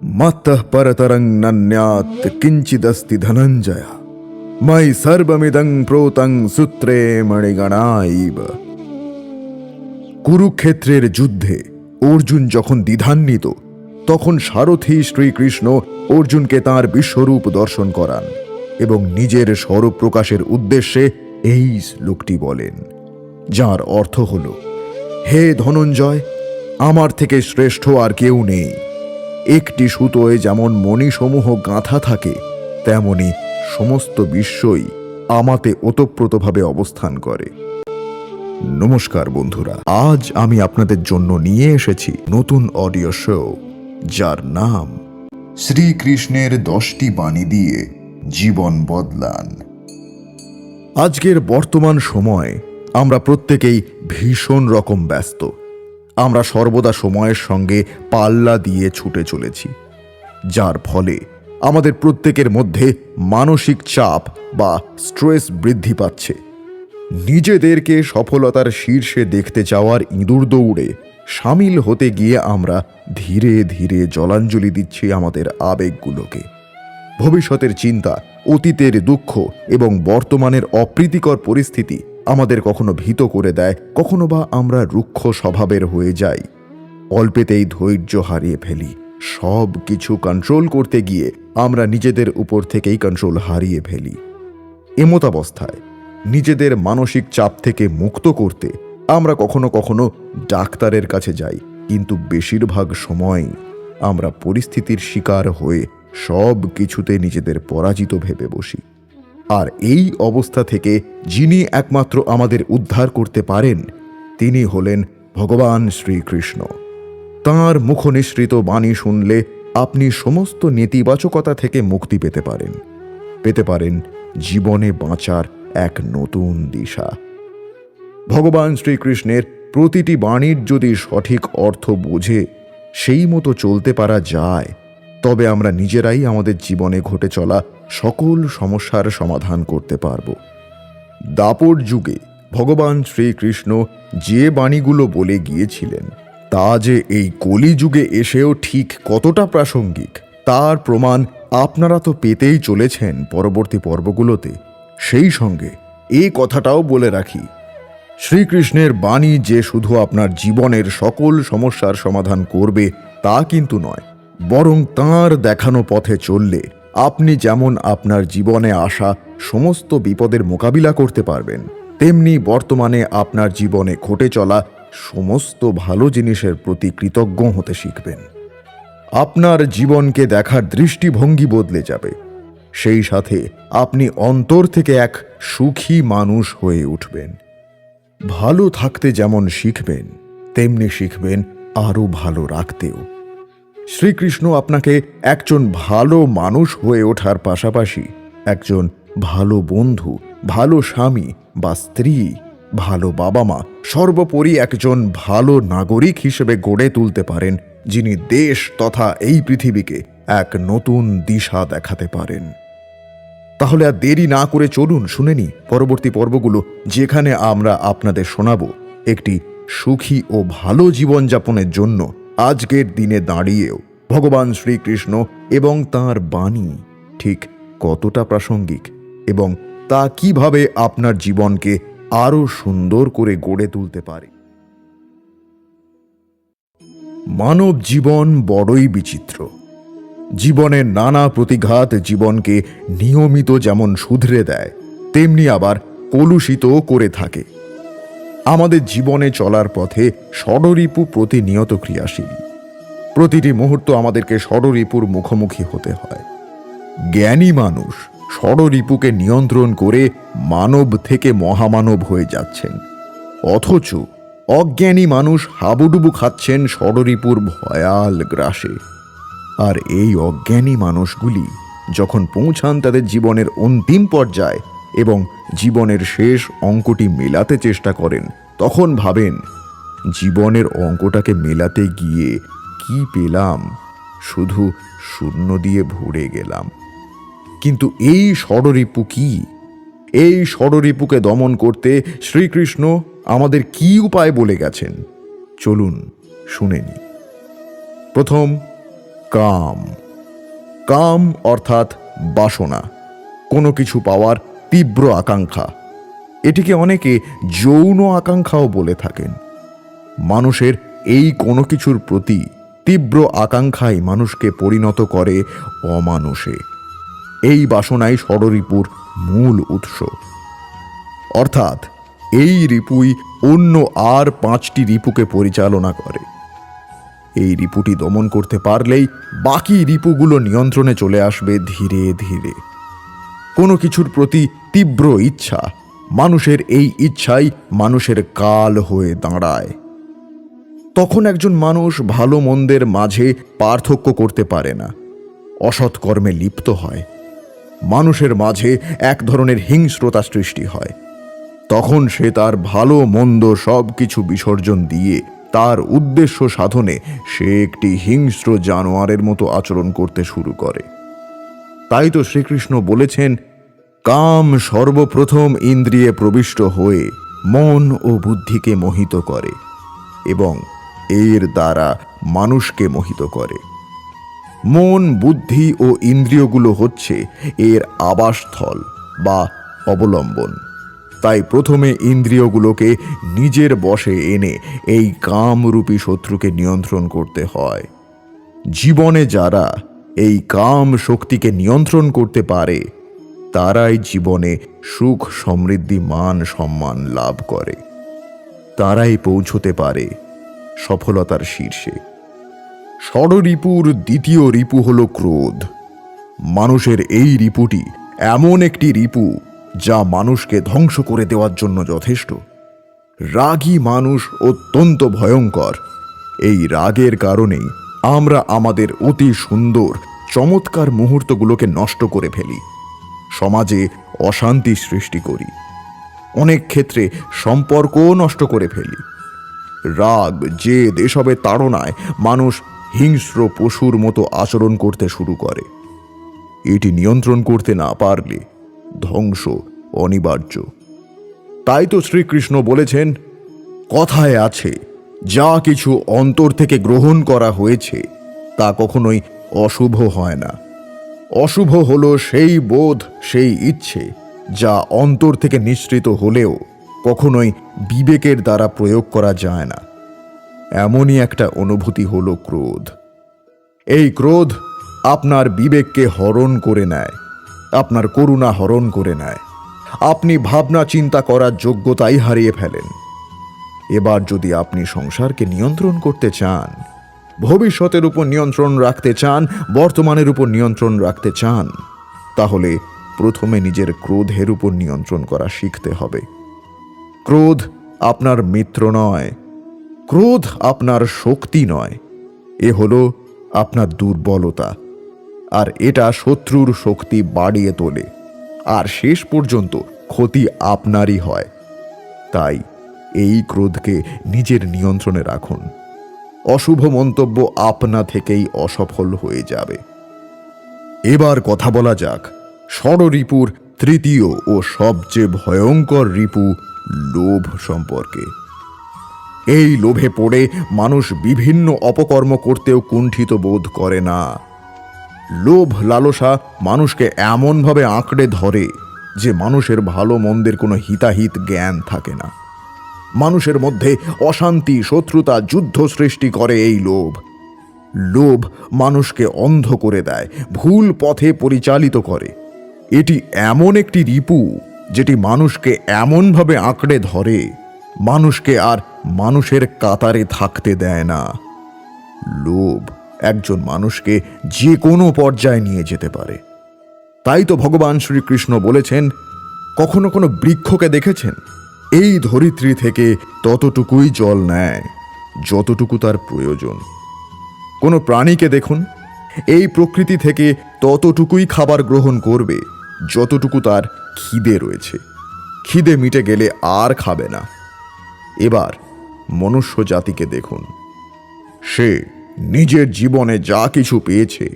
मत्तः परतरं नन्यात् किंचिदस्ति धनंजय मयि सर्वमिदं प्रोतं सूत्रे मणिगणाइव। কুরুক্ষেত্রের যুদ্ধে অর্জুন যখন দ্বিধান্বিত, তখন সারথী শ্রীকৃষ্ণ অর্জুনকে তাঁর বিশ্বরূপ দর্শন করান এবং নিজের স্বরূপ প্রকাশের উদ্দেশ্যে এই শ্লোকটি বলেন, যার অর্থ হল, হে ধনঞ্জয়, আমার থেকে শ্রেষ্ঠ আর কেউ নেই। একটি সুতোয় যেমন মণিসমূহ গাঁথা থাকে, তেমনি সমস্ত বিশ্বই আমাতে ওতপ্রোতভাবে অবস্থান করে। নমস্কার বন্ধুরা, আজ আমি আপনাদের জন্য নিয়ে এসেছি নতুন অডিও শো, যার নাম শ্রীকৃষ্ণের 10টি বাণী দিয়ে জীবন বদলান। আজকের বর্তমান সময়ে আমরা প্রত্যেকেই ভীষণ রকম ব্যস্ত। আমরা সর্বদা সময়ের সঙ্গে পাল্লা দিয়ে ছুটে চলেছি, যার ফলে আমাদের প্রত্যেকের মধ্যে মানসিক চাপ বা স্ট্রেস বৃদ্ধি পাচ্ছে। নিজেদেরকে সফলতার শীর্ষে দেখতে চাওয়ার ইঁদুর দৌড়ে সামিল হতে গিয়ে আমরা ধীরে ধীরে জলাঞ্জলি দিচ্ছি আমাদের আবেগগুলোকে। ভবিষ্যতের চিন্তা, অতীতের দুঃখ এবং বর্তমানের অপ্রীতিকর পরিস্থিতি আমাদের কখনো ভীত করে দেয়, কখনো বা আমরা রুক্ষ স্বভাবের হয়ে যাই। অল্পেতেই ধৈর্য হারিয়ে ফেলি। সব কিছু কন্ট্রোল করতে গিয়ে আমরা নিজেদের উপর থেকেই কন্ট্রোল হারিয়ে ফেলি। এমতাবস্থায় নিজেদের মানসিক চাপ থেকে মুক্ত করতে আমরা কখনো কখনো ডাক্তারের কাছে যাই, কিন্তু বেশিরভাগ সময়ই আমরা পরিস্থিতির শিকার হয়ে সব কিছুতে নিজেদের পরাজিত ভেবে বসি। আর এই অবস্থা থেকে যিনি একমাত্র আমাদের উদ্ধার করতে পারেন, তিনি হলেন ভগবান শ্রীকৃষ্ণ। তাঁর মুখনিসৃত বাণী শুনলে আপনি সমস্ত নেতিবাচকতা থেকে মুক্তি পেতে পারেন জীবনে বাঁচার এক নতুন দিশা। ভগবান শ্রীকৃষ্ণের প্রতিটি বাণীর যদি সঠিক অর্থ বুঝে সেই মতো চলতে পারা যায়, তবে আমরা নিজেরাই আমাদের জীবনে ঘটে চলা সকল সমস্যার সমাধান করতে পারব। দাপর যুগে ভগবান শ্রীকৃষ্ণ যে বাণীগুলো বলে গিয়েছিলেন, তা যে এই কলিযুগে এসেও ঠিক কতটা প্রাসঙ্গিক, তার প্রমাণ আপনারা তো পেতেই চলেছেন পরবর্তী পর্বগুলোতে। সেই সঙ্গে এই কথাটাও বলে রাখি, শ্রীকৃষ্ণের বাণী যে শুধু আপনার জীবনের সকল সমস্যার সমাধান করবে তা কিন্তু নয়, বরং তাঁর দেখানো পথে চললে আপনি যেমন আপনার জীবনে আসা সমস্ত বিপদের মোকাবিলা করতে পারবেন, তেমনি বর্তমানে আপনার জীবনে ঘটে চলা সমস্ত ভালো জিনিসের প্রতি কৃতজ্ঞ হতে শিখবেন। আপনার জীবনকে দেখার দৃষ্টিভঙ্গি বদলে যাবে। সেই সাথে আপনি অন্তর থেকে এক সুখী মানুষ হয়ে উঠবেন। ভালো থাকতে যেমন শিখবেন, তেমনি শিখবেন আরও ভালো রাখতেও। শ্রীকৃষ্ণ আপনাকে একজন ভালো মানুষ হয়ে ওঠার পাশাপাশি একজন ভালো বন্ধু, ভালো স্বামী বা স্ত্রী, ভালো বাবা মা, সর্বোপরি একজন ভালো নাগরিক হিসেবে গড়ে তুলতে পারেন, যিনি দেশ তথা এই পৃথিবীকে এক নতুন দিশা দেখাতে পারেন। তাহলে আর দেরি না করে চলুন শুনে নিই পরবর্তী পর্বগুলো, যেখানে আমরা আপনাদের শোনাব একটি সুখী ও ভালো জীবনযাপনের জন্য আজকের দিনে দাঁড়িয়েও ভগবান শ্রীকৃষ্ণ এবং তাঁর বাণী ঠিক কতটা প্রাসঙ্গিক এবং তা কিভাবে আপনার জীবনকে আরও সুন্দর করে গড়ে তুলতে পারে। মানব জীবন বড়ই বিচিত্র। জীবনের নানা প্রতিঘাত জীবনকে নিয়মিত যেমন শুধরে দেয়, তেমনি আবার কলুষিত করে থাকে। আমাদের জীবনে চলার পথে ষড়রিপু প্রতিনিয়ত ক্রিয়াশীল। প্রতিটি মুহূর্ত আমাদেরকে ষড়রিপুর মুখোমুখি হতে হয়। জ্ঞানী মানুষ ষড়রিপুকে নিয়ন্ত্রণ করে মানব থেকে মহামানব হয়ে যাচ্ছেন, অথচ অজ্ঞানী মানুষ হাবুডুবু খাচ্ছেন ষড়রিপুর ভয়াল গ্রাসে। আর এই অজ্ঞানী মানুষগুলি যখন পৌঁছান তাদের জীবনের অন্তিম পর্যায়ে এবং জীবনের শেষ অঙ্কটি মেলাতে চেষ্টা করেন, তখন ভাবেন, জীবনের অঙ্কটাকে মেলাতে গিয়ে কি পেলাম, শুধু শূন্য দিয়ে ভরে গেলাম। কিন্তু এই ষড়রিপু কি? এই ষড়রিপুকে দমন করতে শ্রীকৃষ্ণ আমাদের কি উপায় বলে গেছেন, চলুন শুনে নিই। প্রথম, কাম। কাম অর্থাৎ বাসনা, কোনো কিছু পাওয়ার তীব্র আকাঙ্ক্ষা। এটিকে অনেকে যৌন আকাঙ্ক্ষাও বলে থাকেন। মানুষের এই কোনো কিছুর প্রতি তীব্র আকাঙ্ক্ষাই মানুষকে পরিণত করে অমানুষে। এই বাসনাই ষড়রিপুর মূল উৎস। অর্থাৎ এই রিপুই অন্য আর 5টি রিপুকে পরিচালনা করে। এই রিপুটি দমন করতে পারলেই বাকি রিপুগুলো নিয়ন্ত্রণে চলে আসবে ধীরে ধীরে। কোনো কিছুর প্রতি তীব্র ইচ্ছা, মানুষের এই ইচ্ছাই মানুষের কাল হয়ে দাঁড়ায়। তখন একজন মানুষ ভালো মন্দের মাঝে পার্থক্য করতে পারে না, অসৎ কর্মে লিপ্ত হয়। মানুষের মাঝে এক ধরনের হিংস্রতা সৃষ্টি হয়। তখন সে তার ভালো মন্দ সব কিছু বিসর্জন দিয়ে তার উদ্দেশ্য সাধনে সে একটি হিংস্র জানোয়ারের মতো আচরণ করতে শুরু করে। তাই তো শ্রীকৃষ্ণ বলেছেন, কাম সর্বপ্রথম ইন্দ্রিয়ে প্রবিষ্ট হয়ে মন ও বুদ্ধিকে মোহিত করে এবং এর দ্বারা মানুষকে মোহিত করে। মন, বুদ্ধি ও ইন্দ্রিয়গুলো হচ্ছে এর আবাসস্থল বা অবলম্বন। তাই প্রথমে ইন্দ্রিয়গুলোকে নিজের বশে এনে এই কামরূপী শত্রুকে নিয়ন্ত্রণ করতে হয়। জীবনে যারা এই কাম শক্তিকে নিয়ন্ত্রণ করতে পারে তারাই জীবনে সুখ, সমৃদ্ধি, মান, সম্মান লাভ করে। তারাই পৌঁছতে পারে সফলতার শীর্ষে। ষড়রিপুর দ্বিতীয় রিপু হল ক্রোধ। মানুষের এই রিপুটি এমন একটি রিপু যা মানুষকে ধ্বংস করে দেওয়ার জন্য যথেষ্ট। রাগী মানুষ অত্যন্ত ভয়ঙ্কর। এই রাগের কারণেই আমরা আমাদের অতি সুন্দর চমৎকার মুহূর্তগুলোকে নষ্ট করে ফেলি, সমাজে অশান্তি সৃষ্টি করি, অনেক ক্ষেত্রে সম্পর্কও নষ্ট করে ফেলি। রাগ, জেদ এসবের তাড়নায় মানুষ হিংস্র পশুর মতো আচরণ করতে শুরু করে। এটি নিয়ন্ত্রণ করতে না পারলে ধ্বংস অনিবার্য। তাই তো শ্রীকৃষ্ণ বলেছেন, কথায় আছে, যা কিছু অন্তর থেকে গ্রহণ করা হয়েছে তা কখনোই অশুভ হয় না। অশুভ হলো সেই বোধ, সেই ইচ্ছে যা অন্তর থেকে নিঃসৃত হলেও কখনোই বিবেকের দ্বারা প্রয়োগ করা যায় না। এমনই একটা অনুভূতি হলো ক্রোধ। এই ক্রোধ আপনার বিবেককে হরণ করে নেয়, আপনার করুণা হরণ করে নেয়। আপনি ভাবনা চিন্তা করার যোগ্যতাই হারিয়ে ফেলেন। এবার যদি আপনি সংসারকে নিয়ন্ত্রণ করতে চান, ভবিষ্যতের উপর নিয়ন্ত্রণ রাখতে চান, বর্তমানের উপর নিয়ন্ত্রণ রাখতে চান, তাহলে প্রথমে নিজের ক্রোধের উপর নিয়ন্ত্রণ করা শিখতে হবে। ক্রোধ আপনার মিত্র নয়, ক্রোধ আপনার শক্তি নয়, এ হলো আপনার দুর্বলতা। আর এটা শত্রুর শক্তি বাড়িয়ে তোলে, আর শেষ পর্যন্ত ক্ষতি আপনারই হয়। তাই এই ক্রোধকে নিজের নিয়ন্ত্রণে রাখুন। অশুভ মন্তব্য আপনা থেকেই অসফল হয়ে যাবে। এবার কথা বলা যাক ষড়রিপুর তৃতীয় ও সবচেয়ে ভয়ঙ্কর রিপু লোভ সম্পর্কে। এই লোভে পড়ে মানুষ বিভিন্ন অপকর্ম করতেও কুণ্ঠিত বোধ করে না। লোভ লালসা মানুষকে এমনভাবে আঁকড়ে ধরে যে মানুষের ভালো মন্দের কোনো হিতাহিত জ্ঞান থাকে না। মানুষের মধ্যে অশান্তি, শত্রুতা, যুদ্ধ সৃষ্টি করে এই লোভ। লোভ মানুষকে অন্ধ করে দেয়, ভুল পথে পরিচালিত করে। এটি এমন একটি রিপু যেটি মানুষকে এমনভাবে আঁকড়ে ধরে, মানুষকে আর মানুষের কাতারে থাকতে দেয় না। লোভ একজন মানুষকে যে কোনো পর্যায়ে নিয়ে যেতে পারে। তাই তো ভগবান শ্রীকৃষ্ণ বলেছেন, কখনো কোনো বৃক্ষকে দেখেছেন? এই ধরিত্রী থেকে ততটুকুই জল নেয় যতটুকু তার প্রয়োজন। কোনো প্রাণীকে দেখুন, এই প্রকৃতি থেকে ততটুকুই খাবার গ্রহণ করবে যতটুকু তার খিদে রয়েছে। খিদে মিটে গেলে আর খাবে না। এবার মনুষ্য জাতিকে দেখুন, সে নিজের জীবনে যা কিছু পেয়েছে,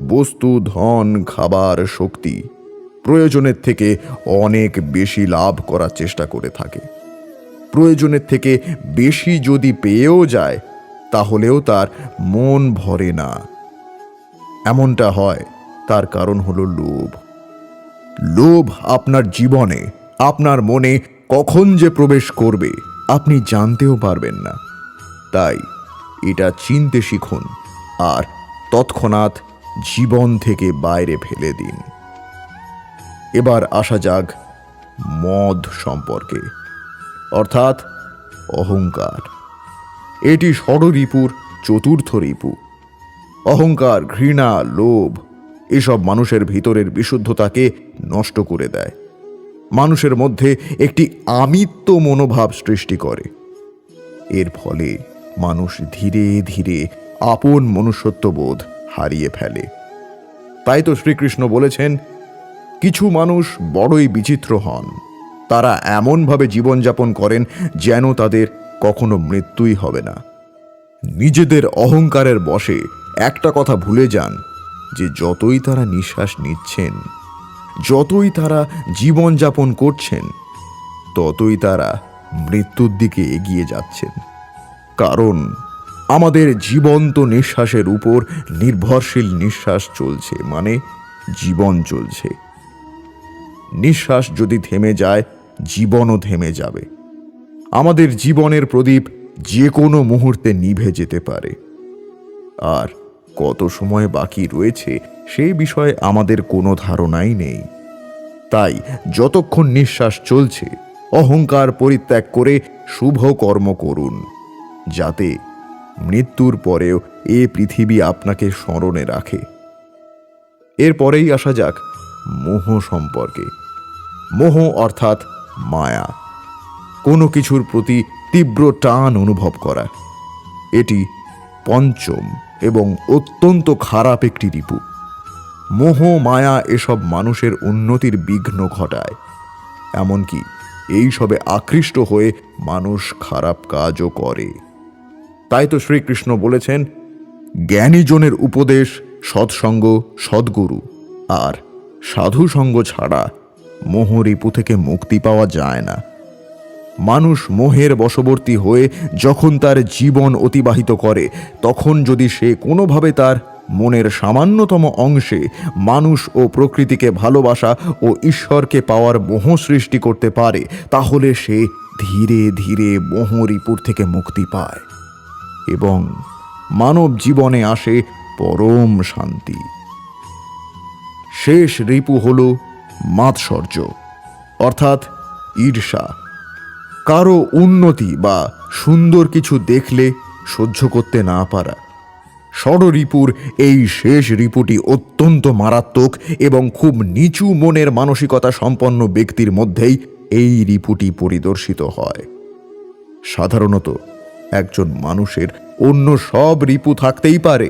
বস্তু, ধন, খাবার, শক্তি, প্রয়োজনের থেকে অনেক বেশি লাভ করার চেষ্টা করে থাকে। প্রয়োজনের থেকে বেশি যদি পেয়েও যায় তাহলেও তার মন ভরে না। এমনটা হয় তার কারণ হলো লোভ। লোভ আপনার জীবনে, আপনার মনে কখন যে প্রবেশ করবে আপনি জানতেও পারবেন না। তাই এটা চিনতে শিখুন আর তৎক্ষণাৎ জীবন থেকে বাইরে ফেলে দিন। এবার আসা যাক মদ সম্পর্কে, অর্থাৎ অহংকার। এটি ষড়রিপুর চতুর্থ রিপু। অহংকার, ঘৃণা, লোভ এসব মানুষের ভিতরের বিশুদ্ধতাকে নষ্ট করে দেয়। মানুষের মধ্যে একটি আমিত্ব মনোভাব সৃষ্টি করে। এর ফলে মানুষ ধীরে ধীরে আপন মনুষ্যত্ববোধ হারিয়ে ফেলে। তাই তো শ্রীকৃষ্ণ বলেছেন, কিছু মানুষ বড়ই বিচিত্র হন। তারা এমনভাবে জীবনযাপন করেন যেন তাদের কখনো মৃত্যুই হবে না। নিজেদের অহংকারের বশে একটা কথা ভুলে যান যে যতই তারা নিঃশ্বাস নিচ্ছেন, যতই তারা জীবনযাপন করছেন, ততই তারা মৃত্যুর দিকে এগিয়ে যাচ্ছেন। কারণ আমাদের জীবন্ত নিঃশ্বাসের উপর নির্ভরশীল নিঃশ্বাস চলছে, মানে জীবন চলছে। নিঃশ্বাস যদি থেমে যায়, জীবনও থেমে যাবে। আমাদের জীবনের প্রদীপ যে কোনো মুহূর্তে নিভে যেতে পারে। আর কত সময় বাকি রয়েছে সেই বিষয়ে আমাদের কোনো ধারণাই নেই। তাই যতক্ষণ নিঃশ্বাস চলছে অহংকার পরিত্যাগ করে শুভ কর্ম করুন, যাতে মৃত্যুর পরেও এ পৃথিবী আপনাকে স্মরণে রাখে। এরপরেই আসা যাক মোহ সম্পর্কে। মোহ অর্থাৎ মায়া, কোনো কিছুর প্রতি তীব্র টান অনুভব করা। এটি পঞ্চম এবং অত্যন্ত খারাপ একটি রিপু। মোহ মায়া এসব মানুষের উন্নতির বিঘ্ন ঘটায়। এমনকি এইসবে আকৃষ্ট হয়ে মানুষ খারাপ কাজও করে। তাই তো শ্রীকৃষ্ণ বলেছেন, জ্ঞানীজনের উপদেশ, সৎসঙ্গ, সদ্গুরু আর সাধু সঙ্গ ছাড়া মোহ রিপু থেকে মুক্তি পাওয়া যায় না। মানুষ মোহের বশবর্তী হয়ে যখন তার জীবন অতিবাহিত করে, তখন যদি সে কোনোভাবে তার মনের সামান্যতম অংশে মানুষ ও প্রকৃতিকে ভালোবাসা ও ঈশ্বরকে পাওয়ার মোহ সৃষ্টি করতে পারে, তাহলে সে ধীরে ধীরে মোহ রিপুর থেকে মুক্তি পায় এবং মানব জীবনে আসে পরম শান্তি। শেষ রিপু হল মাৎসর্য, অর্থাৎ ঈর্ষা। কারো উন্নতি বা সুন্দর কিছু দেখলে সহ্য করতে না পারা। ষড়রিপুর এই শেষ রিপুটি অত্যন্ত মারাত্মক এবং খুব নিচু মনের মানসিকতা সম্পন্ন ব্যক্তির মধ্যেই এই রিপুটি পরিদর্শিত হয়। সাধারণত একজন মানুষের অন্য সব রিপু থাকতেই পারে,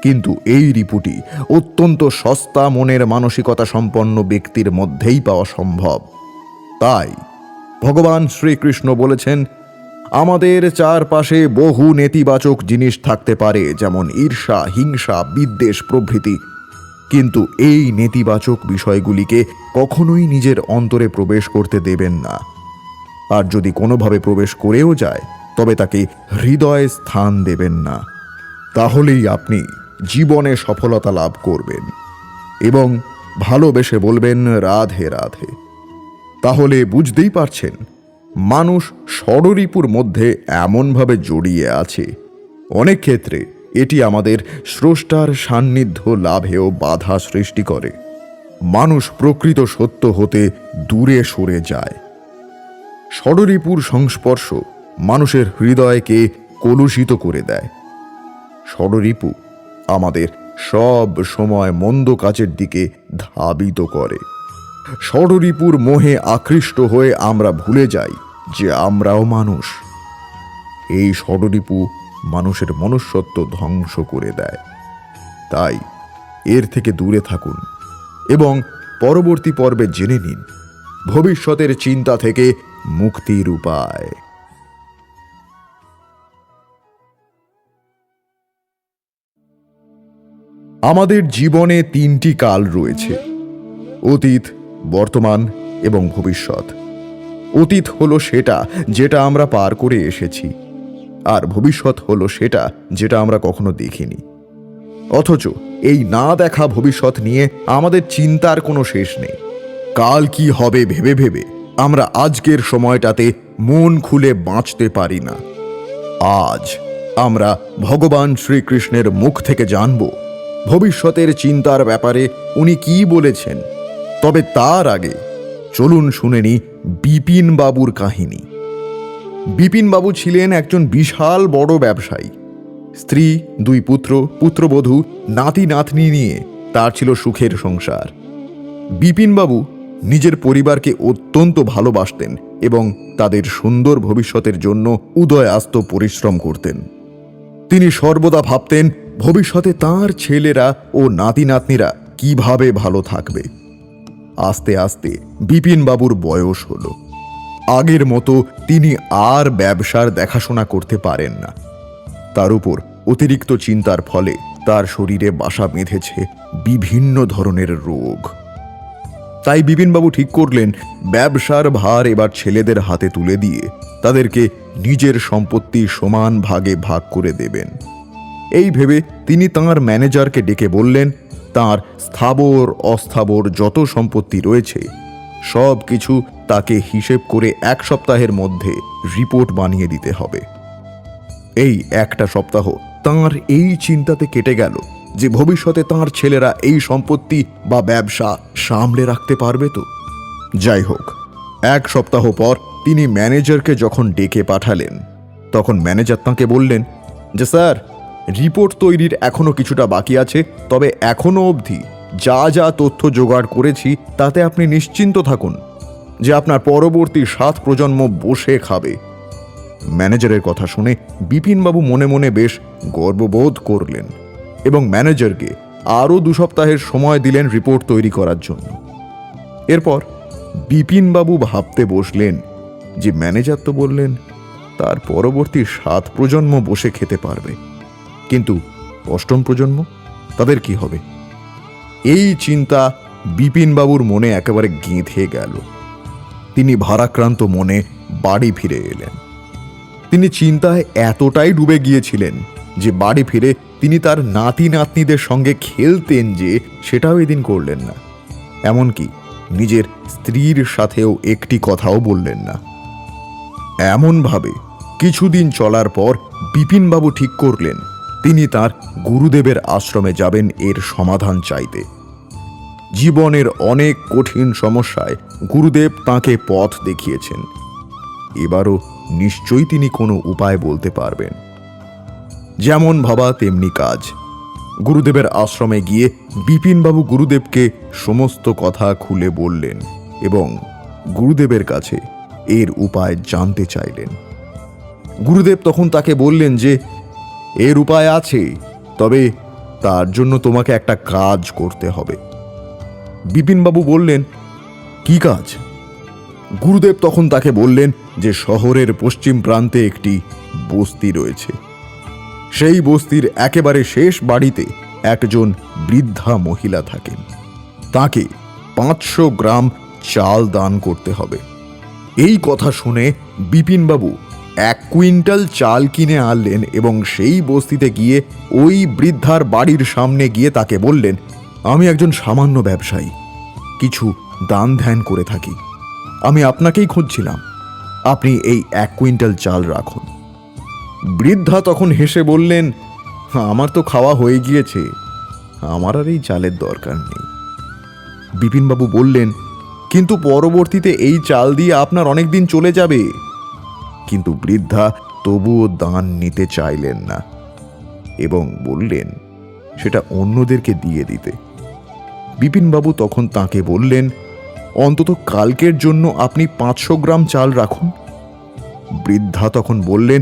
কিন্তু এই রিপুটি অত্যন্ত সস্তা মনের মানসিকতা সম্পন্ন ব্যক্তির মধ্যেই পাওয়া সম্ভব। তাই ভগবান শ্রীকৃষ্ণ বলেছেন, আমাদের চারপাশে বহু নেতিবাচক জিনিস থাকতে পারে, যেমন ঈর্ষা, হিংসা, বিদ্বেষ প্রভৃতি। কিন্তু এই নেতিবাচক বিষয়গুলিকে কখনোই নিজের অন্তরে প্রবেশ করতে দেবেন না। আর যদি কোনোভাবে প্রবেশ করেও যায়, তবে তাকে হৃদয়ে স্থান দেবেন না। তাহলেই আপনি জীবনে সফলতা লাভ করবেন এবং ভালোবেসে বলবেন, রাধে রাধে। তাহলে বুঝতেই পারছেন, মানুষ ষড়রিপুর মধ্যে এমনভাবে জড়িয়ে আছে, অনেক ক্ষেত্রে এটি আমাদের স্রষ্টার সান্নিধ্য লাভেও বাধা সৃষ্টি করে। মানুষ প্রকৃত সত্য হতে দূরে সরে যায়। ষড়রিপুর সংস্পর্শ মানুষের হৃদয়কে কলুষিত করে দেয়। ষড়রিপু আমাদের সব সময় মন্দ কাজের দিকে ধাবিত করে। ষড়রিপুর মোহে আকৃষ্ট হয়ে আমরা ভুলে যাই যে আমরাও মানুষ। এই ষড়রিপু মানুষের মনুষ্যত্ব ধ্বংস করে দেয়। তাই এর থেকে দূরে থাকুন এবং পরবর্তী পর্বে জেনে নিন ভবিষ্যতের চিন্তা থেকে মুক্তির উপায়। আমাদের জীবনে তিনটি কাল রয়েছে: অতীত, বর্তমান এবং ভবিষ্যৎ। অতীত হলো সেটা যেটা আমরা পার করে এসেছি, আর ভবিষ্যৎ হলো সেটা যেটা আমরা কখনো দেখিনি। অথচ এই না দেখা ভবিষ্যৎ নিয়ে আমাদের চিন্তার কোনো শেষ নেই। কাল কি হবে ভেবে ভেবে আমরা আজকের সময়টাতে মন খুলে বাঁচতে পারি না। আজ আমরা ভগবান শ্রীকৃষ্ণের মুখ থেকে জানব ভবিষ্যতের চিন্তার ব্যাপারে উনি কি বলেছেন। তবে তার আগে চলুন শুনে নিই বিপিন বাবুর কাহিনী। বিপিন বাবু ছিলেন একজন বিশাল বড় ব্যবসায়ী। স্ত্রী, 2 পুত্র, পুত্রবধূ, নাতি নাতনি নিয়ে তার ছিল সুখের সংসার। বিপিন বাবু নিজের পরিবারকে অত্যন্ত ভালোবাসতেন এবং তাদের সুন্দর ভবিষ্যতের জন্য উদয়াস্ত পরিশ্রম করতেন। তিনি সর্বদা ভাবতেন ভবিষ্যতে তার ছেলেরা ও নাতি নাতনিরা কিভাবে ভালো থাকবে। আস্তে আস্তে বিপিন বাবুর বয়স হলো। আগের মতো তিনি আর ব্যবসার দেখাশোনা করতে পারেন না। তার উপর অতিরিক্ত চিন্তার ফলে তার শরীরে বাসা বেঁধেছে বিভিন্ন ধরনের রোগ। তাই বিপিনবাবু ঠিক করলেন ব্যবসার ভার এবার ছেলেদের হাতে তুলে দিয়ে তাদেরকে নিজের সম্পত্তি সমান ভাগে ভাগ করে দেবেন। এই ভেবে তিনি তাঁর ম্যানেজারকে ডেকে বললেন তাঁর স্থাবর অস্থাবর যত সম্পত্তি রয়েছে সব কিছু তাকে হিসেব করে 1 সপ্তাহের মধ্যে রিপোর্ট বানিয়ে দিতে হবে। এই একটা সপ্তাহ তাঁর এই চিন্তাতে কেটে গেল যে ভবিষ্যতে তাঁর ছেলেরা এই সম্পত্তি বা ব্যবসা সামলে রাখতে পারবে তো। যাই হোক, 1 সপ্তাহ পর তিনি ম্যানেজারকে যখন ডেকে পাঠালেন তখন ম্যানেজার তাঁকে বললেন যে স্যার, রিপোর্ট তৈরির এখনো কিছুটা বাকি আছে, তবে এখনো অবধি যা যা তথ্য জোগাড় করেছি তাতে আপনি নিশ্চিন্ত থাকুন যে আপনার পরবর্তী 7 প্রজন্ম বসে খাবে। ম্যানেজারের কথা শুনে বিপিনবাবু মনে মনে বেশ গর্ববোধ করলেন এবং ম্যানেজারকে আরও 2 সপ্তাহের সময় দিলেন রিপোর্ট তৈরি করার জন্য। এরপর বিপিনবাবু ভাবতে বসলেন যে ম্যানেজার তো বললেন তার পরবর্তী 7 প্রজন্ম বসে খেতে পারবে, কিন্তু 8ম প্রজন্ম তাদের কি হবে? এই চিন্তা বিপিনবাবুর মনে একেবারে গেঁথে গেল। তিনি ভারাক্রান্ত মনে বাড়ি ফিরে এলেন। তিনি চিন্তায় এতটাই ডুবে গিয়েছিলেন যে বাড়ি ফিরে তিনি তার নাতি নাতনিদের সঙ্গে খেলতেন যে সেটাও এদিন করলেন না। এমনকি নিজের স্ত্রীর সাথেও একটি কথাও বললেন না। এমনভাবে কিছুদিন চলার পর বিপিনবাবু ঠিক করলেন তিনি তার গুরুদেবের আশ্রমে যাবেন এর সমাধান চাইতে। জীবনের অনেক কঠিন সমস্যায় গুরুদেব তাঁকে পথ দেখিয়েছেন। এবারও নিশ্চয়ই তিনি কোনো উপায় বলতে পারবেন। যেমন ভাবা তেমনি কাজ। গুরুদেবের আশ্রমে গিয়ে বিপিনবাবু গুরুদেবকে সমস্ত কথা খুলে বললেন এবং গুরুদেবের কাছে এর উপায় জানতে চাইলেন। গুরুদেব তখন তাকে বললেন যে এর উপায় আছে, তবে তার জন্য তোমাকে একটা কাজ করতে হবে। বিপিনবাবু বললেন, কি কাজ? গুরুদেব তখন তাকে বললেন যে শহরের পশ্চিম প্রান্তে একটি বস্তি রয়েছে। সেই বস্তির একেবারে শেষ বাড়িতে একজন বৃদ্ধা মহিলা থাকেন। তাকে 500 গ্রাম চাল দান করতে হবে। এই কথা শুনে বিপিনবাবু 1 কুইন্টাল চাল কিনে আনলেন এবং সেই বস্তিতে গিয়ে ওই বৃদ্ধার বাড়ির সামনে গিয়ে তাকে বললেন, আমি একজন সামান্য ব্যবসায়ী, কিছু দান ধ্যান করে থাকি। আমি আপনাকেই খুঁজছিলাম, আপনি এই 1 কুইন্টাল চাল রাখুন। বৃদ্ধা তখন হেসে বললেন, আমার তো খাওয়া হয়ে গিয়েছে, আমার আর এই চালের দরকার নেই। বিপিনবাবু বললেন, কিন্তু পরবর্তীতে এই চাল দিয়ে আপনার অনেক দিন চলে যাবে। কিন্তু বৃদ্ধা তবুও দান নিতে চাইলেন না এবং বললেন সেটা অন্যদেরকে দিয়ে দিতে। বিপিনবাবু তখন তাকে বললেন, অন্তত কালকের জন্য আপনি 500 গ্রাম চাল রাখুন। বৃদ্ধা তখন বললেন,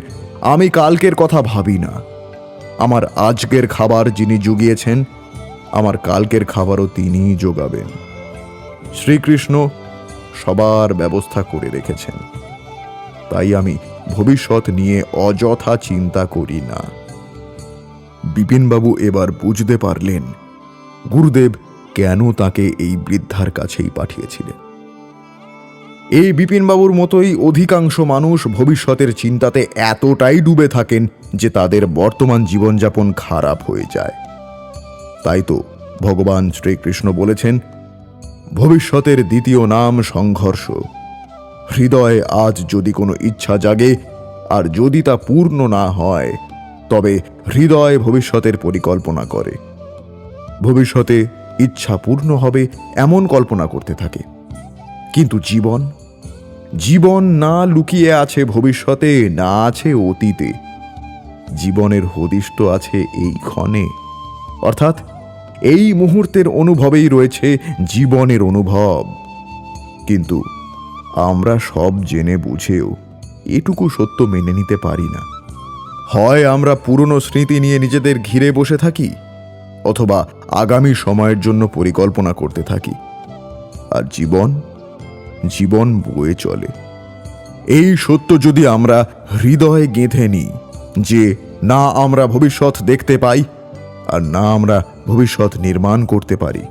আমি কালকের কথা ভাবি না। আমার আজকের খাবার যিনি জুগিয়েছেন, আমার কালকের খাবারও তিনিই যোগাবেন। শ্রীকৃষ্ণ সবার ব্যবস্থা করে রেখেছেন, তাই আমি ভবিষ্যৎ নিয়ে অযথা চিন্তা করি না। বিপিনবাবু এবার বুঝতে পারলেন গুরুদেব কেন তাকে এই বৃদ্ধার কাছেই পাঠিয়েছিলেন। এই বিপিনবাবুর মতোই অধিকাংশ মানুষ ভবিষ্যতের চিন্তাতে এতটাই ডুবে থাকেন যে তাদের বর্তমান জীবনযাপন খারাপ হয়ে যায়। তাই তো ভগবান শ্রীকৃষ্ণ বলেছেন, ভবিষ্যতের দ্বিতীয় নাম সংঘর্ষ। হৃদয়ে আজ যদি কোনো ইচ্ছা জাগে, আর যদি তা পূর্ণ না হয়, তবে হৃদয় ভবিষ্যতের পরিকল্পনা করে। ভবিষ্যতে ইচ্ছা পূর্ণ হবে এমন কল্পনা করতে থাকে। কিন্তু জীবন জীবন না লুকিয়ে আছে ভবিষ্যতে, না আছে অতীতে। জীবনের হদিশ তো আছে এই ক্ষণে, অর্থাৎ এই মুহূর্তের অনুভবেই রয়েছে জীবনের অনুভব। কিন্তু আমরা সব জেনে বুঝেও এটুকু সত্য মেনে নিতে পারি না। হয় আমরা পুরনো স্মৃতি নিয়ে নিজেদের ঘিরে বসে থাকি, অথবা আগামী সময়ের জন্য পরিকল্পনা করতে থাকি। আর জীবন জীবন বয়ে চলে। এই সত্য যদি আমরা হৃদয়ে গেঁথে নিই যে না আমরা ভবিষ্যৎ দেখতে পাই, আর না আমরা ভবিষ্যৎ নির্মাণ করতে পারি,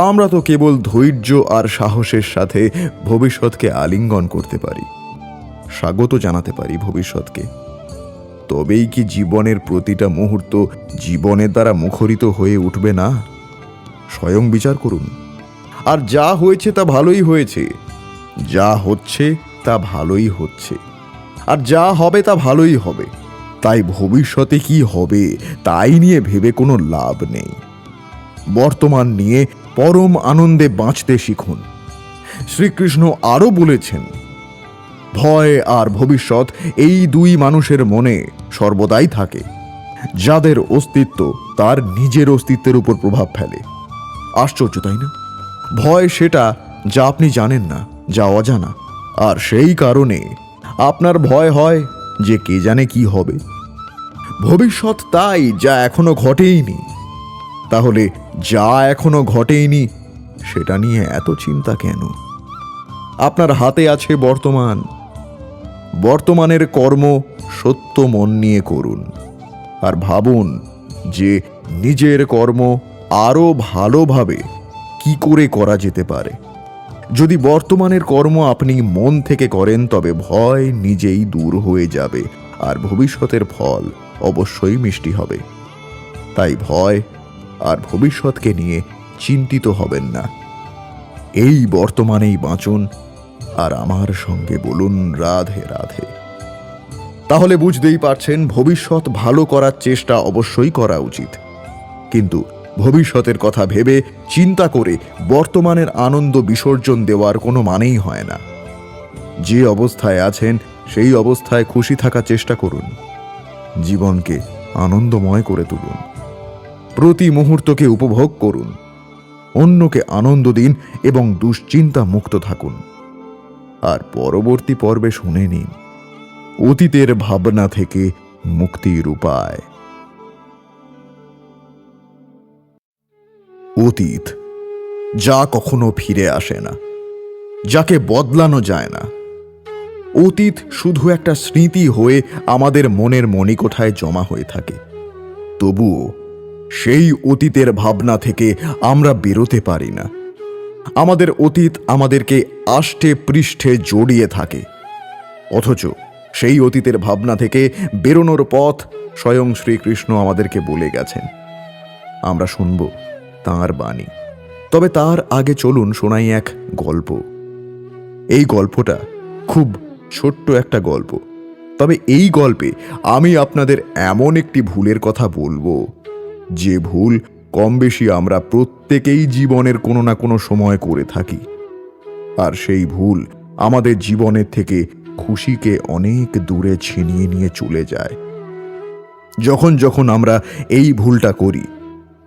আমরা তো কেবল ধৈর্য আর সাহসের সাথে ভবিষ্যৎকে আলিঙ্গন করতে পারি, স্বাগত জানাতে পারি ভবিষ্যৎকে। তবেই কি জীবনের প্রতিটা মুহূর্ত জীবনের দ্বারা মুখরিত হয়ে উঠবে না? স্বয়ং বিচার করুন। আর যা হয়েছে তা ভালোই হয়েছে, যা হচ্ছে তা ভালোই হচ্ছে, আর যা হবে তা ভালোই হবে। তাই ভবিষ্যতে কি হবে তাই নিয়ে ভেবে কোনো লাভ নেই। বর্তমান নিয়ে পরম আনন্দে বাঁচতে শিখুন। শ্রীকৃষ্ণ আরও বলেছেন, ভয় আর ভবিষ্যৎ এই দুই মানুষের মনে সর্বদাই থাকে, যাদের অস্তিত্ব তার নিজের অস্তিত্বের উপর প্রভাব ফেলে। আশ্চর্য, তাই না? ভয় সেটা যা আপনি জানেন না, যা অজানা, আর সেই কারণে আপনার ভয় হয় যে কে জানে কি হবে। ভবিষ্যৎ তাই যা এখনো ঘটেইনি। তাহলে যা এখনো ঘটেইনি সেটা নিয়ে এত চিন্তা কেন? আপনার হাতে আছে বর্তমান। বর্তমানের কর্ম সত্য মন নিয়ে করুন, আর ভাবুন যে নিজের কর্ম আরো ভালোভাবে কি করে করা যেতে পারে। যদি বর্তমানের কর্ম আপনি মন থেকে করেন, তবে ভয় নিজেই দূর হয়ে যাবে, আর ভবিষ্যতের ফল অবশ্যই মিষ্টি হবে। তাই ভয় আর ভবিষ্যৎকে নিয়ে চিন্তিত হবেন না। এই বর্তমানেই বাঁচুন, আর আমার সঙ্গে বলুন রাধে রাধে। তাহলে বুঝতেই পারছেন, ভবিষ্যৎ ভালো করার চেষ্টা অবশ্যই করা উচিত, কিন্তু ভবিষ্যতের কথা ভেবে চিন্তা করে বর্তমানের আনন্দ বিসর্জন দেওয়ার কোনো মানেই হয় না। যে অবস্থায় আছেন সেই অবস্থায় খুশি থাকার চেষ্টা করুন। জীবনকে আনন্দময় করে তুলুন। প্রতি মুহূর্তকে উপভোগ করুন। অন্যকে আনন্দ দিন এবং দুশ্চিন্তা মুক্ত থাকুন। আর পরবর্তী পর্বে শুনে নিন অতীতের ভাবনা থেকে মুক্তির উপায়। অতীত যা কখনো ফিরে আসে না, যাকে বদলানো যায় না। অতীত শুধু একটা স্মৃতি হয়ে আমাদের মনের মণিকোঠায় জমা হয়ে থাকে। তবুও সেই অতীতের ভাবনা থেকে আমরা বেরোতে পারি না। আমাদের অতীত আমাদেরকে আষ্টে পৃষ্ঠে জড়িয়ে থাকে, অথচ সেই অতীতের ভাবনা থেকে বেরোনোর পথ স্বয়ং শ্রীকৃষ্ণ আমাদেরকে বলে গেছেন। আমরা শুনব তাঁর বাণী। তবে তার আগে চলুন শোনাই এক গল্প। এই গল্পটা খুব ছোট্ট একটা গল্প, তবে এই গল্পে আমি আপনাদের এমন একটি ভুলের কথা বলবো, যে ভুল কম বেশি আমরা প্রত্যেকেই জীবনের কোনো না কোনো সময় করে থাকি। আর সেই ভুল আমাদের জীবনের থেকে খুশিকে অনেক দূরে ছিনিয়ে নিয়ে চলে যায়। যখন যখন আমরা এই ভুলটা করি,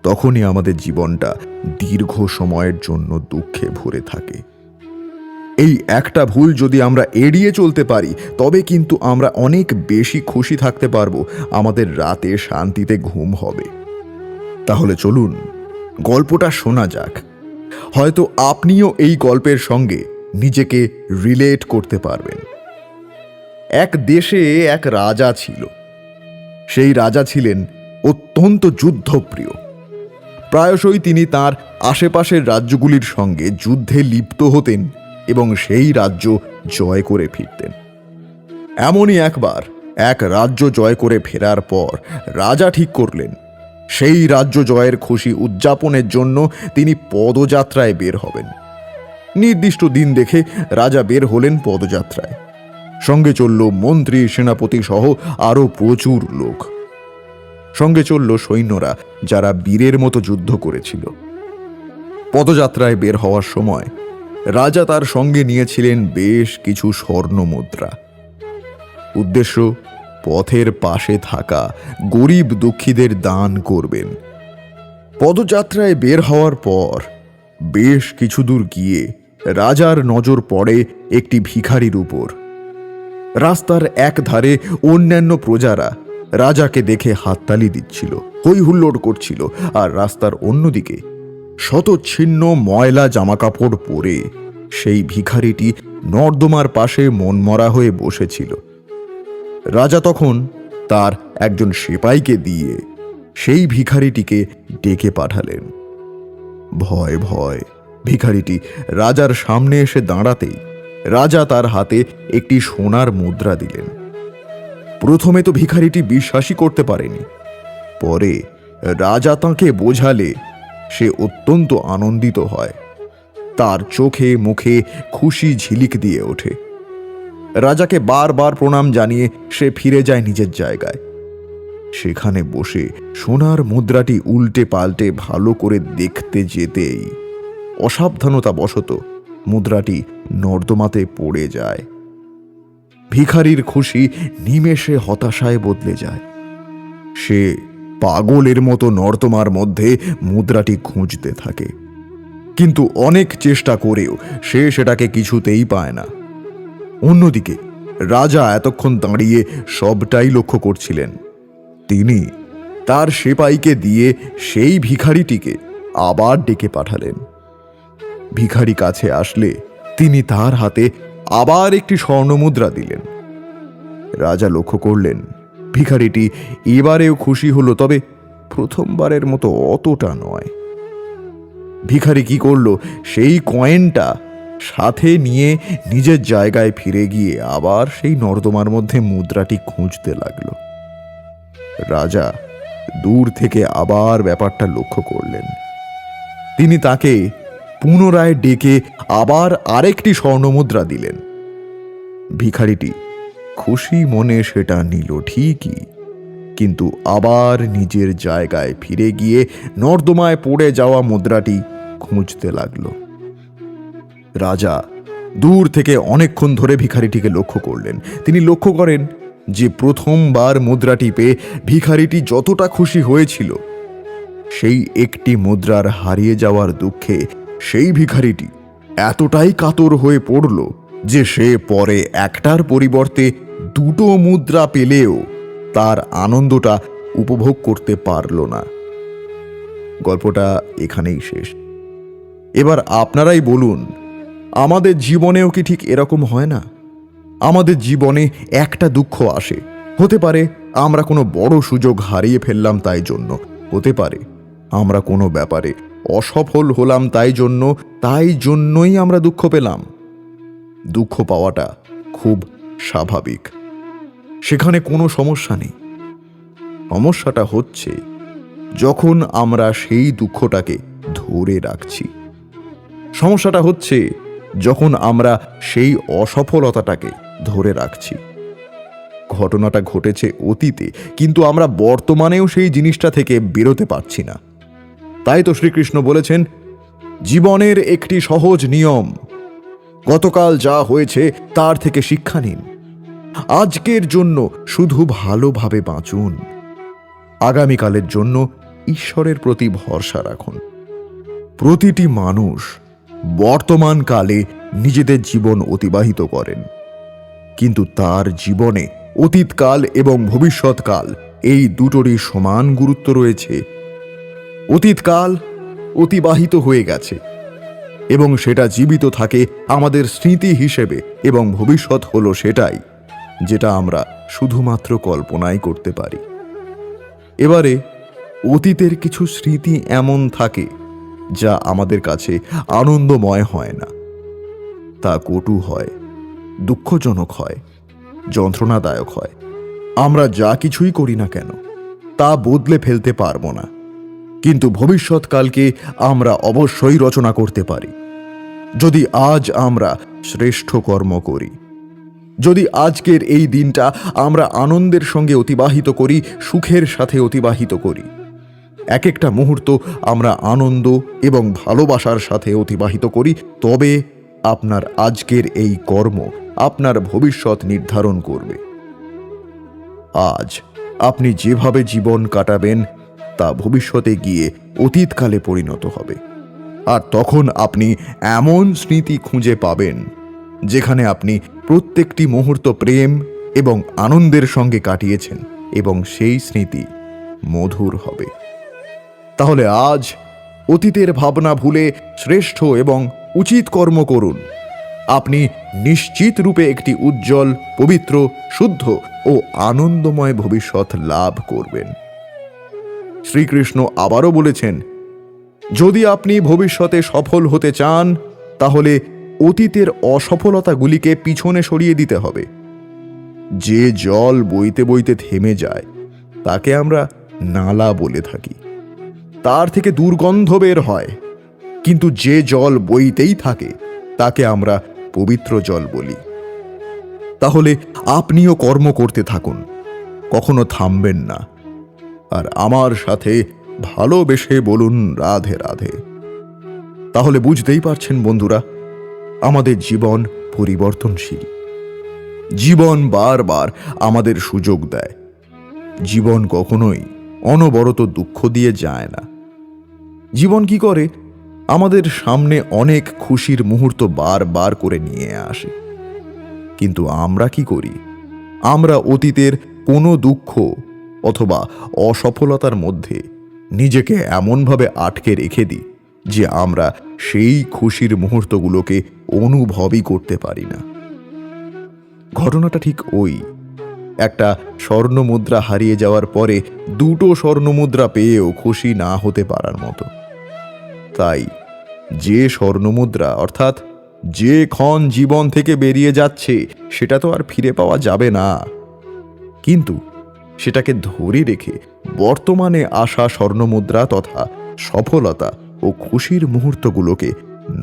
তখনই আমাদের জীবনটা দীর্ঘ সময়ের জন্য দুঃখে ভরে থাকে। এই একটা ভুল যদি আমরা এড়িয়ে চলতে পারি, তবে কিন্তু আমরা অনেক বেশি খুশি থাকতে পারবো। আমাদের রাতে শান্তিতে ঘুম হবে। তাহলে চলুন গল্পটা শোনা যাক। হয়তো আপনিও এই গল্পের সঙ্গে নিজেকে রিলেট করতে পারবেন। এক দেশে এক রাজা ছিল। সেই রাজা ছিলেন অত্যন্ত যুদ্ধপ্রিয়। প্রায়শই তিনি তার আশেপাশের রাজ্যগুলির সঙ্গে যুদ্ধে লিপ্ত হতেন এবং সেই রাজ্য জয় করে ফিরতেন। এমনই একবার এক রাজ্য জয় করে ফেরার পর রাজা ঠিক করলেন সেই রাজ্য জয়ের খুশি উদযাপনের জন্য তিনি পদযাত্রায় বের হবেন। নির্দিষ্ট দিন দেখে রাজা বের হলেন পদযাত্রায়। সঙ্গে চলল মন্ত্রী, সেনাপতি সহ আরো প্রচুর লোক। সঙ্গে চলল সৈন্যরা, যারা বীরের মতো যুদ্ধ করেছিল। পদযাত্রায় বের হওয়ার সময় রাজা তার সঙ্গে নিয়েছিলেন বেশ কিছু স্বর্ণ মুদ্রা। উদ্দেশ্য, পথের পাশে থাকা গরিব দুঃখীদের দান করবেন। পদযাত্রায় বের হওয়ার পর বেশ কিছু দূর গিয়ে রাজার নজর পড়ে একটি ভিখারির উপর। রাস্তার এক ধারে অন্যান্য প্রজারা রাজাকে দেখে হাততালি দিচ্ছিল, হই হুল্লোড় করছিল, আর রাস্তার অন্যদিকে শতচ্ছিন্ন ময়লা জামাকাপড় পরে সেই ভিখারিটি নর্দমার পাশে মনমরা হয়ে বসেছিল। রাজা তখন তার একজন সিপাইকে দিয়ে সেই ভিখারিটিকে ডেকে পাঠালেন। ভয় ভয় ভিখারিটি রাজার সামনে এসে দাঁড়াতেই রাজা তার হাতে একটি সোনার মুদ্রা দিলেন। প্রথমে তো ভিখারিটি বিশ্বাসই করতে পারেনি। পরে রাজা তাঁকে বোঝালে সে অত্যন্ত আনন্দিত হয়। তার চোখে মুখে খুশি ঝিলিক দিয়ে ওঠে। রাজাকে বারবার প্রণাম জানিয়ে সে ফিরে যায় নিজের জায়গায়। সেখানে বসে সোনার মুদ্রাটি উল্টে পাল্টে ভালো করে দেখতে যেতেই অসাবধানতাবশত মুদ্রাটি নর্দমাতে পড়ে যায়। ভিখারির খুশি নিমেষে হতাশায় বদলে যায়। সে পাগলের মতো নর্দমার মধ্যে মুদ্রাটি খুঁজতে থাকে, কিন্তু অনেক চেষ্টা করেও সে সেটাকে কিছুতেই পায় না। অন্যদিকে রাজা এতক্ষণ দাঁড়িয়ে সবটাই লক্ষ্য করছিলেন। তিনি তার সেপাইকে দিয়ে সেই ভিখারিটিকে আবার ডেকে পাঠালেন। ভিখারি কাছে আসলে তিনি তার হাতে আবার একটি স্বর্ণমুদ্রা দিলেন। রাজা লক্ষ্য করলেন ভিখারিটি এবারেও খুশি হলো, তবে প্রথমবারের মতো অতটা নয়। ভিখারি কি করল, সেই কয়েনটা সাথে নিয়ে নিজের জায়গায় ফিরে গিয়ে আবার সেই নর্দমার মধ্যে মুদ্রাটি খুঁজতে লাগলো। রাজা দূর থেকে আবার ব্যাপারটা লক্ষ্য করলেন। তিনি তাকে পুনরায় ডেকে আবার আরেকটি স্বর্ণমুদ্রা দিলেন। ভিখারিটি খুশি মনে সেটা নিল ঠিকই, কিন্তু আবার নিজের জায়গায় ফিরে গিয়ে নর্দমায় পড়ে যাওয়া মুদ্রাটি খুঁজতে লাগলো। রাজা দূর থেকে অনেকক্ষণ ধরে ভিখারিটিকে লক্ষ্য করলেন। তিনি লক্ষ্য করেন যে প্রথমবার মুদ্রাটি পেয়ে ভিখারিটি যতটা খুশি হয়েছিল, সেই একটি মুদ্রার হারিয়ে যাওয়ার দুঃখে সেই ভিখারিটি এতটাই কাতর হয়ে পড়ল যে সে পরে একটার পরিবর্তে দুটো মুদ্রা পেলেও তার আনন্দটা উপভোগ করতে পারল না। গল্পটা এখানেই শেষ। এবার আপনারাই বলুন, আমাদের জীবনেও কি ঠিক এরকম হয় না? আমাদের জীবনে একটা দুঃখ আসে। হতে পারে আমরা কোনো বড় সুযোগ হারিয়ে ফেললাম তাই জন্য, হতে পারে আমরা কোনো ব্যাপারে অসফল হলাম তাই জন্যই আমরা দুঃখ পেলাম। দুঃখ পাওয়াটা খুব স্বাভাবিক, সেখানে কোনো সমস্যা নেই। সমস্যাটা হচ্ছে যখন আমরা সেই দুঃখটাকে ধরে রাখছি। সমস্যাটা হচ্ছে যখন আমরা সেই অসফলতাটাকে ধরে রাখছি। ঘটনাটা ঘটেছে অতীতে, কিন্তু আমরা বর্তমানেও সেই জিনিসটা থেকে বেরোতে পারছি না। তাই তো শ্রীকৃষ্ণ বলেছেন, জীবনের একটি সহজ নিয়ম, গতকাল যা হয়েছে তার থেকে শিক্ষা নিন। আজকের জন্য শুধু ভালোভাবে বাঁচুন, আগামীকালের জন্য ঈশ্বরের প্রতি ভরসা রাখুন। প্রতিটি মানুষ বর্তমান কালে নিজেদের জীবন অতিবাহিত করেন, কিন্তু তার জীবনে অতীতকাল এবং ভবিষ্যৎকাল এই দুটোরই সমান গুরুত্ব রয়েছে। অতীতকাল অতিবাহিত হয়ে গেছে এবং সেটা জীবিত থাকে আমাদের স্মৃতি হিসেবে, এবং ভবিষ্যৎ হলো সেটাই যেটা আমরা শুধুমাত্র কল্পনাই করতে পারি। এবারে অতীতের কিছু স্মৃতি এমন থাকে যা আমাদের কাছে আনন্দময় হয় না। তা কটু হয়, দুঃখজনক হয়, যন্ত্রণাদায়ক হয়। আমরা যা কিছুই করি না কেন তা বদলে ফেলতে পারবো না, কিন্তু ভবিষ্যৎকালকে আমরা অবশ্যই রচনা করতে পারি যদি আজ আমরা শ্রেষ্ঠ কর্ম করি, যদি আজকের এই দিনটা আমরা আনন্দের সঙ্গে অতিবাহিত করি, সুখের সাথে অতিবাহিত করি। এক একটা মুহূর্ত আমরা আনন্দ এবং ভালোবাসার সাথে অতিবাহিত করি, তবে আপনার আজকের এই কর্ম আপনার ভবিষ্যৎ নির্ধারণ করবে। আজ আপনি যেভাবে জীবন কাটাবেন তা ভবিষ্যতে গিয়ে অতীতকালে পরিণত হবে, আর তখন আপনি এমন স্মৃতি খুঁজে পাবেন যেখানে আপনি প্রত্যেকটি মুহূর্ত প্রেম এবং আনন্দের সঙ্গে কাটিয়েছেন, এবং সেই স্মৃতি মধুর হবে। তাহলে আজ অতীতের ভাবনা ভুলে শ্রেষ্ঠ এবং উচিত কর্ম করুন। আপনি নিশ্চিত রূপে একটি উজ্জ্বল, পবিত্র, শুদ্ধ ও আনন্দময় ভবিষ্যৎ লাভ করবেন। শ্রীকৃষ্ণ আবারও বলেছেন, যদি আপনি ভবিষ্যতে সফল হতে চান তাহলে অতীতের অসফলতাগুলিকে পিছনে সরিয়ে দিতে হবে। যে জল বইতে বইতে থেমে যায় তাকে আমরা নালা বলে থাকি, তার থেকে দুর্গন্ধ বের হয়। কিন্তু যে জল বইতেই থাকে তাকে আমরা পবিত্র জল বলি। তাহলে আপনিও কর্ম করতে থাকুন, কখনো থামবেন না, আর আমার সাথে ভালোবেসে বলুন রাধে রাধে। তাহলে বুঝতেই পারছেন বন্ধুরা, আমাদের জীবন পরিবর্তনশীল। জীবন বারবার আমাদের সুযোগ দেয়। জীবন কখনোই অনবরত দুঃখ দিয়ে যায় না। জীবন কি করে, আমাদের সামনে অনেক খুশির মুহূর্ত বারবার করে নিয়ে আসে। কিন্তু আমরা কি করি? আমরা অতীতের কোনো দুঃখ অথবা অসফলতার মধ্যে নিজেকে এমনভাবে আটকে রেখে দিই যে আমরা সেই খুশির মুহূর্তগুলোকে অনুভবই করতে পারি না। ঘটনাটা ঠিক ওই একটা স্বর্ণমুদ্রা হারিয়ে যাওয়ার পরে দুটো স্বর্ণমুদ্রা পেয়েও খুশি না হতে পারার মতো। তাই যে স্বর্ণমুদ্রা অর্থাৎ যে ক্ষণ জীবন থেকে বেরিয়ে যাচ্ছে সেটা তো আর ফিরে পাওয়া যাবে না, কিন্তু সেটাকে ধরে রেখে বর্তমানে আসা স্বর্ণমুদ্রা তথা সফলতা ও খুশির মুহূর্তগুলোকে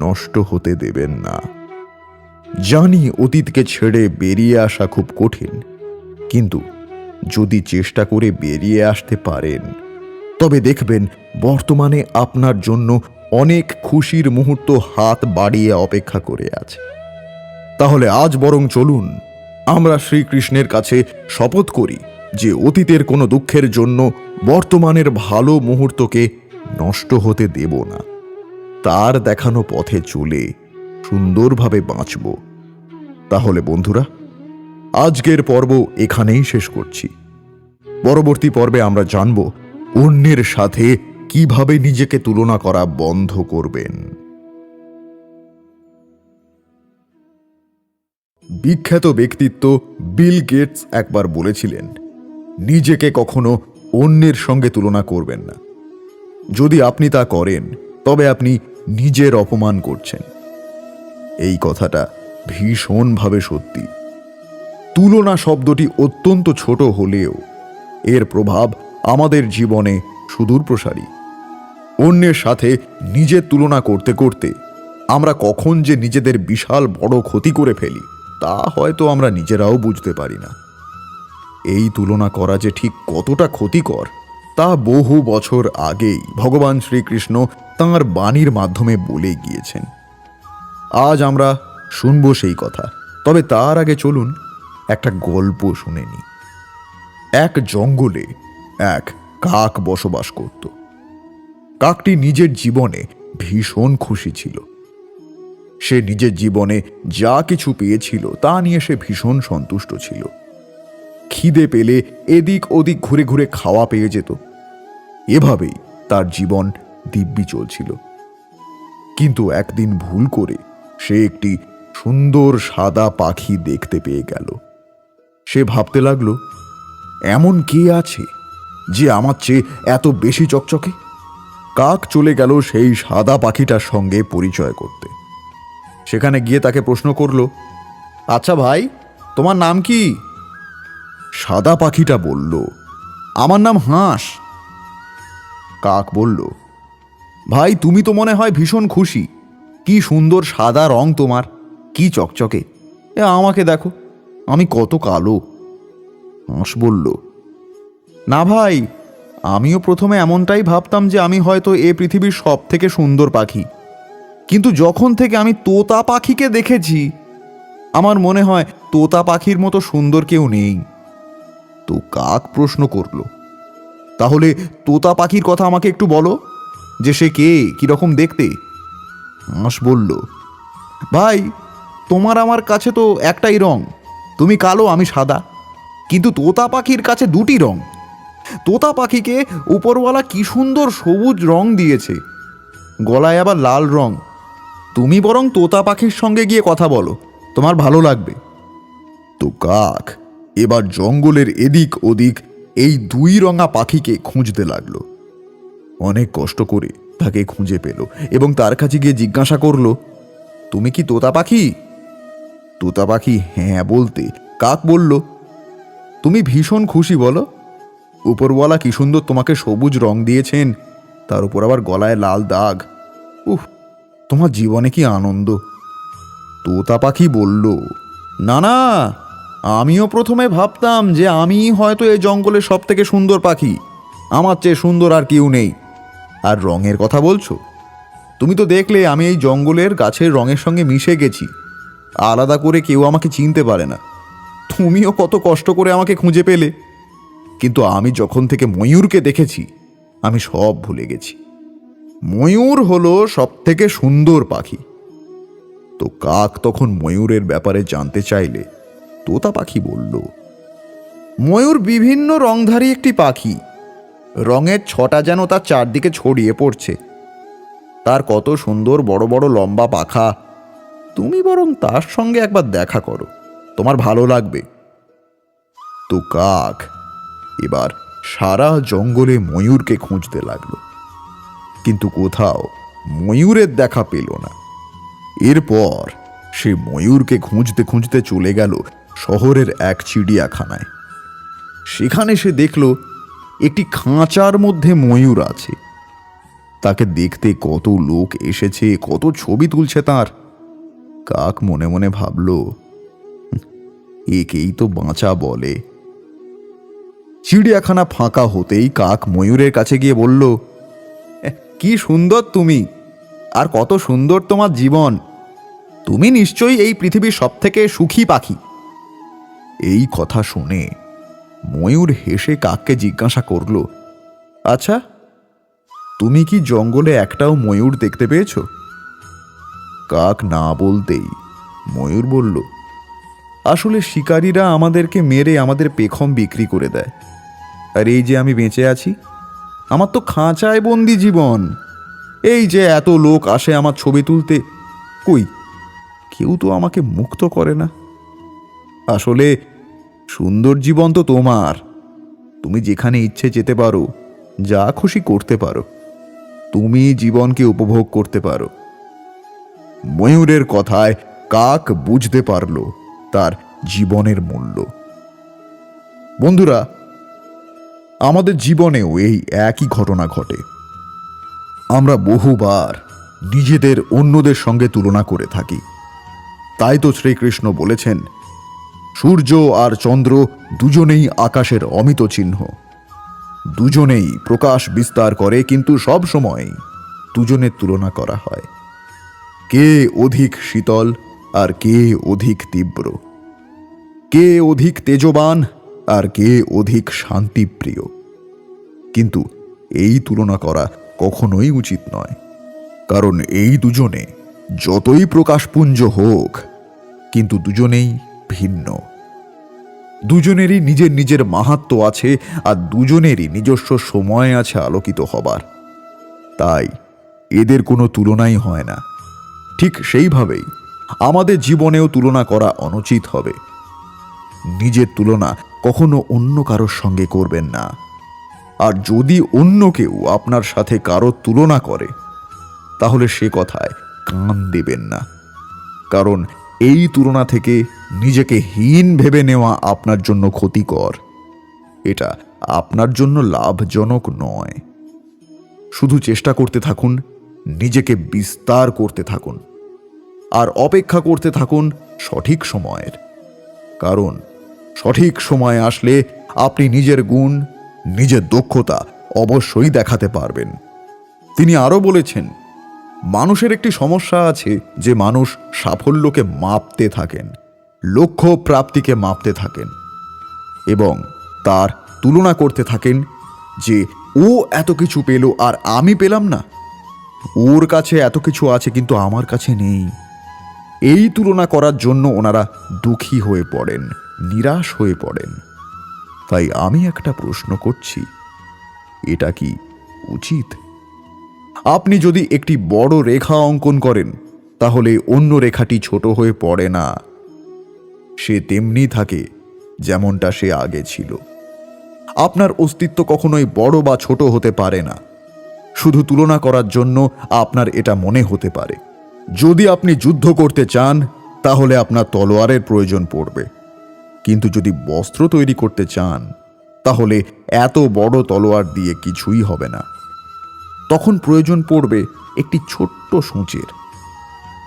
নষ্ট হতে দেবেন না। জানি অতীতকে ছেড়ে বেরিয়ে আসা খুব কঠিন, কিন্তু যদি চেষ্টা করে বেরিয়ে আসতে পারেন তবে দেখবেন বর্তমানে আপনার জন্য অনেক খুশির মুহূর্ত হাত বাড়িয়ে অপেক্ষা করে আছে। তাহলে আজ বরং চলুন আমরা শ্রীকৃষ্ণের কাছে শপথ করি যে অতীতের কোনো দুঃখের জন্য বর্তমানের ভালো মুহূর্তকে নষ্ট হতে দেব না। তার দেখানো পথে চলে সুন্দরভাবে বাঁচব। তাহলে বন্ধুরা, আজকের পর্ব এখানেই শেষ করছি। পরবর্তী পর্বে আমরা জানব অন্যের সাথে কিভাবে নিজেকে তুলনা করা বন্ধ করবেন। বিখ্যাত ব্যক্তিত্ব বিল গেটস একবার বলেছিলেন, নিজেকে কখনো অন্যের সঙ্গে তুলনা করবেন না। যদি আপনি তা করেন তবে আপনি নিজের অপমান করছেন। এই কথাটা ভীষণভাবে সত্যি। তুলনা শব্দটি অত্যন্ত ছোট হলেও এর প্রভাব আমাদের জীবনে সুদূরপ্রসারী। অন্যের সাথে নিজের তুলনা করতে করতে আমরা কখন যে নিজেদের বিশাল বড় ক্ষতি করে ফেলি তা হয়তো আমরা নিজেরাও বুঝতে পারি না। এই তুলনা করা যে ঠিক কতটা ক্ষতিকর তা বহু বছর আগেই ভগবান শ্রীকৃষ্ণ তাঁর বাণীর মাধ্যমে বলে গিয়েছেন। আজ আমরা শুনব সেই কথা, তবে তার আগে চলুন একটা গল্প শুনে নিই। এক জঙ্গলে এক কাক বসবাস করত। কাকটি নিজের জীবনে ভীষণ খুশি ছিল। সে নিজের জীবনে যা কিছু পেয়েছিল তা নিয়ে সে ভীষণ সন্তুষ্ট ছিল। খিদে পেলে এদিক ওদিক ঘুরে ঘুরে খাওয়া পেয়ে যেত। এভাবেই তার জীবন দিব্যি চলছিল। কিন্তু একদিন ভুল করে সে একটি সুন্দর সাদা পাখি দেখতে পেয়ে গেল। সে ভাবতে লাগলো, এমন কে আছে যে আমার চেয়ে এত বেশি চকচকে? কাক চলে গেল সেই সাদা পাখিটার সঙ্গে পরিচয় করতে। সেখানে গিয়ে তাকে প্রশ্ন করলো, আচ্ছা ভাই, তোমার নাম কি? সাদা পাখিটা বলল, আমার নাম হাঁস। কাক বলল, ভাই তুমি তো মনে হয় ভীষণ খুশি। কি সুন্দর সাদা রং তোমার, কি চকচকে। আমাকে দেখো, আমি কত কালো। হাঁস বলল, না ভাই, আমিও প্রথমে এমনটাই ভাবতাম যে আমি হয়তো এ পৃথিবীর সব থেকে সুন্দর পাখি, কিন্তু যখন থেকে আমি তোতা পাখিকে দেখেছি আমার মনে হয় তোতা পাখির মতো সুন্দর কেউ নেই। তো কাক প্রশ্ন করল, তাহলে তোতা পাখির কথা আমাকে একটু বলো, যে সে কে, কিরকম দেখতে। হাঁস বলল, ভাই তোমার আমার কাছে তো একটাই রং, তুমি কালো আমি সাদা, কিন্তু তোতা পাখির কাছে দুটি রং। তোতা পাখিকে উপরওয়ালা কি সুন্দর সবুজ রং দিয়েছে, গলায় আবার লাল রং। তুমি বরং তোতা পাখির সঙ্গে গিয়ে কথা বলো, তোমার ভালো লাগবে। তো কাক এবার জঙ্গলের এদিক ওদিক এই দুই রঙা পাখিকে খুঁজতে লাগলো। অনেক কষ্ট করে তাকে খুঁজে পেল এবং তার কাছে গিয়ে জিজ্ঞাসা করল, তুমি কি তোতা পাখি? তোতা পাখি হ্যাঁ বলতে কাক বলল, তুমি ভীষণ খুশি বলো, উপরওয়ালা কি সুন্দর তোমাকে সবুজ রং দিয়েছেন, তার উপর আবার গলায় লাল দাগ। উহ, তোমার জীবনে কি আনন্দ। তোতা পাখি বলল, না না, আমিও প্রথমে ভাবতাম যে আমি হয়তো এই জঙ্গলের সব থেকে সুন্দর পাখি, আমার চেয়ে সুন্দর আর কেউ নেই। আর রঙের কথা বলছো, তুমি তো দেখলে আমি এই জঙ্গলের গাছের রঙের সঙ্গে মিশে গেছি, আলাদা করে কেউ আমাকে চিনতে পারে না। তুমিও কত কষ্ট করে আমাকে খুঁজে পেলে, কিন্তু আমি যখন থেকে ময়ূরকে দেখেছি আমি সব ভুলে গেছি। ময়ূর হলো সব থেকে সুন্দর পাখি। তো কাক তখন ময়ূরের ব্যাপারে জানতে চাইলে তোতা পাখি বলল, ময়ূর বিভিন্ন রংধারী একটি পাখি, রঙের ছটা যেন তার চারদিকে ছড়িয়ে পড়ছে, তার কত সুন্দর বড় বড় লম্বা পাখা। তুমি বরং তার সঙ্গে একবার দেখা করো, তোমার ভালো লাগবে। তো কাক এবার সারা জঙ্গলে ময়ূরকে খুঁজতে লাগলো, কিন্তু কোথাও ময়ূরের দেখা পেল না। এরপর সে ময়ূরকে খুঁজতে খুঁজতে চলে গেল শহরের এক চিড়িয়াখানায়। সেখানে সে দেখল একটি খাঁচার মধ্যে ময়ূর আছে। তাকে দেখতে কত লোক এসেছে, কত ছবি তুলছে তার। কাক মনে মনে ভাবল, একেই তো বাঁচা বলে। চিড়িয়াখানা ফাঁকা হতেই কাক ময়ূরের কাছে গিয়ে বলল, কি সুন্দর তুমি, আর কত সুন্দর তোমার জীবন, তুমি নিশ্চয়ই এই পৃথিবীর সব থেকে সুখী পাখি। এই কথা শুনে ময়ূর হেসে কাককে জিজ্ঞাসা করল, আচ্ছা তুমি কি জঙ্গলে একটাও ময়ূর দেখতে পেয়েছ? কাক না বলতেই ময়ূর বলল, আসলে শিকারীরা আমাদেরকে মেরে আমাদের পেখম বিক্রি করে দেয়, আর এই যে আমি বেঁচে আছি, আমার তো খাঁচায় বন্দি জীবন। এই যে এত লোক আসে আমার ছবি তুলতে, কই কেউ তো আমাকে মুক্ত করে না। আসলে সুন্দর জীবন তো তোমার, তুমি যেখানে ইচ্ছে যেতে পারো, যা খুশি করতে পারো, তুমি জীবনকে উপভোগ করতে পারো। ময়ূরের কথায় কাক বুঝতে পারল তার জীবনের মূল্য। বন্ধুরা, আমাদের জীবনেও এই একই ঘটনা ঘটে। আমরা বহুবার নিজেদের অন্যদের সঙ্গে তুলনা করে থাকি। তাই তো শ্রীকৃষ্ণ বলেছেন, সূর্য আর চন্দ্র দুজনেই আকাশের অমিত চিহ্ন, দুজনেই প্রকাশ বিস্তার করে, কিন্তু সব সময় দুজনের তুলনা করা হয়। কে অধিক শীতল আর কে অধিক তীব্র, কে অধিক তেজবান আর কে অধিক শান্তিপ্রিয়। কিন্তু এই তুলনা করা কখনোই উচিত নয়, কারণ এই দুজনে যতই প্রকাশপুঞ্জ হোক, কিন্তু দুজনেই ভিন্ন। দুজনেরই নিজের নিজের মাহাত্ম্য আছে, আর দুজনেরই নিজস্ব সময় আছে আলোকিত হবার। তাই এদের কোনো তুলনাই হয় না। ঠিক সেইভাবেই আমাদের জীবনেও তুলনা করা অনুচিত হবে। নিজের তুলনা কখনো অন্য কারোর সঙ্গে করবেন না। আর যদি অন্য কেউ আপনার সাথে কারোর তুলনা করে, তাহলে সে কথায় কান দেবেন না, কারণ এই তুলনা থেকে নিজেকে হীন ভেবে নেওয়া আপনার জন্য ক্ষতিকর। এটা আপনার জন্য লাভজনক নয়। শুধু চেষ্টা করতে থাকুন, নিজেকে বিস্তার করতে থাকুন আর অপেক্ষা করতে থাকুন সঠিক সময়ের। কারণ সঠিক সময় আসলে আপনি নিজের গুণ, নিজের দক্ষতা অবশ্যই দেখাতে পারবেন। তিনি আরও বলেছেন, মানুষের একটি সমস্যা আছে যে মানুষ সাফল্যকে মাপতে থাকেন, লক্ষ্য প্রাপ্তিকে মাপতে থাকেন এবং তার তুলনা করতে থাকেন যে ও এত কিছু পেল আর আমি পেলাম না, ওর কাছে এত কিছু আছে কিন্তু আমার কাছে নেই। এই তুলনা করার জন্য ওনারা দুঃখী হয়ে পড়েন, নিরাশ হয়ে পড়েন। তাই আমি একটা প্রশ্ন করছি, এটা কি উচিত? আপনি যদি একটি বড় রেখা অঙ্কন করেন তাহলে অন্য রেখাটি ছোট হয়ে পড়ে না, সে তেমনি থাকে যেমনটা সে আগে ছিল। আপনার অস্তিত্ব কখনোই বড় বা ছোট হতে পারে না, শুধু তুলনা করার জন্য আপনার এটা মনে হতে পারে। যদি আপনি যুদ্ধ করতে চান তাহলে আপনার তলোয়ারের প্রয়োজন পড়বে, কিন্তু যদি বস্ত্র তৈরি করতে চান তাহলে এত বড় তলোয়ার দিয়ে কিছুই হবে না। তখন প্রয়োজন পড়বে একটি ছোট্ট সূঁচের।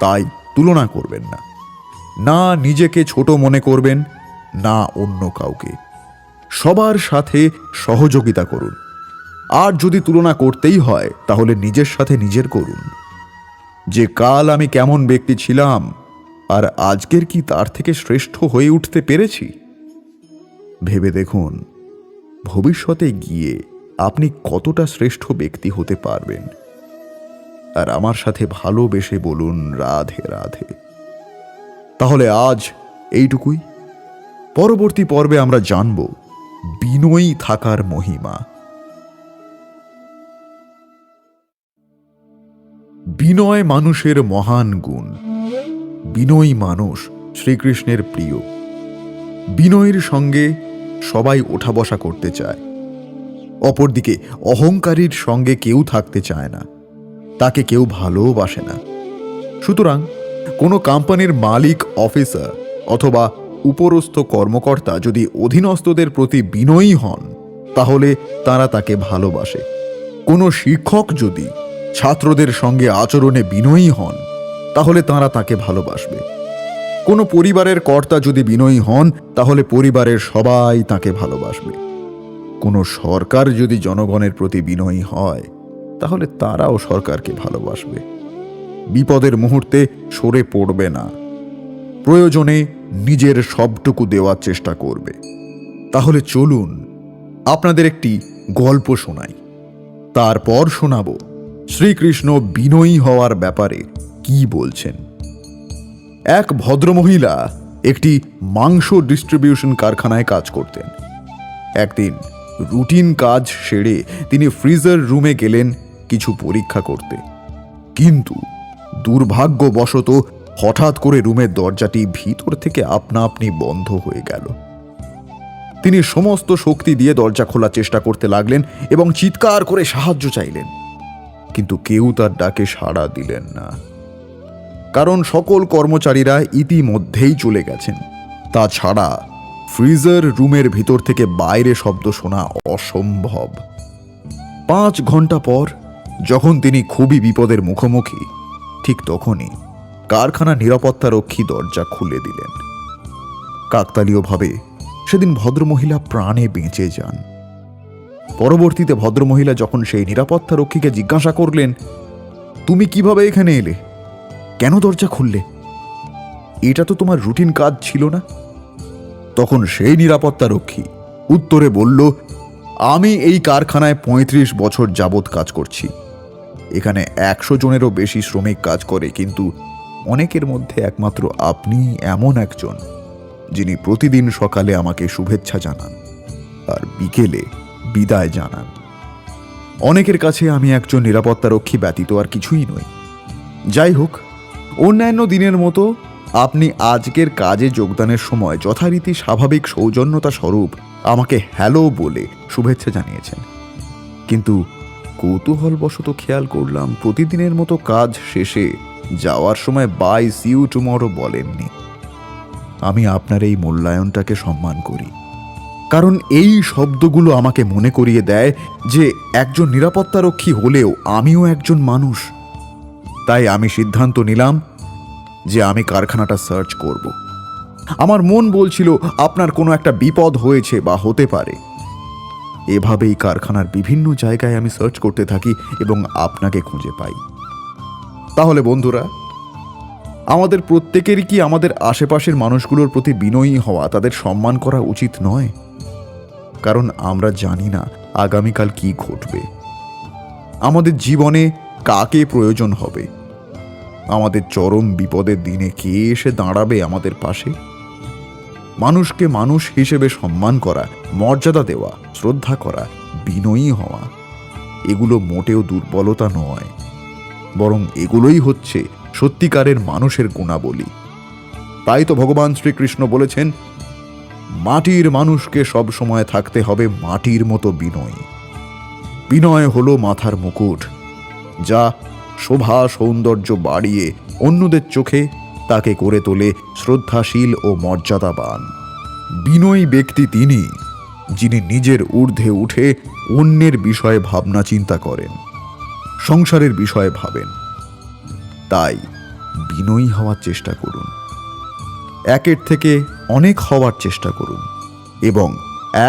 তাই তুলনা করবেন না, না নিজেকে ছোট মনে করবেন, না অন্য কাউকে। সবার সাথে সহযোগিতা করুন। আর যদি তুলনা করতেই হয় তাহলে নিজের সাথে নিজের করুন, যে কাল আমি কেমন ব্যক্তি ছিলাম আর আজকের কি তার থেকে শ্রেষ্ঠ হয়ে উঠতে পেরেছি। ভেবে দেখুন ভবিষ্যতে গিয়ে আপনি কতটা শ্রেষ্ঠ ব্যক্তি হতে পারবেন। আর আমার সাথে ভালোবেসে বলুন রাধে রাধে। তাহলে আজ এইটুকুই। পরবর্তী পর্বে আমরা জানব বিনয়ী থাকার মহিমা। বিনয় মানুষের মহান গুণ। বিনয়ী মানুষ শ্রীকৃষ্ণের প্রিয়। বিনয়ের সঙ্গে সবাই ওঠা বসা করতে চায়, অপরদিকে অহংকারীর সঙ্গে কেউ থাকতে চায় না, তাকে কেউ ভালোবাসে না। সুতরাং কোনো কোম্পানির মালিক, অফিসার অথবা উপরস্থ কর্মকর্তা যদি অধীনস্থদের প্রতি বিনয়ী হন তাহলে তারা তাকে ভালোবাসে। কোনো শিক্ষক যদি ছাত্রদের সঙ্গে আচরণে বিনয়ী হন তাহলে তারা তাকে ভালোবাসবে। কোনো পরিবারের কর্তা যদি বিনয়ী হন তাহলে পরিবারের সবাই তাকে ভালোবাসবে। কোনো সরকার যদি জনগণের প্রতি বিনয়ী হয় তাহলে তারাও সরকারকে ভালোবাসবে। বিপদের মুহূর্তে সরে পড়বে না, প্রয়োজনে নিজের সবটুকু দেওয়ার চেষ্টা করবে। তাহলে চলুন আপনাদের একটি গল্প শোনাই, তারপর শোনাবো শ্রীকৃষ্ণ বিনয়ী হওয়ার ব্যাপারে কি বলছেন। এক ভদ্রমহিলা একটি মাংস ডিস্ট্রিবিউশন কারখানায় কাজ করতেন। একদিন রুটিন কাজ সেরে তিনি ফ্রিজার রুমে গেলেন কিছু পরীক্ষা করতে, কিন্তু দুর্ভাগ্যবশত হঠাৎ করে রুমের দরজাটি ভিতর থেকে আপনা আপনি বন্ধ হয়ে গেল। তিনি সমস্ত শক্তি দিয়ে দরজা খোলার চেষ্টা করতে লাগলেন এবং চিৎকার করে সাহায্য চাইলেন, কিন্তু কেউ তার ডাকে সাড়া দিলেন না, কারণ সকল কর্মচারীরা ইতিমধ্যেই চলে গেছেন। তাছাড়া ফ্রিজার রুমের ভিতর থেকে বাইরে শব্দ শোনা অসম্ভব। 5 ঘন্টা পর যখন তিনি খুবই বিপদের মুখোমুখি, ঠিক তখনই কারখানা নিরাপত্তারক্ষী দরজা খুলে দিলেন। কাকতালীয়ভাবে সেদিন ভদ্রমহিলা প্রাণে বেঁচে যান। পরবর্তীতে ভদ্রমহিলা যখন সেই নিরাপত্তারক্ষীকে জিজ্ঞাসা করলেন, তুমি কিভাবে এখানে এলে, কেন দরজা খুললে, এটা তো তোমার রুটিন কাজ ছিল না? তখন সেই নিরাপত্তারক্ষী উত্তরে বলল, আমি এই কারখানায় 35 বছর যাবৎ কাজ করছি। এখানে 100 জনেরও বেশি শ্রমিক কাজ করে, কিন্তু অনেকের মধ্যে একমাত্র আপনি এমন একজন যিনি প্রতিদিন সকালে আমাকে শুভেচ্ছা জানান আর বিকেলে বিদায় জানান। অনেকের কাছে আমি একজন নিরাপত্তারক্ষী ব্যতীত আর কিছুই নই। যাই হোক, অন্যান্য দিনের মতো আপনি আজকের কাজে যোগদানের সময় যথারীতি স্বাভাবিক সৌজন্যতা স্বরূপ আমাকে হ্যালো বলে শুভেচ্ছা জানিয়েছেন, কিন্তু কৌতূহলবশত খেয়াল করলাম প্রতিদিনের মতো কাজ শেষে যাওয়ার সময় বাই সি ইউ টুমরো বলেননি। আমি আপনার এই মূল্যায়নটাকে সম্মান করি, কারণ এই শব্দগুলো আমাকে মনে করিয়ে দেয় যে একজন নিরাপত্তারক্ষী হলেও আমিও একজন মানুষ। তাই আমি সিদ্ধান্ত নিলাম যে আমি কারখানাটা সার্চ করব। আমার মন বলছিল আপনার কোনো একটা বিপদ হয়েছে বা হতে পারে। এভাবেই কারখানার বিভিন্ন জায়গায় আমি সার্চ করতে থাকি এবং আপনাকে খুঁজে পাই। তাহলে বন্ধুরা, আমাদের প্রত্যেকেরই কি আমাদের আশেপাশের মানুষগুলোর প্রতি বিনয়ী হওয়া, তাদের সম্মান করা উচিত নয়? কারণ আমরা জানি না আগামীকাল কি ঘটবে, আমাদের জীবনে কাকে প্রয়োজন হবে, আমাদের চরম বিপদের দিনে কে এসে দাঁড়াবে আমাদের পাশে। মানুষকে মানুষ হিসেবে সম্মান করা, মর্যাদা দেওয়া, শ্রদ্ধা করা, বিনয়ী হওয়া, এগুলো মোটেও দুর্বলতা নয়, বরং এগুলোই হচ্ছে সত্যিকারের মানুষের গুণাবলী। তাই তো ভগবান শ্রীকৃষ্ণ বলেছেন, মাটির মানুষকে সব সময় থাকতে হবে মাটির মতো বিনয়ী। বিনয় হলো মাথার মুকুট, যা শোভা সৌন্দর্য বাড়িয়ে অন্যদের চোখে তাকে করে তোলে শ্রদ্ধাশীল ও মর্যাদাবান। বিনয়ী ব্যক্তি তিনি, যিনি নিজের ঊর্ধ্বে উঠে অন্যের বিষয়ে ভাবনা চিন্তা করেন, সংসারের বিষয়ে ভাবেন। তাই বিনয়ী হওয়ার চেষ্টা করুন, একের থেকে অনেক হওয়ার চেষ্টা করুন এবং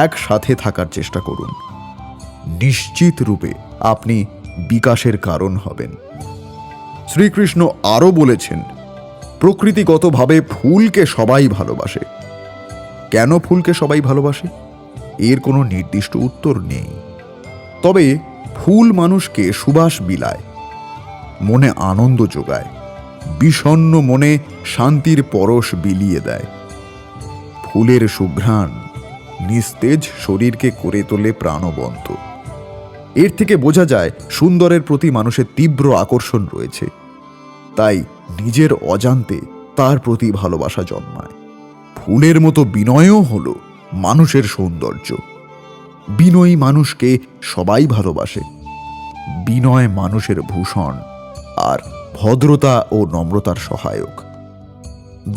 একসাথে থাকার চেষ্টা করুন। নিশ্চিত রূপে আপনি বিকাশের কারণ হবেন। শ্রীকৃষ্ণ আরও বলেছেন, প্রকৃতিগতভাবে ফুলকে সবাই ভালোবাসে। কেন ফুলকে সবাই ভালোবাসে? এর কোনো নির্দিষ্ট উত্তর নেই। তবে ফুল মানুষকে সুবাস বিলায়, মনে আনন্দ যোগায়, বিষণ্ণ মনে শান্তির পরশ বিলিয়ে দেয়। ফুলের সুঘ্রাণ নিস্তেজ শরীরকে করে তোলে প্রাণবন্ত। এর থেকে বোঝা যায় সুন্দরের প্রতি মানুষের তীব্র আকর্ষণ রয়েছে। তাই নিজের অজান্তে তার প্রতি ভালোবাসা জন্মায়। ফুলের মতো বিনয়ও হলো মানুষের সৌন্দর্য। বিনয়ী মানুষকে সবাই ভালোবাসে। বিনয় মানুষের ভূষণ আর ভদ্রতা ও নম্রতার সহায়ক।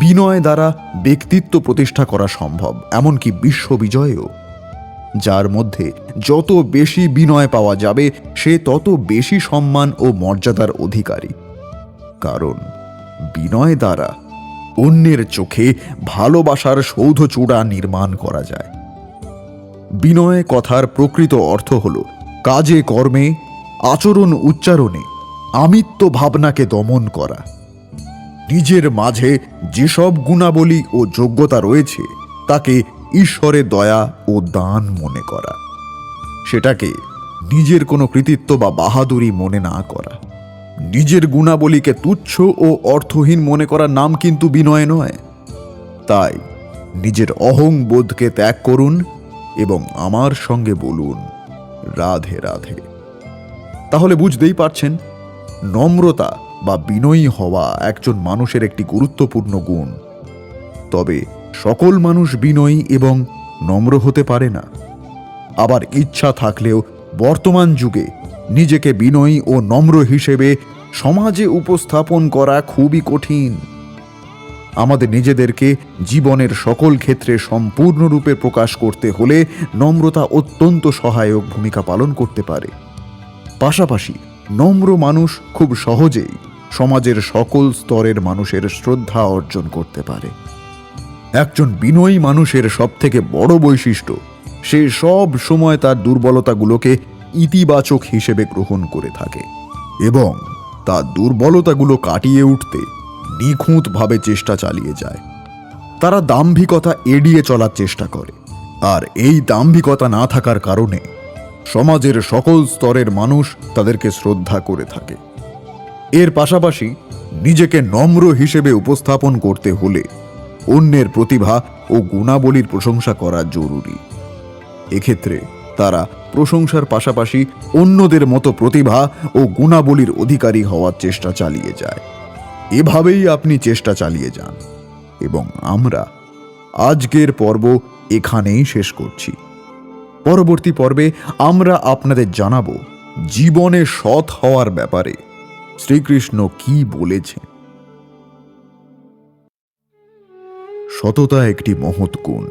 বিনয় দ্বারা ব্যক্তিত্ব প্রতিষ্ঠা করা সম্ভব, এমনকি বিশ্ববিজয়ও। যার মধ্যে যত বেশি বিনয় পাওয়া যাবে, সে তত বেশি সম্মান ও মর্যাদার অধিকারী। কারণ বিনয় দ্বারা অন্যের চোখে ভালোবাসার সৌধচূড়া নির্মাণ করা যায়। বিনয় কথার প্রকৃত অর্থ হল কাজে কর্মে, আচরণ উচ্চারণে আমিত্ব ভাবনাকে দমন করা। নিজের মাঝে যেসব গুণাবলী ও যোগ্যতা রয়েছে তাকে ঈশ্বরের দয়া ও দান মনে করা, সেটাকে নিজের কোনো কৃতিত্ব বা বাহাদুরি মনে না করা। নিজের গুণাবলীকে তুচ্ছ ও অর্থহীন মনে করার নাম কিন্তু বিনয় নয়। তাই নিজের অহংবোধকে ত্যাগ করুন এবং আমার সঙ্গে বলুন, রাধে রাধে। তাহলে বুঝতেই পারছেন, নম্রতা বা বিনয়ী হওয়া একজন মানুষের একটি গুরুত্বপূর্ণ গুণ। তবে সকল মানুষ বিনয়ী এবং নম্র হতে পারে না। আবার ইচ্ছা থাকলেও বর্তমান যুগে নিজেকে বিনয়ী ও নম্র হিসেবে সমাজে উপস্থাপন করা খুবই কঠিন। আমাদের নিজেদেরকে জীবনের সকল ক্ষেত্রে সম্পূর্ণরূপে প্রকাশ করতে হলে নম্রতা অত্যন্ত সহায়ক ভূমিকা পালন করতে পারে। পাশাপাশি নম্র মানুষ খুব সহজেই সমাজের সকল স্তরের মানুষের শ্রদ্ধা অর্জন করতে পারে। একজন বিনয়ী মানুষের সবথেকে বড় বৈশিষ্ট্য, সে সব সময় তার দুর্বলতাগুলোকে ইতিবাচক হিসেবে গ্রহণ করে থাকে এবং তার দুর্বলতাগুলো কাটিয়ে উঠতে নিখুঁতভাবে চেষ্টা চালিয়ে যায়। তারা দাম্ভিকতা এড়িয়ে চলার চেষ্টা করে, আর এই দাম্ভিকতা না থাকার কারণে সমাজের সকল স্তরের মানুষ তাদেরকে শ্রদ্ধা করে থাকে। এর পাশাপাশি নিজেকে নম্র হিসেবে উপস্থাপন করতে হলে অন্যের প্রতিভা ও গুণাবলীর প্রশংসা করা জরুরি। এক্ষেত্রে তারা প্রশংসার পাশাপাশি অন্যদের মতো প্রতিভা ও গুণাবলীর অধিকারী হওয়ার চেষ্টা চালিয়ে যায়। এভাবেই আপনি চেষ্টা চালিয়ে যান এবং আমরা আজকের পর্ব এখানেই শেষ করছি। পরবর্তী পর্বে আমরা আপনাদের জানাবো জীবনে সৎ হওয়ার ব্যাপারে শ্রীকৃষ্ণ কি বলেছেন। সততা একটি মহৎ গুণ।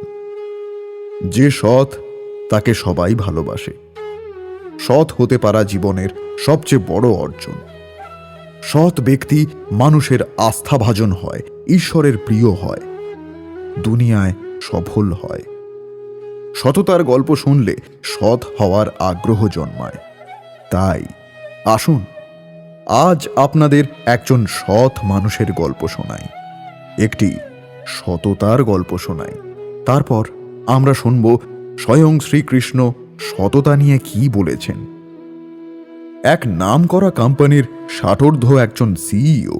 যে সৎ তাকে সবাই ভালোবাসে। সৎ হতে পারা জীবনের সবচেয়ে বড় অর্জন। সৎ ব্যক্তি মানুষের আস্থাভাজন হয়, ঈশ্বরের প্রিয় হয়, দুনিয়ায় সফল হয়। সততার গল্প শুনলে সৎ হওয়ার আগ্রহ জন্মায়। তাই আসুন আজ আপনাদের একজন সৎ মানুষের গল্প শোনাই, একটি সততার গল্প শোনাই। তারপর আমরা শুনব স্বয়ং শ্রীকৃষ্ণ সততা নিয়ে কি বলেছেন। এক নামকরা কোম্পানির ষাটোর্ধ্ব একজন সিইও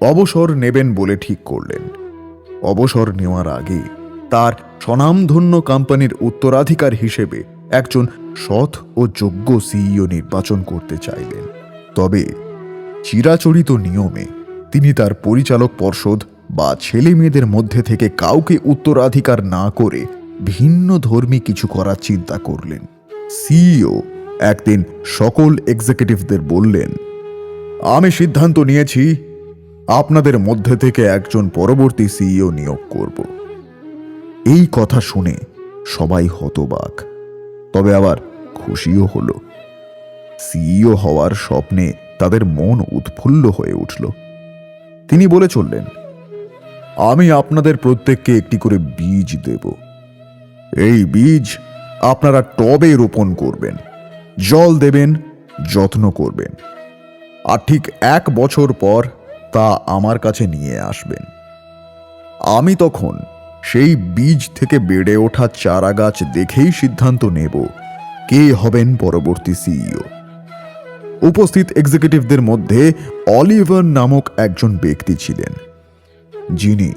অবসর নেবেন বলে ঠিক করলেন। অবসর নেওয়ার আগে তার স্বনামধন্য কোম্পানির উত্তরাধিকার হিসেবে একজন সৎ ও যোগ্য সিইও নির্বাচন করতে চাইলেন। তবে চিরাচরিত নিয়মে তিনি তার পরিচালক পর্ষদ বা ছেলে মেয়েদের মধ্যে থেকে কাউকে উত্তরাধিকার না করে ভিন্ন ধর্মী কিছু করার চিন্তা করলেন। সিইও একদিন সকল এক্সিকিউটিভদের বললেন, আমি সিদ্ধান্ত নিয়েছি আপনাদের মধ্যে থেকে একজন পরবর্তী সিইও নিয়োগ করব। এই কথা শুনে সবাই হতবাক, তবে আবার খুশিও হলো। সিইও হওয়ার স্বপ্নে তাদের মন উৎফুল্ল হয়ে উঠল। তিনি বলে চললেন, আমি আপনাদের প্রত্যেককে একটি করে বীজ দেব। এই বীজ আপনারা টবে রোপণ করবেন, জল দেবেন, যত্ন করবেন, আর ঠিক 1 বছর পর তা আমার কাছে নিয়ে আসবেন। আমি তখন সেই বীজ থেকে বেড়ে ওঠা চারা গাছ দেখেই সিদ্ধান্ত নেব কে হবেন পরবর্তী সিইও। উপস্থিত এক্সিকিউটিভদের মধ্যে অলিভার নামক একজন ব্যক্তি ছিলেন, যিনি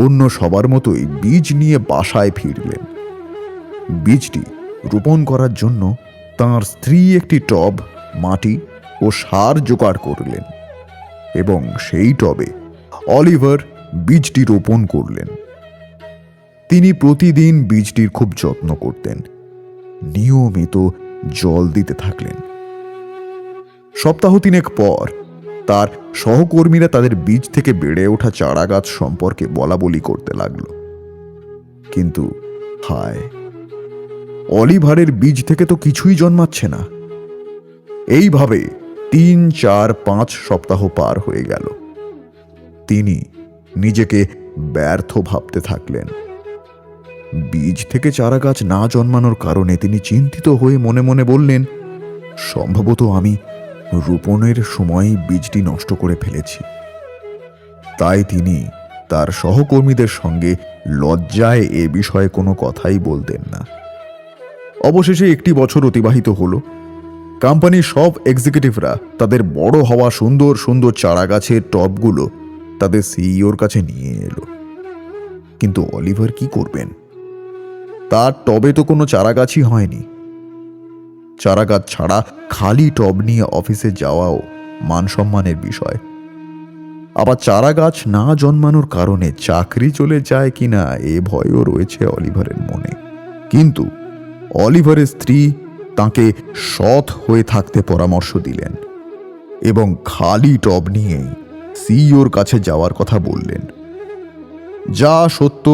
অন্য সবার মতোই বীজ নিয়ে বাসায় ফিরলেন। বীজটি রোপণ করার জন্য তাঁর স্ত্রী একটি টব, মাটি ও সার জোগাড় করলেন এবং সেই টবে অলিভার বীজটি রোপণ করলেন। তিনি প্রতিদিন বীজটির খুব যত্ন করতেন, নিয়মিত জল দিতে থাকলেন। সপ্তাহ 3 পর তার সহকর্মীরা তাদের বীজ থেকে বেড়ে ওঠা চারা গাছ সম্পর্কে বলাবলি করতে লাগল। কিন্তু হায়, অলিভারের বীজ থেকে তো কিছুই জন্মাচ্ছে না। এইভাবে 3, 4, 5 সপ্তাহ পার হয়ে গেল। তিনি নিজেকে ব্যর্থ ভাবতে থাকলেন। বীজ থেকে চারা গাছ না জন্মানোর কারণে তিনি চিন্তিত হয়ে মনে মনে বললেন, সম্ভবত আমি রোপণের সময় বীজটি নষ্ট করে ফেলেছি। তাই তিনি তার সহকর্মীদের সঙ্গে লজ্জায় এ বিষয়ে কোনো কথাই বলতেন না। অবশেষে 1 বছর অতিবাহিত হল। কোম্পানির সব এক্সিকিউটিভরা তাদের বড় হওয়া সুন্দর সুন্দর চারা গাছের টবগুলো তাদের সিইওর কাছে নিয়ে এলো। কিন্তু অলিভার কি করবেন? তার টবে তো কোনো চারা গাছই হয়নি। চারা গাছ ছাড়া খালি টব নিয়ে অফিসে যাওয়াও মান সম্মানের বিষয়। আবার চারা গাছ না জন্মানোর কারণে চাকরি চলে যায় কিনা এ ভয়ও রয়েছে অলিভারের মনে। কিন্তু অলিভারের স্ত্রী তাকে সৎ হয়ে থাকতে পরামর্শ দিলেন এবং খালি টব নিয়েই সিইওর কাছে যাওয়ার কথা বললেন। যা সত্য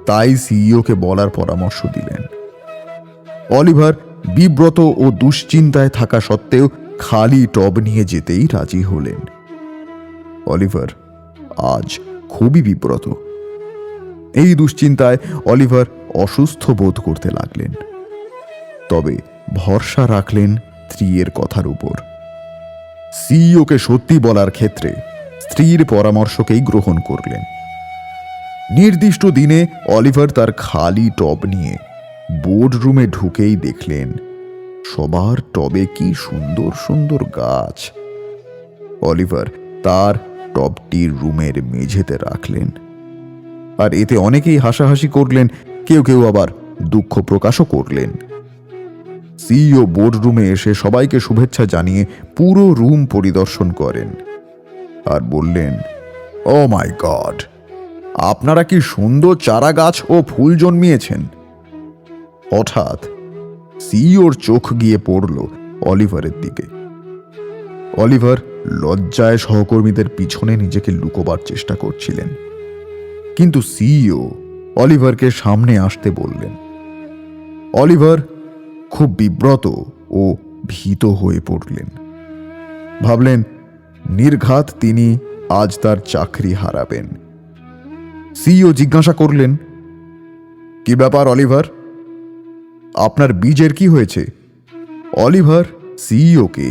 তাই সিইওকে বলার পরামর্শ দিলেন। অলিভার বিব্রত ও দুশ্চিন্তায় থাকা সত্ত্বেও খালি টব নিয়ে যেতেই রাজি হলেন। অলিভার আজ খুবই বিব্রত। এই দুশ্চিন্তায় অলিভার অসুস্থ বোধ করতে লাগলেন। তবে ভরসা রাখলেন স্ত্রীর কথার উপর। সিইওকে সত্যি বলার ক্ষেত্রে স্ত্রীর পরামর্শকেই গ্রহণ করলেন। নির্দিষ্ট দিনে অলিভার তার খালি টব নিয়ে বোর্ড রুমে ঢুকেই দেখলেন সবার টবে কি সুন্দর সুন্দর গাছ। অলিভার তার টবটির রুমের মেঝেতে রাখলেন, আর এতে অনেকেই হাসাহাসি করলেন, কেউ কেউ আবার দুঃখ প্রকাশও করলেন। সিইও বোর্ড রুমে এসে সবাইকে শুভেচ্ছা জানিয়ে পুরো রুম পরিদর্শন করেন আর বললেন, ও মাই গড, আপনারা কি সুন্দর চারা গাছ ও ফুল জন্মিয়েছেন। হঠাৎ সিইওর চোখ গিয়ে পড়ল অলিভারের দিকে। অলিভার লজ্জায় সহকর্মীদের পিছনে নিজেকে লুকোবার চেষ্টা করছিলেন, কিন্তু সিইও অলিভারকে সামনে আসতে বললেন। অলিভার খুব বিব্রত ও ভীত হয়ে পড়লেন। ভাবলেন নির্ঘাত তিনি আজ তার চাকরি হারাবেন। সিইও জিজ্ঞাসা করলেন, কি ব্যাপার অলিভার, আপনার বীজের কি হয়েছে? অলিভার সিইওকে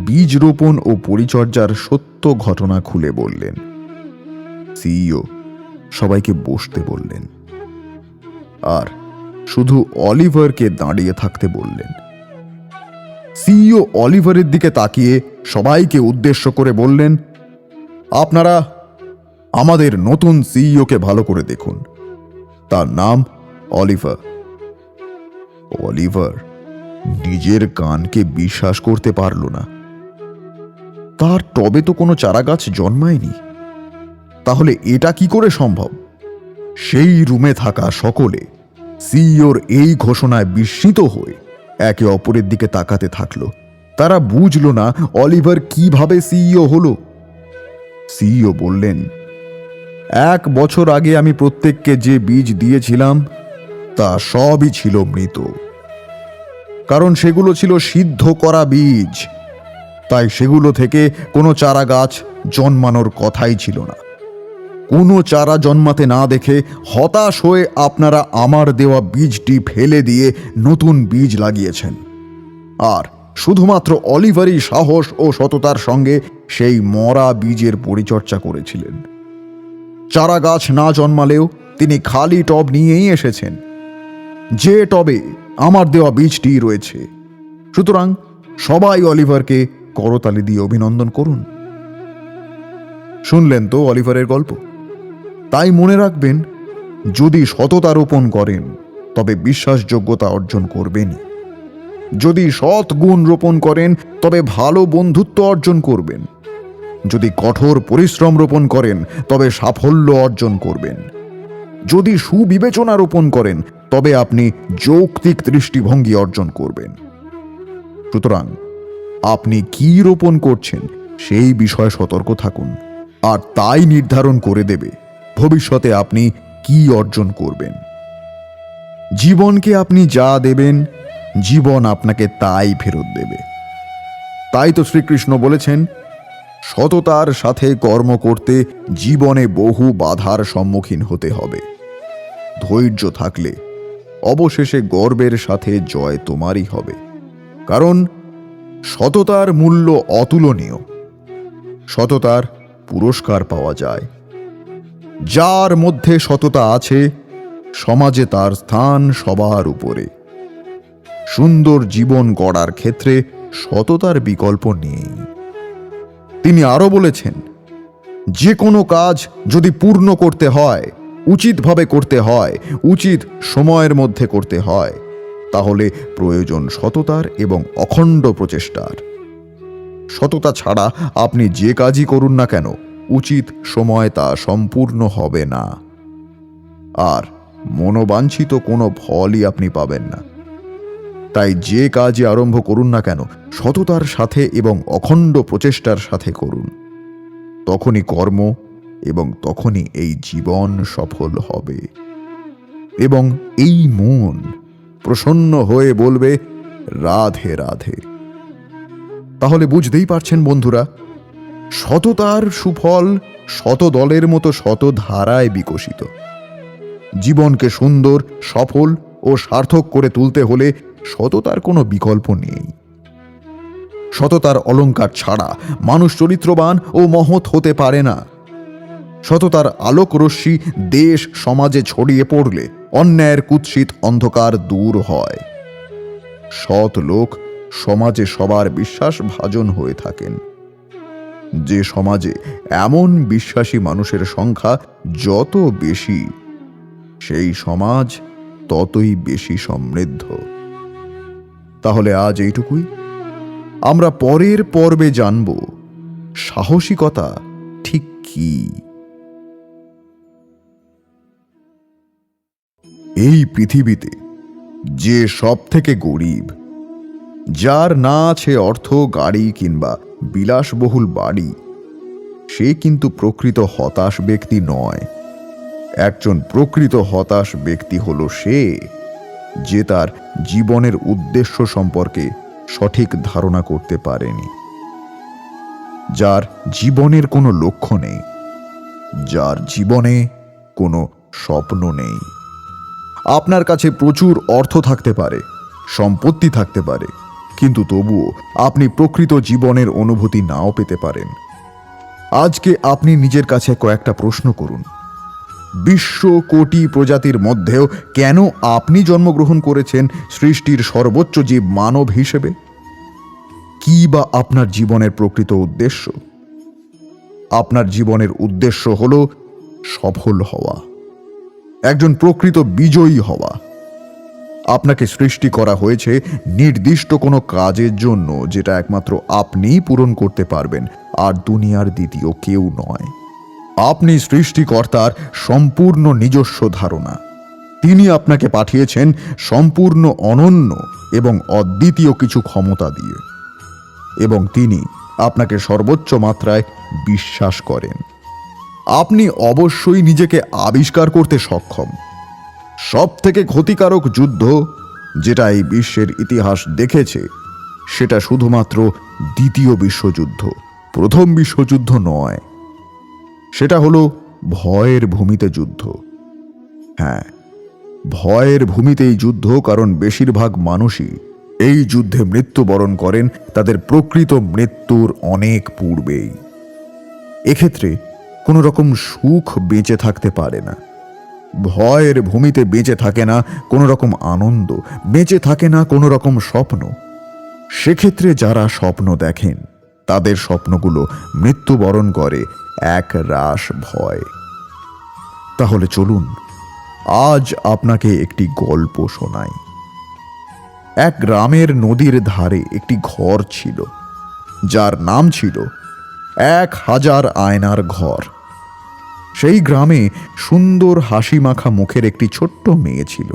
বীজ রোপণ ও পরিচর্যার সত্য ঘটনা খুলে বললেন। সিইও সবাইকে বসতে বললেন আর শুধু অলিভারকে দাঁড়িয়ে থাকতে বললেন। সিইও অলিভারের দিকে তাকিয়ে সবাইকে উদ্দেশ্য করে বললেন, আপনারা আমাদের নতুন সিইওকে ভালো করে দেখুন। তার নাম অলিভার। অলিভার নিজের কানকে বিশ্বাস করতে পারল না। তার টবে তো কোনো চারাগাছ জন্মায়নি, তাহলে এটা কি করে সম্ভব? সেই রুমে থাকা সকলে সিইওর এই ঘোষণায় বিস্মিত হয়ে একে অপরের দিকে তাকাতে থাকলো। তারা বুঝল না অলিভার কিভাবে সিইও হলো। সিইও বললেন, 1 বছর আগে আমি প্রত্যেককে যে বীজ দিয়েছিলাম তা সবই ছিল মৃত, কারণ সেগুলো ছিল সিদ্ধ করা বীজ। তাই সেগুলো থেকে কোনো চারা গাছ জন্মানোর কথাই ছিল না। কোনো চারা জন্মাতে না দেখে হতাশ হয়ে আপনারা আমার দেওয়া বীজটি ফেলে দিয়ে নতুন বীজ লাগিয়েছেন। আর শুধুমাত্র অলিভারই সাহস ও সততার সঙ্গে সেই মরা বীজের পরিচর্যা করেছিলেন। চারা গাছ না জন্মালেও তিনি খালি টব নিয়েই এসেছেন, যে টবে আমার দেওয়া বীজটি রয়েছে। সুতরাং সবাই অলিভারকে করতালি দিয়ে অভিনন্দন করুন। শুনলেন তো অলিভারের গল্প? তাই মনে রাখবেন, যদি সততা রোপণ করেন তবে বিশ্বাসযোগ্যতা অর্জন করবেনই। যদি সৎ গুণ রোপণ করেন তবে ভালো বন্ধুত্ব অর্জন করবেন। যদি কঠোর পরিশ্রম রোপণ করেন তবে সাফল্য অর্জন করবেন। যদি সুবিবেচনা রোপণ করেন তবে আপনি যৌক্তিক দৃষ্টিভঙ্গি অর্জন করবেন। সুতরাং আপনি কি রোপণ করছেন সেই বিষয়ে সতর্ক থাকুন, আর তাই নির্ধারণ করে দেবে ভবিষ্যতে আপনি কি অর্জন করবেন। জীবনকে আপনি যা দেবেন, জীবন আপনাকে তাই ফেরত দেবে। তাই তো শ্রীকৃষ্ণ বলেছেন, সততার সাথে কর্ম করতে জীবনে বহু বাধার সম্মুখীন হতে হবে। ধৈর্য থাকলে অবশেষে গর্বের সাথে জয় তোমারই হবে, কারণ সততার মূল্য অতুলনীয়। সততার পুরস্কার পাওয়া যায়। যার মধ্যে সততা আছে, সমাজে তার স্থান সবার উপরে। সুন্দর জীবন গড়ার ক্ষেত্রে সততার বিকল্প নেই। তিনি আরো বলেছেন, যে কোনো কাজ যদি পূর্ণ করতে হয়, উচিতভাবে করতে হয়, উচিত সময়ের মধ্যে করতে হয়, তাহলে প্রয়োজন সততার এবং অখণ্ড প্রচেষ্টার। সততা ছাড়া আপনি যে কাজই করুন না কেন, উচিত সময় তা সম্পূর্ণ হবে না, আর মনোবাঞ্ছিত কোনো ফলই আপনি পাবেন না। তাই যে কাজই আরম্ভ করুন না কেন, সততার সাথে এবং অখণ্ড প্রচেষ্টার সাথে করুন। তখনই কর্ম এবং তখনই এই জীবন সফল হবে, এবং এই মন প্রসন্ন হয়ে বলবে, রাধে রাধে। তাহলে বুঝতেই পারছেন বন্ধুরা, সততার সুফল শত দলের মতো শত ধারায় বিকশিত। জীবনকে সুন্দর, সফল ও সার্থক করে তুলতে হলে সততার কোনো বিকল্প নেই। সততার অলংকার ছাড়া মানুষ চরিত্রবান ও মহৎ হতে পারে না। সততার আলোক রশ্মি দেশ সমাজে ছড়িয়ে পড়লে অন্যায়ের কুৎসিত অন্ধকার দূর হয়। সৎ লোক সমাজে সবার বিশ্বাসভাজন হয়ে থাকেন। যে সমাজে এমন বিশ্বাসী মানুষের সংখ্যা যত বেশি, সেই সমাজ ততই বেশি সমৃদ্ধ। তাহলে আজ এইটুকুই। আমরা পরের পর্বে জানব সাহসিকতা ঠিক কি। এই পৃথিবীতে যে সব থেকে গরিব, যার না আছে অর্থ, গাড়ি কিংবা বিলাসবহুল বাড়ি, সে কিন্তু প্রকৃত হতাশ ব্যক্তি নয়। একজন প্রকৃত হতাশ ব্যক্তি হলো সে, যে তার জীবনের উদ্দেশ্য সম্পর্কে সঠিক ধারণা করতে পারেনি, যার জীবনের কোনো লক্ষ্য নেই, যার জীবনে কোনো স্বপ্ন নেই। আপনার কাছে প্রচুর অর্থ থাকতে পারে, সম্পত্তি থাকতে পারে, কিন্তু তবুও আপনি প্রকৃত জীবনের অনুভূতি নাও পেতে পারেন। আজকে আপনি নিজের কাছে কয়েকটা প্রশ্ন করুন। বিশ্ব কোটি প্রজাতির মধ্যেও কেন আপনি জন্মগ্রহণ করেছেন সৃষ্টির সর্বোচ্চ জীব মানব হিসেবে? কি বা আপনার জীবনের প্রকৃত উদ্দেশ্য? আপনার জীবনের উদ্দেশ্য হল সফল হওয়া, একজন প্রকৃত বিজয়ী হওয়া। আপনাকে সৃষ্টি করা হয়েছে নির্দিষ্ট কোনো কাজের জন্য, যেটা একমাত্র আপনিই পূরণ করতে পারবেন, আর দুনিয়ার দ্বিতীয় কেউ নয়। আপনি সৃষ্টিকর্তার সম্পূর্ণ নিজস্ব ধারণা। তিনি আপনাকে পাঠিয়েছেন সম্পূর্ণ অনন্য এবং অদ্বিতীয় কিছু ক্ষমতা দিয়ে, এবং তিনি আপনাকে সর্বোচ্চ মাত্রায় বিশ্বাস করেন। আপনি অবশ্যই নিজেকে আবিষ্কার করতে সক্ষম। সবথেকে ক্ষতিকারক যুদ্ধ যেটা এই বিশ্বের ইতিহাস দেখেছে, সেটা শুধুমাত্র দ্বিতীয় বিশ্বযুদ্ধ, প্রথম বিশ্বযুদ্ধ নয়। সেটা হলো ভয়ের ভূমিতে যুদ্ধ। হ্যাঁ, ভয়ের ভূমিতেই যুদ্ধ, কারণ বেশিরভাগ মানুষই এই যুদ্ধে মৃত্যুবরণ করেন তাদের প্রকৃত মৃত্যুর অনেক পূর্বেই। এক্ষেত্রে কোনো রকম সুখ বেঁচে থাকতে পারে না। ভয়ের ভূমিতে বেঁচে থাকে না কোনো রকম আনন্দ, বেঁচে থাকে না কোনো রকম স্বপ্ন। সেক্ষেত্রে যারা স্বপ্ন দেখেন, তাদের স্বপ্নগুলো মৃত্যুবরণ করে এক রাশ ভয়। তাহলে চলুন আজ আপনাকে একটি গল্প শোনাই। এক গ্রামের নদীর ধারে একটি ঘর ছিল, যার নাম ছিল 1000 আয়নার ঘর। সেই গ্রামে সুন্দর হাসি মাখা মুখের একটি ছোট্ট মেয়ে ছিল।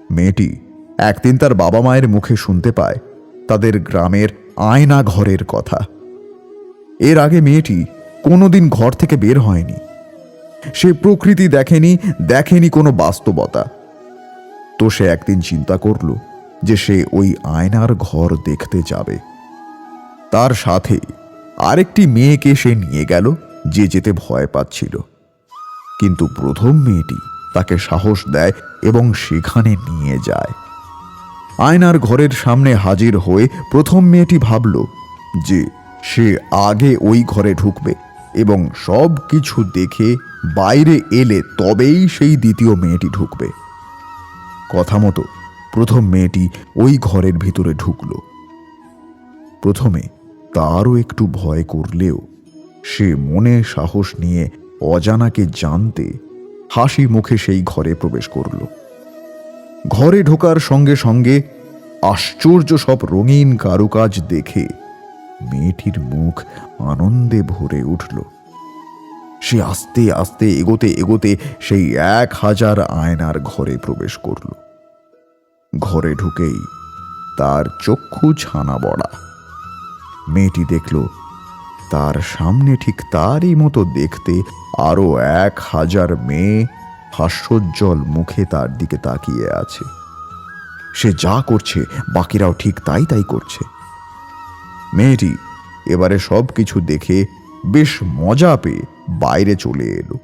মেয়েটি একদিন তার বাবা মায়ের মুখে শুনতে পায় তাদের গ্রামের আয়না ঘরের কথা। এর আগে মেয়েটি কোনোদিন ঘর থেকে বের হয়নি। সে প্রকৃতি দেখেনি কোনো বাস্তবতা। তো সে একদিন চিন্তা করল যে সে ওই আয়নার ঘর দেখতে যাবে। তার সাথে আরেকটি মেয়েকে সে নিয়ে গেল, যে যেতে ভয় পাচ্ছিল। কিন্তু প্রথম মেয়েটি তাকে সাহস দেয় এবং সেখানে নিয়ে যায়। আয়নার ঘরের সামনে হাজির হয়ে প্রথম মেয়েটি ভাবল যে সে আগে ওই ঘরে ঢুকবে এবং সব কিছু দেখে বাইরে এলে তবেই সেই দ্বিতীয় মেয়েটি ঢুকবে। কথা মতো প্রথম মেয়েটি ওই ঘরের ভিতরে ঢুকল। প্রথমে তারও একটু ভয় করলেও সে মনে সাহস নিয়ে অজানাকে জানতে হাসি মুখে সেই ঘরে প্রবেশ করল। ঘরে ঢোকার সঙ্গে সঙ্গে আশ্চর্য সব রঙিন কারুকাজ দেখে মেয়েটির মুখ আনন্দে ভরে উঠল। সে আস্তে আস্তে এগোতে এগোতে সেই 1000 আয়নার ঘরে প্রবেশ করল। ঘরে ঢুকেই তার চক্ষু ছানা বড়া। মেয়েটি দেখল তার সামনে ঠিক তারই মতো দেখতে আরো 1000 মেয়ে হাস্যোজ্জ্বল মুখে তার দিকে তাকিয়ে আছে। সে যা করছে বাকিরাও ঠিক তাই করছে। মেয়েটি এবারে সব কিছু দেখে বেশ মজা পেয়ে বাইরে চলে এলো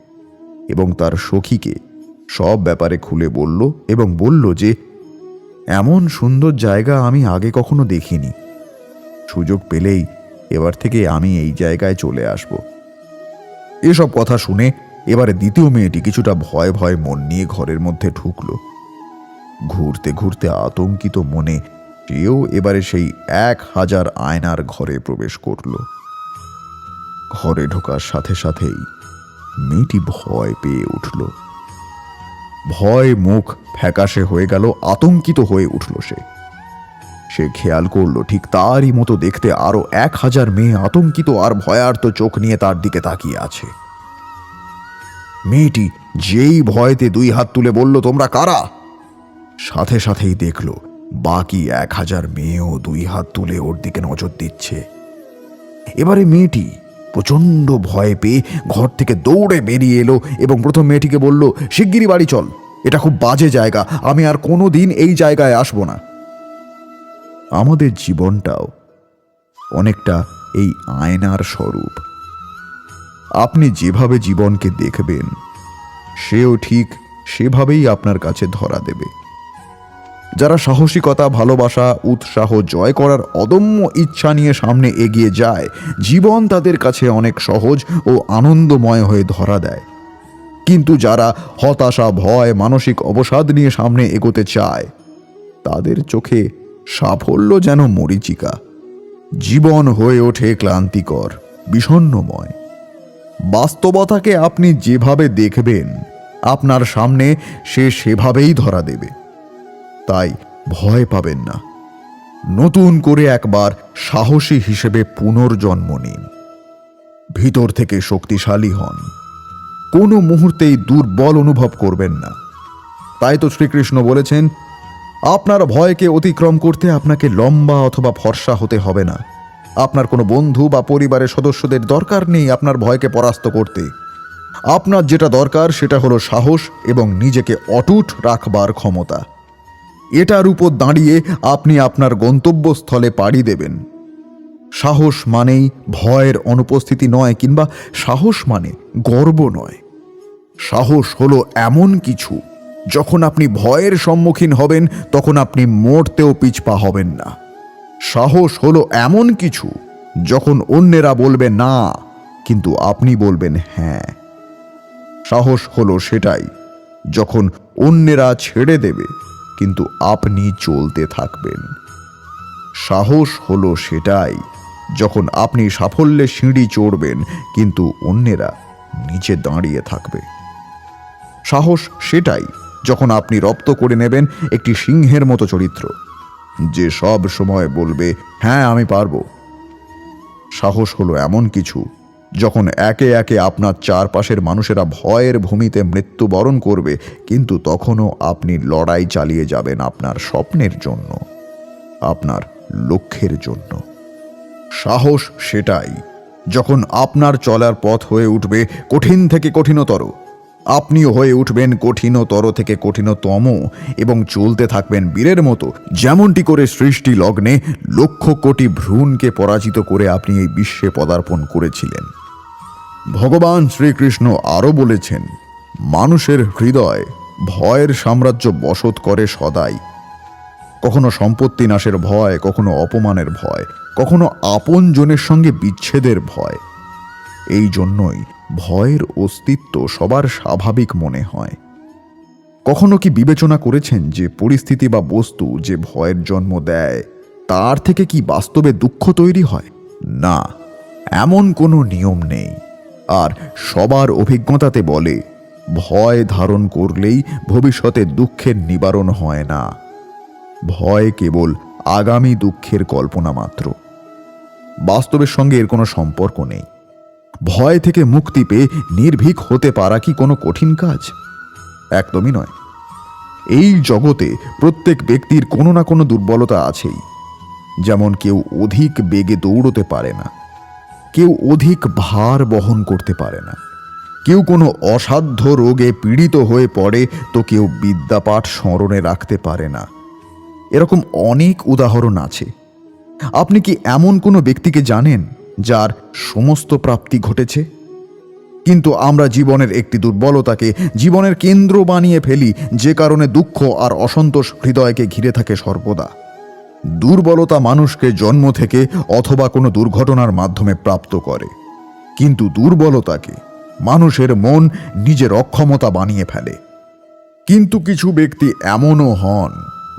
এবং তার সখীকে সব ব্যাপারে খুলে বলল এবং বলল যে এমন সুন্দর জায়গা আমি আগে কখনো দেখিনি। সুযোগ পেলেই এবার থেকে আমি এই জায়গায় চলে আসব। এসব কথা শুনে এবারে দ্বিতীয় মেয়েটি কিছুটা ভয় ভয় মন নিয়ে ঘরের মধ্যে ঢুকল। ঘুরতে ঘুরতে আতঙ্কিত মনে সেও এবারে সেই 1000 আয়নার ঘরে প্রবেশ করল। ঘরে ঢোকার সাথে সাথেই মেয়েটি ভয় পেয়ে উঠল। ভয় মুখ ফ্যাকাশে হয়ে গেল, আতঙ্কিত হয়ে উঠল। সে খেয়াল করল ঠিক তারই মতো দেখতে আরো 1000 মেয়ে আতঙ্কিত আর ভয়ার্ত চোখ নিয়ে তার দিকে তাকিয়ে আছে। মেয়েটি যেই ভয়তে 2 হাত তুলে বলল, তোমরা কারা? সাথে সাথেই দেখল বাকি 1000 মেয়েও 2 হাত তুলে ওর দিকে নজর দিচ্ছে। এবারে মেয়েটি প্রচন্ড ভয় পেয়ে ঘর থেকে দৌড়ে বেরিয়ে এলো এবং প্রথম মেয়েটিকে বলল, শিগগিরই বাড়ি চল এটা খুব বাজে জায়গা, আমি আর কোনোদিন এই জায়গায় আসব না। আমাদের জীবনটাও অনেকটা এই আয়নার স্বরূপ। আপনি যেভাবে জীবনকে দেখবেন, সেও ঠিক সেভাবেই আপনার কাছে ধরা দেবে। যারা সাহসিকতা, ভালোবাসা, উৎসাহ জয় করার অদম্য ইচ্ছা নিয়ে সামনে এগিয়ে যায়, জীবন তাদের কাছে অনেক সহজ ও আনন্দময় হয়ে ধরা দেয়। কিন্তু যারা হতাশা, ভয়, মানসিক অবসাদ নিয়ে সামনে এগোতে চায়, তাদের চোখে সাফল্য যেন মরীচিকা। জীবন হয়ে ওঠে ক্লান্তিকর, বিষণ্ণময়। বাস্তবতাকে আপনি যেভাবে দেখবেন, আপনার সামনে সে সেভাবেই ধরা দেবে। তাই ভয় পাবেন না। নতুন করে একবার সাহসী হিসেবে পুনর্জন্ম নিন। ভিতর থেকে শক্তিশালী হন। কোনো মুহূর্তেই দুর্বল অনুভব করবেন না। তাই তো শ্রীকৃষ্ণ বলেছেন, আপনার ভয়কে অতিক্রম করতে আপনাকে লম্বা অথবা ফর্সা হতে হবে না। আপনার কোনো বন্ধু বা পরিবারের সদস্যদের দরকার নেই আপনার ভয়কে পরাস্ত করতে। আপনার যেটা দরকার সেটা হলো সাহস এবং নিজেকে অটুট রাখবার ক্ষমতা। এটার উপর দাঁড়িয়ে আপনি আপনার গন্তব্যস্থলে পাড়ি দেবেন। সাহস মানেই ভয়ের অনুপস্থিতি নয়, কিংবা সাহস মানে গর্ব নয়। সাহস হলো এমন কিছু, যখন আপনি ভয়ের সম্মুখীন হবেন তখন আপনি মরতেও পিছপা হবেন না। সাহস হলো এমন কিছু, যখন অন্যেরা বলবে না কিন্তু আপনি বলবেন হ্যাঁ। সাহস হলো সেটাই, যখন অন্যেরা ছেড়ে দেবে কিন্তু আপনি চলতে থাকবেন। সাহস হলো সেটাই, যখন আপনি সাফল্যের সিঁড়ি চড়বেন কিন্তু অন্যেরা নিচে দাঁড়িয়ে থাকবে। সাহস সেটাই, যখন আপনি রপ্ত করে নেবেন একটি সিংহের মতো চরিত্র, যে সব সময় বলবে হ্যাঁ আমি পারবো। সাহস হলো এমন কিছু, যখন একে একে আপনার চারপাশের মানুষেরা ভয়ের ভূমিতে মৃত্যুবরণ করবে, কিন্তু তখনও আপনি লড়াই চালিয়ে যাবেন আপনার স্বপ্নের জন্য, আপনার লক্ষ্যের জন্য। সাহস সেটাই, যখন আপনার চলার পথ হয়ে উঠবে কঠিন থেকে কঠিনতর, আপনিও হয়ে উঠবেন কঠিনতর থেকে কঠিনতম এবং চলতে থাকবেন বীরের মতো, যেমনটি করে সৃষ্টি লগ্নে লক্ষ কোটি ভ্রূণকে পরাজিত করে আপনি এই বিশ্বে পদার্পণ করেছিলেন। ভগবান শ্রীকৃষ্ণ আরও বলেছেন, মানুষের হৃদয় ভয়ের সাম্রাজ্য বসত করে সদাই। কখনো সম্পত্তি নাশের ভয়, কখনো অপমানের ভয়, কখনো আপনজনের সঙ্গে বিচ্ছেদের ভয়। এই জন্যই ভয়ের অস্তিত্ব সবার স্বাভাবিক মনে হয়। কখনো কি বিবেচনা করেছেন যে পরিস্থিতি বা বস্তু যে ভয়ের জন্ম দেয়, তার থেকে কি বাস্তবে দুঃখ তৈরি হয়? না, এমন কোনো নিয়ম নেই। আর সবার অভিজ্ঞতাতে বলে, ভয় ধারণ করলেই ভবিষ্যতে দুঃখের নিবারণ হয় না। ভয় কেবল আগামী দুঃখের কল্পনা মাত্র। বাস্তবের সঙ্গে এর কোনো সম্পর্ক নেই। ভয় থেকে মুক্তি পেয়ে নির্ভীক হতে পারা কি কোনো কঠিন কাজ? একদমই নয়। এই জগতে প্রত্যেক ব্যক্তির কোনো না কোনো দুর্বলতা আছেই। যেমন কেউ অধিক বেগে দৌড়তে পারে না, কেউ অধিক ভার বহন করতে পারে না, কেউ কোনো অসাধ্য রোগে পীড়িত হয়ে পড়ে, তো কেউ বিদ্যাপাঠ স্মরণে রাখতে পারে না। এরকম অনেক উদাহরণ আছে। আপনি কি এমন কোনো ব্যক্তিকে জানেন যার সমস্ত প্রাপ্তি ঘটেছে? কিন্তু আমরা জীবনের একটি দুর্বলতাকে জীবনের কেন্দ্র বানিয়ে ফেলি, যে কারণে দুঃখ আর অসন্তোষ হৃদয়কে ঘিরে থাকে সর্বদা। দুর্বলতা মানুষকে জন্ম থেকে অথবা কোনো দুর্ঘটনার মাধ্যমে প্রাপ্ত করে, কিন্তু দুর্বলতাকে মানুষের মন নিজের অক্ষমতা বানিয়ে ফেলে। কিন্তু কিছু ব্যক্তি এমনও হন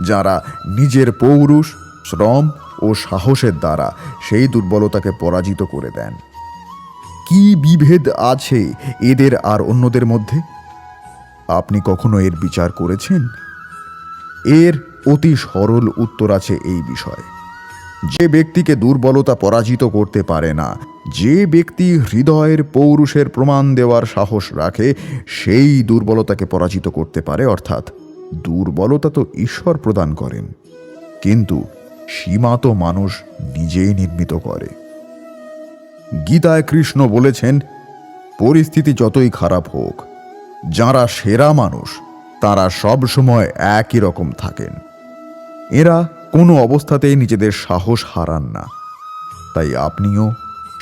যারা নিজের পৌরুষ, শ্রম ও সাহসের দ্বারা সেই দুর্বলতাকে পরাজিত করে দেন। কি বিভেদ আছে এদের আর অন্যদের মধ্যে? আপনি কখনো এর বিচার করেছেন? এর অতি সরল উত্তর আছে এই বিষয়ে। যে ব্যক্তিকে দুর্বলতা পরাজিত করতে পারে না, যে ব্যক্তি হৃদয়ের পৌরুষের প্রমাণ দেওয়ার সাহস রাখে, সেই দুর্বলতাকে পরাজিত করতে পারে। অর্থাৎ দুর্বলতা তো ঈশ্বর প্রদান করেন, কিন্তু সীমা তো মানুষ নিজেই নির্মিত করে। গীতায় কৃষ্ণ বলেছেন, পরিস্থিতি যতই খারাপ হোক, যারা সেরা মানুষ তারা সব সময় একই রকম থাকেন। এরা কোনো অবস্থাতেই নিজেদের সাহস হারান না। তাই আপনিও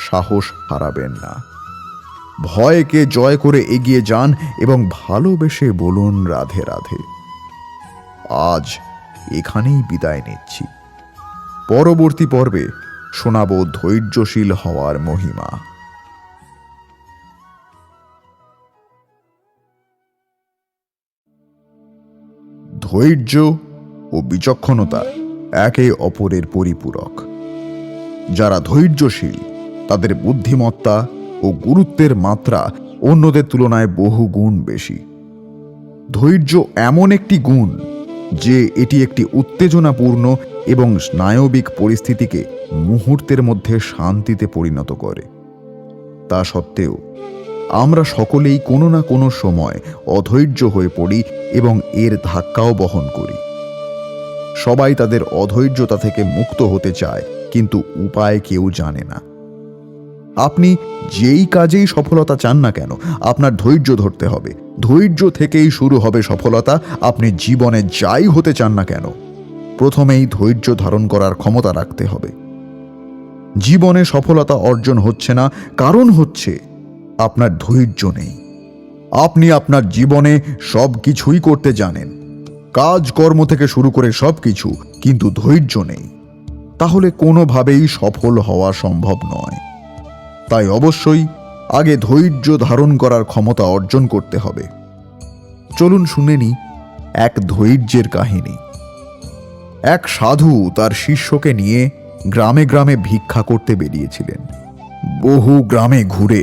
সাহস হারাবেন না। ভয়কে জয় করে এগিয়ে যান এবং ভালোবেসে বলুন রাধে রাধে। আজ এখানেই বিদায় নিচ্ছি। পরবর্তী পর্বে শোনাব ধৈর্যশীল হওয়ার মহিমা। ধৈর্য ও বিচক্ষণতা একে অপরের পরিপূরক। যারা ধৈর্যশীল তাদের বুদ্ধিমত্তা ও গুরুত্বের মাত্রা অন্যদের তুলনায় বহু গুণ বেশি। ধৈর্য এমন একটি গুণ যে এটি একটি উত্তেজনাপূর্ণ এবং স্নায়বিক পরিস্থিতিকে মুহূর্তের মধ্যে শান্তিতে পরিণত করে। তা সত্ত্বেও আমরা সকলেই কোনো না কোনো সময় অধৈর্য হয়ে পড়ি এবং এর ধাক্কাও বহন করি। সবাই তাদের অধৈর্যতা থেকে মুক্ত হতে চায়, কিন্তু উপায় কেউ জানে না। আপনি যেই কাজেই সফলতা চান না কেন, আপনার ধৈর্য ধরতে হবে। ধৈর্য থেকেই শুরু হবে সফলতা। আপনি জীবনে যাই হতে চান না কেন, প্রথমেই ধৈর্য ধারণ করার ক্ষমতা রাখতে হবে। জীবনে সফলতা অর্জন হচ্ছে না, কারণ হচ্ছে আপনার ধৈর্য নেই। আপনি আপনার জীবনে সব কিছুই করতে জানেন, কাজকর্ম থেকে শুরু করে সবকিছু, কিন্তু ধৈর্য নেই। তাহলে কোনোভাবেই সফল হওয়া সম্ভব নয়। তাই অবশ্যই আগে ধৈর্য ধারণ করার ক্ষমতা অর্জন করতে হবে। চলুন শুনে নিই এক ধৈর্যের কাহিনী। এক সাধু তার শিষ্যকে নিয়ে গ্রামে গ্রামে ভিক্ষা করতে বেরিয়েছিলেন। বহু গ্রামে ঘুরে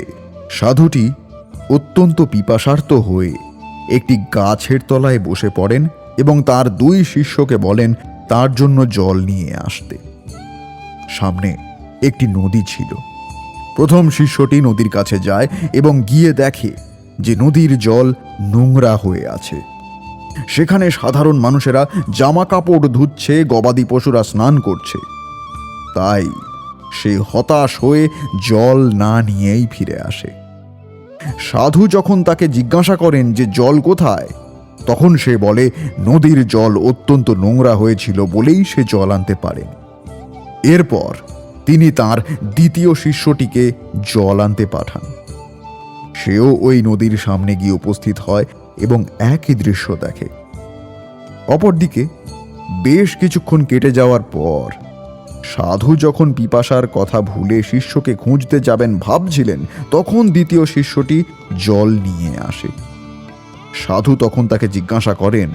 সাধুটি অত্যন্ত পিপাসার্ত হয়ে একটি গাছের তলায় বসে পড়েন এবং তার দুই শিষ্যকে বলেন তার জন্য জল নিয়ে আসতে। সামনে একটি নদী ছিল। প্রথম শিষ্যটি নদীর কাছে যায় এবং গিয়ে দেখে যে নদীর জল নোংরা হয়ে আছে। সেখানে সাধারণ মানুষেরা জামা কাপড় ধুচ্ছে, গবাদি পশুরা স্নান করছে। তাই সে হতাশ হয়ে জল না নিয়েই ফিরে আসে। সাধু যখন তাকে জিজ্ঞাসা করেন যে জল কোথায়, তখন সে বলে নদীর জল অত্যন্ত নোংরা হয়েছিল বলেই সে জল আনতে পারেন। এরপর তিনি তার দ্বিতীয় শিষ্যটিকে জল আনতে পাঠান। সেও ওই নদীর সামনে গিয়ে উপস্থিত হয় এবং একই দৃশ্য দেখে। অপরদিকে বেশ কিছুক্ষণ কেটে যাওয়ার পর সাধু যখন পিপাসার কথা ভুলে শিষ্যকে খুঁজতে যাবেন ভাবছিলেন, তখন দ্বিতীয় শিষ্যটি জল নিয়ে আসে। সাধু তখন তাকে জিজ্ঞাসা করেন,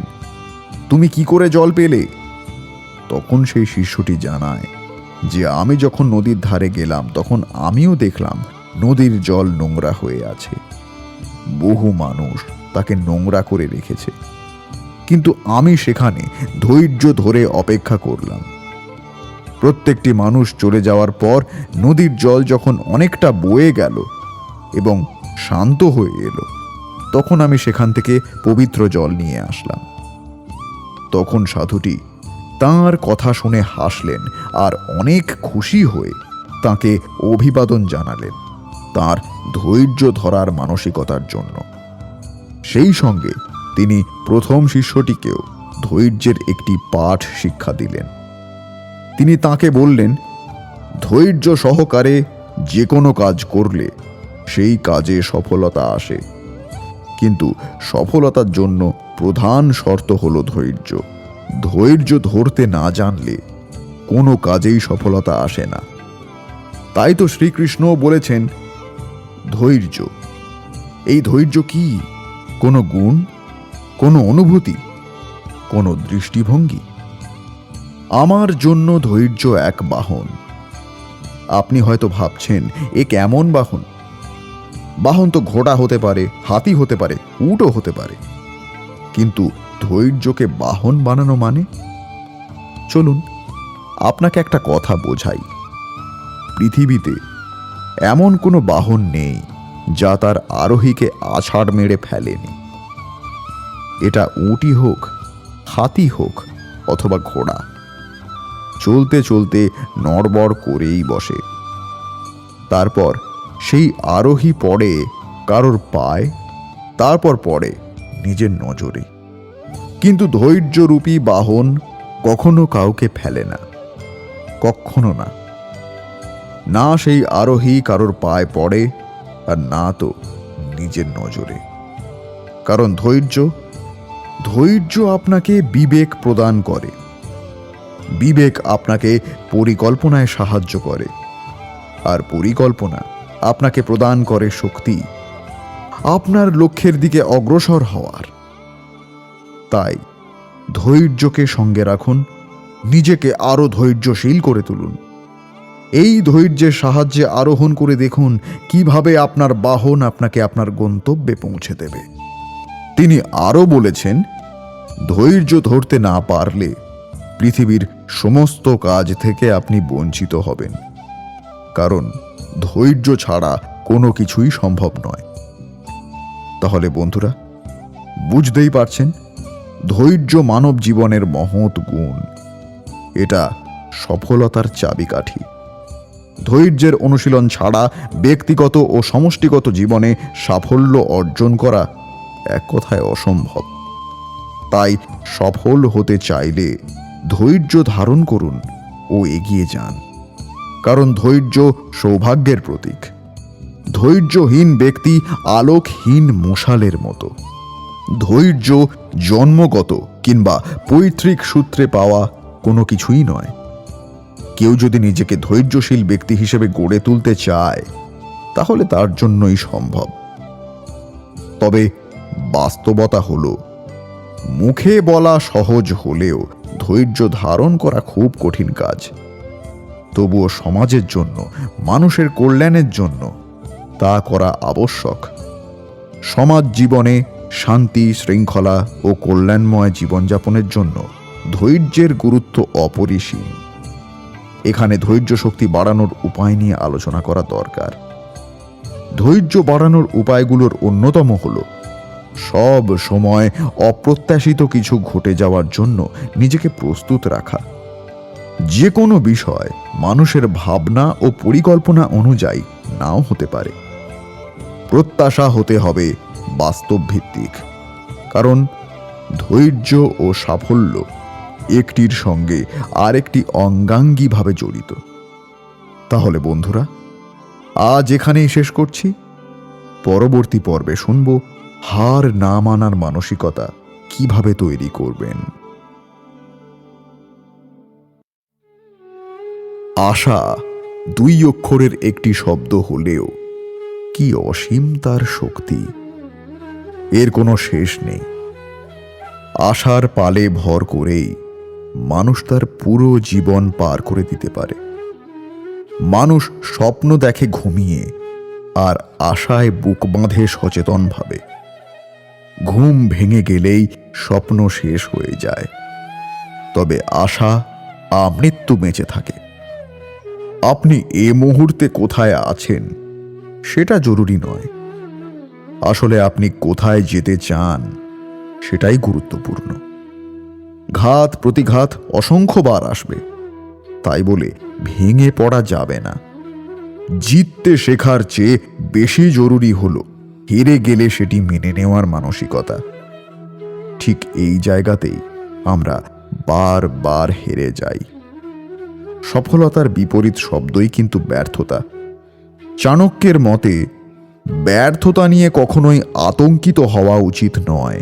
তুমি কি করে জল পেলে? তখন সেই শিষ্যটি জানায় যে আমি যখন নদীর ধারে গেলাম তখন আমিও দেখলাম নদীর জল নোংরা হয়ে আছে। বহু মানুষ তাকে নোংরা করে রেখেছে, কিন্তু আমি সেখানে ধৈর্য ধরে অপেক্ষা করলাম। প্রত্যেকটি মানুষ চলে যাওয়ার পর নদীর জল যখন অনেকটা বয়ে গেল এবং শান্ত হয়ে এলো, তখন আমি সেখান থেকে পবিত্র জল নিয়ে আসলাম। তখন সাধুটি তাঁর কথা শুনে হাসলেন আর অনেক খুশি হয়ে তাকে অভিবাদন জানালেন তাঁর ধৈর্য ধরার মানসিকতার জন্য। সেই সঙ্গে তিনি প্রথম শিষ্যটিকেও ধৈর্যের একটি পাঠ শিক্ষা দিলেন। তিনি তাকে বললেন, ধৈর্য সহকারে যে কোনো কাজ করলে সেই কাজে সফলতা আসে, কিন্তু সফলতার জন্য প্রধান শর্ত হলো ধৈর্য। ধৈর্য ধরতে না জানলে কোনো কাজেই সফলতা আসে না। তাই তো শ্রীকৃষ্ণ বলেছেন ধৈর্য। এই ধৈর্য কি? কোনো গুণ, কোনো অনুভূতি, কোনো দৃষ্টিভঙ্গি? আমার জন্য ধৈর্য এক বাহন। আপনি হয়তো ভাবছেন এ কেমন বাহন? বাহন তো ঘোড়া হতে পারে, হাতি হতে পারে, উটও হতে পারে, কিন্তু ধৈর্যকে বাহন বানানো মানে? চলুন আপনাকে একটা কথা বোঝাই। পৃথিবীতে এমন কোনো বাহন নেই যা তার আরোহীকে আছাড় মেরে ফেলেনি। এটা উটই হোক, হাতি হোক অথবা ঘোড়া, চলতে চলতে নড়বড় করেই বসে। তারপর সেই আরোহী পড়ে কারোর পায়, তারপর পড়ে নিজের নজরে। কিন্তু ধৈর্যরূপী বাহন কখনো কাউকে ফেলে না, কখনো না। না সেই আরোহী কারোর পায়ে পড়ে, আর না তো নিজের নজরে। কারণ ধৈর্য আপনাকে বিবেক প্রদান করে। বিবেক আপনাকে পরিকল্পনায় সাহায্য করে, আর পরিকল্পনা আপনাকে প্রদান করে শক্তি আপনার লক্ষ্যের দিকে অগ্রসর হওয়ার। তাই ধৈর্যকে সঙ্গে রাখুন, নিজেকে আরো ধৈর্যশীল করে তুলুন। এই ধৈর্যের সাহায্যে আরোহণ করে দেখুন কিভাবে আপনার বাহন আপনাকে আপনার গন্তব্যে পৌঁছে দেবে। তিনি আরো বলেছেন, ধৈর্য ধরতে না পারলে পৃথিবীর সমস্ত কাজ থেকে আপনি বঞ্চিত হবেন। কারণ ধৈর্য ছাড়া কোনো কিছুই সম্ভব নয়। তাহলে বন্ধুরা, বুঝতেই পারছেন, ধৈর্য মানব জীবনের মহৎ গুণ। এটা সফলতার চাবিকাঠি। ধৈর্যের অনুশীলন ছাড়া ব্যক্তিগত ও সমষ্টিগত জীবনে সাফল্য অর্জন করা এক কথায় অসম্ভব। তাই সফল হতে চাইলে ধৈর্য ধারণ করুন ও এগিয়ে যান। কারণ ধৈর্য সৌভাগ্যের প্রতীক। ধৈর্যহীন ব্যক্তি আলোকহীন মশালের মতো। ধৈর্য জন্মগত কিংবা পৈতৃক সূত্রে পাওয়া কোনো কিছুই নয়। কেউ যদি নিজেকে ধৈর্যশীল ব্যক্তি হিসেবে গড়ে তুলতে চায়, তাহলে তার জন্যই সম্ভব। তবে বাস্তবতা হলো, মুখে বলা সহজ হলেও ধৈর্য ধারণ করা খুব কঠিন কাজ। তবুও সমাজের জন্য, মানুষের কল্যাণের জন্য তা করা আবশ্যক। সমাজ জীবনে শান্তি, শৃঙ্খলা ও কল্যাণময় জীবনযাপনের জন্য ধৈর্যের গুরুত্ব অপরিসীম। এখানে ধৈর্য শক্তি বাড়ানোর উপায় নিয়ে আলোচনা করা দরকার। ধৈর্য বাড়ানোর উপায়গুলোর অন্যতম হল সব সময় অপ্রত্যাশিত কিছু ঘটে যাওয়ার জন্য নিজেকে প্রস্তুত রাখা। যে কোনো বিষয় মানুষের ভাবনা ও পরিকল্পনা অনুযায়ী নাও হতে পারে। প্রত্যাশা হতে হবে বাস্তব ভিত্তিক। কারণ ধৈর্য ও সাফল্য একটির সঙ্গে আরেকটি অঙ্গাঙ্গীভাবে জড়িত। তাহলে বন্ধুরা, আজ এখানেই শেষ করছি। পরবর্তী পর্বে শুনব হার না মানার মানসিকতা কিভাবে তৈরি করবেন। আশা 2 অক্ষরের একটি শব্দ হলেও কি অসীম তার শক্তি! এর কোনো শেষ নেই। আশার পালে ভর করেই মানুষ তার পুরো জীবন পার করে দিতে পারে। মানুষ স্বপ্ন দেখে ঘুমিয়ে, আর আশায় বুক বাঁধে সচেতনভাবে। ঘুম ভেঙে গেলেই স্বপ্ন শেষ হয়ে যায়, তবে আশা আমৃত্যু বেঁচে থাকে। আপনি এ মুহূর্তে কোথায় আছেন সেটা জরুরি নয়, আসলে আপনি কোথায় যেতে চান সেটাই গুরুত্বপূর্ণ। ঘাত প্রতিঘাত অসংখ্যবার আসবে, তাই বলে ভেঙে পড়া যাবে না। জিততে শেখার চেয়ে বেশি জরুরি হলো হেরে গেলে সেটি মেনে নেওয়ার মানসিকতা। ঠিক এই জায়গাতেই আমরা বারবার হেরে যাই। সফলতার বিপরীত শব্দই কিন্তু ব্যর্থতা। চাণক্যের মতে ব্যর্থতা নিয়ে কখনোই আতঙ্কিত হওয়া উচিত নয়।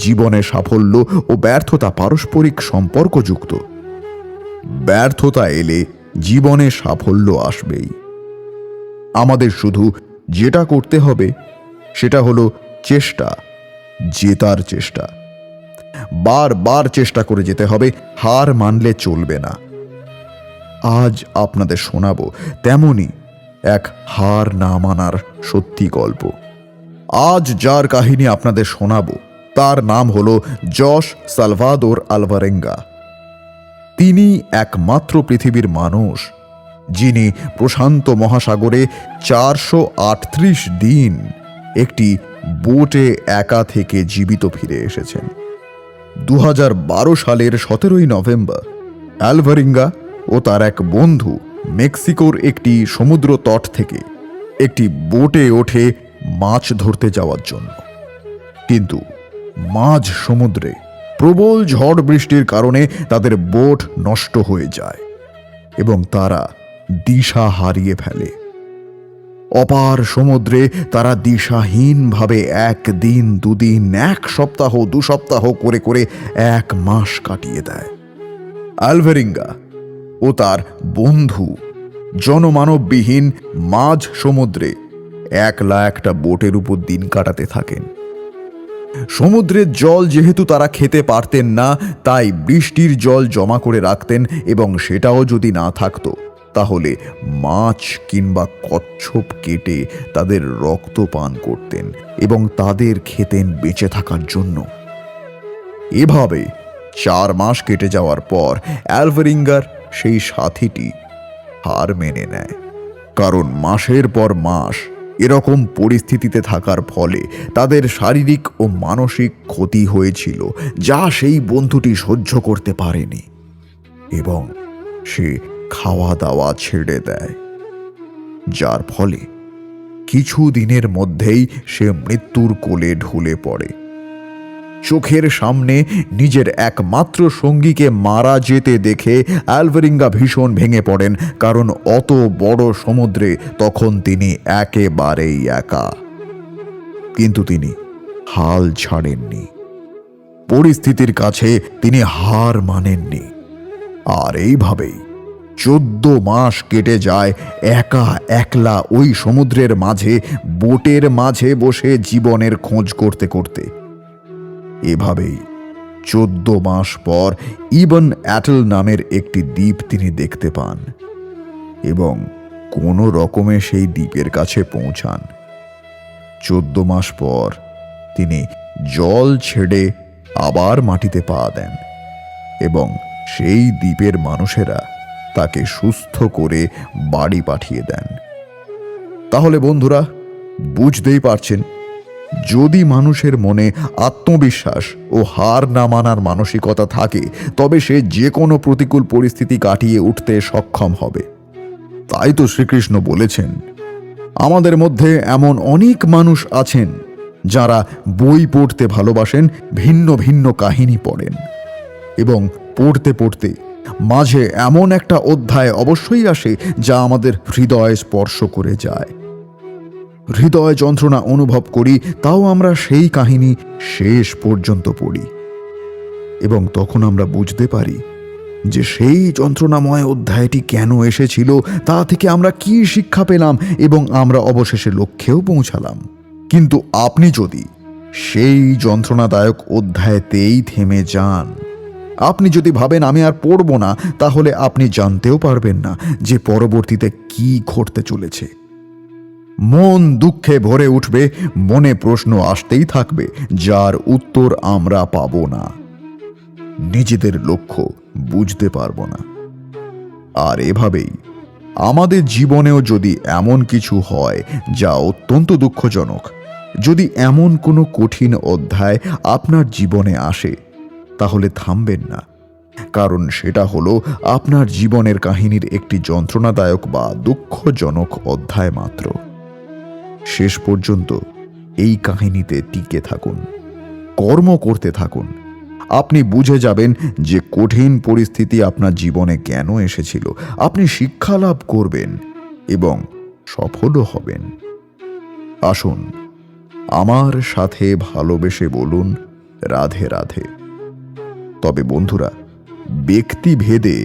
জীবনে সাফল্য ও ব্যর্থতা পারস্পরিক সম্পর্কযুক্ত। ব্যর্থতা এলে জীবনে সাফল্য আসবেই। আমাদের শুধু যেটা করতে হবে সেটা হলো চেষ্টা, জেতার চেষ্টা। বারবার চেষ্টা করে যেতে হবে, হার মানলে চলবে না। আজ আপনাদের শোনাবো তেমনই এক হার না মানার সত্যি গল্প। আজ যার কাহিনী আপনাদের শোনাবো তার নাম হলো জশ সালভাদোর আলভারেঙ্গা। তিনি একমাত্র পৃথিবীর মানুষ যিনি প্রশান্ত মহাসাগরে 438 দিন একটি বোটে একা থেকে জীবিত ফিরে এসেছেন। 2012 সালের 17 নভেম্বর আলভারেঙ্গা ও তার এক বন্ধু মেক্সিকোর একটি সমুদ্র তট থেকে একটি বোটে ওঠে মাছ ধরতে যাওয়ার জন্য। কিন্তু মাঝ সমুদ্রে প্রবল ঝড় বৃষ্টির কারণে তাদের বোট নষ্ট হয়ে যায় এবং তারা দিশা হারিয়ে ফেলে। অপার সমুদ্রে তারা দিশাহীনভাবে একদিন, দুদিন, এক সপ্তাহ, 2 সপ্তাহ করে করে 1 মাস কাটিয়ে দেয়। আলভেরিঙ্গা ও তার বন্ধু জনমানববিহীন মাঝ সমুদ্রে একলা একটা বোটের উপর দিন কাটাতে থাকেন। সমুদ্রের জল যেহেতু তারা খেতে পারতেন না, তাই বৃষ্টির জল জমা করে রাখতেন এবং সেটাও যদি না থাকতো তাহলে মাছ কিংবা কচ্ছপ কেটে তাদের রক্ত পান করতেন এবং তাদের খেতেন বেঁচে থাকার জন্য। এভাবে 4 মাস কেটে যাওয়ার পর অ্যালভেরিঙ্গার সেই সাথীটি হার মেনে নেয়, কারণ মাসের পর মাস এরকম পরিস্থিতিতে থাকার ফলে তাদের শারীরিক ও মানসিক ক্ষতি হয়েছিল, যা সেই বন্ধুটি সহ্য করতে পারেনি এবং সে খাওয়া দাওয়া ছেড়ে দেয়, যার ফলে কিছু দিনের মধ্যেই সে মৃত্যুর কোলে ঢলে পড়ে। চোখের সামনে নিজের একমাত্র সঙ্গীকে মারা যেতে দেখে অ্যালভেরিঙ্গা ভীষণ ভেঙে পড়েন, কারণ অত বড় সমুদ্রে তখন তিনি একেবারেই একা। কিন্তু তিনি হাল ছাড়েননি, পরিস্থিতির কাছে তিনি হার মানেননি। আর এইভাবেই 14 মাস কেটে যায় একা একলা ওই সমুদ্রের মাঝে বোটের মাঝে বসে জীবনের খোঁজ করতে করতে। এভাবেই 14 মাস পর ইবন অ্যাটল নামের একটি দ্বীপ তিনি দেখতে পান এবং কোনো রকমে সেই দ্বীপের কাছে পৌঁছান। 14 মাস পর তিনি জল ছেড়ে আবার মাটিতে পা দেন এবং সেই দ্বীপের মানুষেরা তাকে সুস্থ করে বাড়ি পাঠিয়ে দেন। তাহলে বন্ধুরা, বুঝতেই পারছেন, যদি মানুষের মনে আত্মবিশ্বাস ও হার না মানার মানসিকতা থাকে, তবে সে যে কোনো প্রতিকূল পরিস্থিতি কাটিয়ে উঠতে সক্ষম হবে। তাই তো শ্রীকৃষ্ণ বলেছেন, আমাদের মধ্যে এমন অনেক মানুষ আছেন যারা বই পড়তে ভালোবাসেন, ভিন্ন ভিন্ন কাহিনী পড়েন এবং পড়তে পড়তে মাঝে এমন একটা অধ্যায় অবশ্যই আসে যা আমাদের হৃদয় স্পর্শ করে যায়। হৃদয় যন্ত্রণা অনুভব করি, তাও আমরা সেই কাহিনী শেষ পর্যন্ত পড়ি এবং তখন আমরা বুঝতে পারি যে সেই যন্ত্রণাময় অধ্যায়টি কেন এসেছিল, তা থেকে আমরা কি শিক্ষা পেলাম এবং আমরা অবশেষে লক্ষ্যেও পৌঁছালাম। কিন্তু আপনি যদি সেই যন্ত্রণাদায়ক অধ্যায়তেই থেমে যান, আপনি যদি ভাবেন আমি আর পড়ব না, তাহলে আপনি জানতেও পারবেন না যে পরবর্তীতে কি ঘটতে চলেছে। মন দুঃখে ভরে উঠবে, মনে প্রশ্ন আসতেই থাকবে যার উত্তর আমরা পাব না, নিজেদের লক্ষ্য বুঝতে পারব না। আর এভাবেই আমাদের জীবনেও যদি এমন কিছু হয় যা অত্যন্ত দুঃখজনক, যদি এমন কোনো কঠিন অধ্যায় আপনার জীবনে আসে, তাহলে থামবেন না, কারণ সেটা হলো আপনার জীবনের কাহিনীর একটি যন্ত্রণাদায়ক বা দুঃখজনক অধ্যায় মাত্র। শেষ পর্যন্ত এই কাহিনীতে টিকে থাকুন, কর্ম করতে থাকুন। আপনি বুঝে যাবেন যে কঠিন পরিস্থিতি আপনার জীবনে কেন এসেছিল। আপনি শিক্ষা লাভ করবেন এবং সফলও হবেন। আসুন আমার সাথে ভালোবেসে বলুন রাধে রাধে। তবে বন্ধুরা, ব্যক্তিভেদে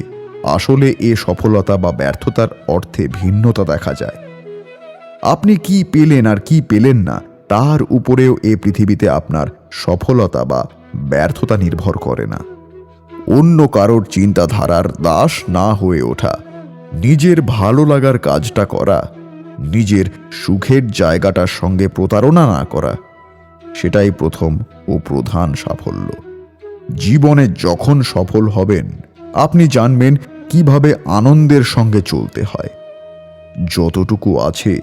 আসলে এ সফলতা বা ব্যর্থতার অর্থে ভিন্নতা দেখা যায়। আপনি কি পেলেন আর কি পেলেন না, তার উপরেও এ পৃথিবীতে আপনার সফলতা বা ব্যর্থতা নির্ভর করে না। অন্য কারোর চিন্তাধারার দাস না হয়ে ওঠা, নিজের ভালো লাগার কাজটা করা, নিজের সুখের জায়গাটার সঙ্গে প্রতারণা না করা, সেটাই প্রথম ও প্রধান সাফল্য। জীবনে যখন সফল হবেন, আপনি জানবেন কিভাবে আনন্দের সঙ্গে চলতে হয়। যতটুকু আছে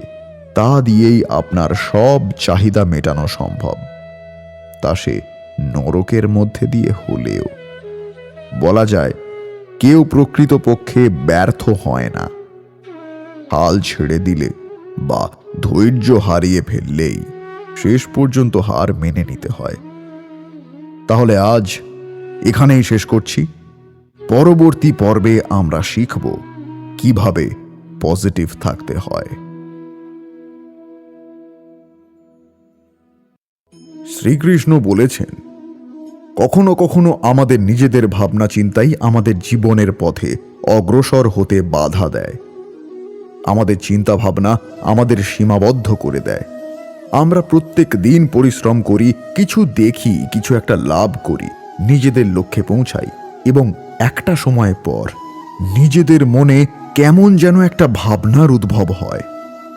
তা দিয়েই আপনার সব চাহিদা মেটানো সম্ভব, তা সে নরকের মধ্যে দিয়ে হলেও। বলা যায়, কেউ প্রকৃতপক্ষে ব্যর্থ হয় না। হাল ছেড়ে দিলে বা ধৈর্য হারিয়ে ফেললেই শেষ পর্যন্ত হার মেনে নিতে হয়। তাহলে আজ এখানেই শেষ করছি। পরবর্তী পর্বে আমরা শিখব কিভাবে পজিটিভ থাকতে হয়। শ্রীকৃষ্ণ বলেছেন, কখনো কখনো আমাদের নিজেদের ভাবনা চিন্তাই আমাদের জীবনের পথে অগ্রসর হতে বাধা দেয়। আমাদের চিন্তা ভাবনা আমাদের সীমাবদ্ধ করে দেয়। আমরা প্রত্যেক দিন পরিশ্রম করি, কিছু দেখি, কিছু একটা লাভ করি, নিজেদের লক্ষ্যে পৌঁছাই, এবং একটা সময় পর নিজেদের মনে কেমন যেন একটা ভাবনার উদ্ভব হয়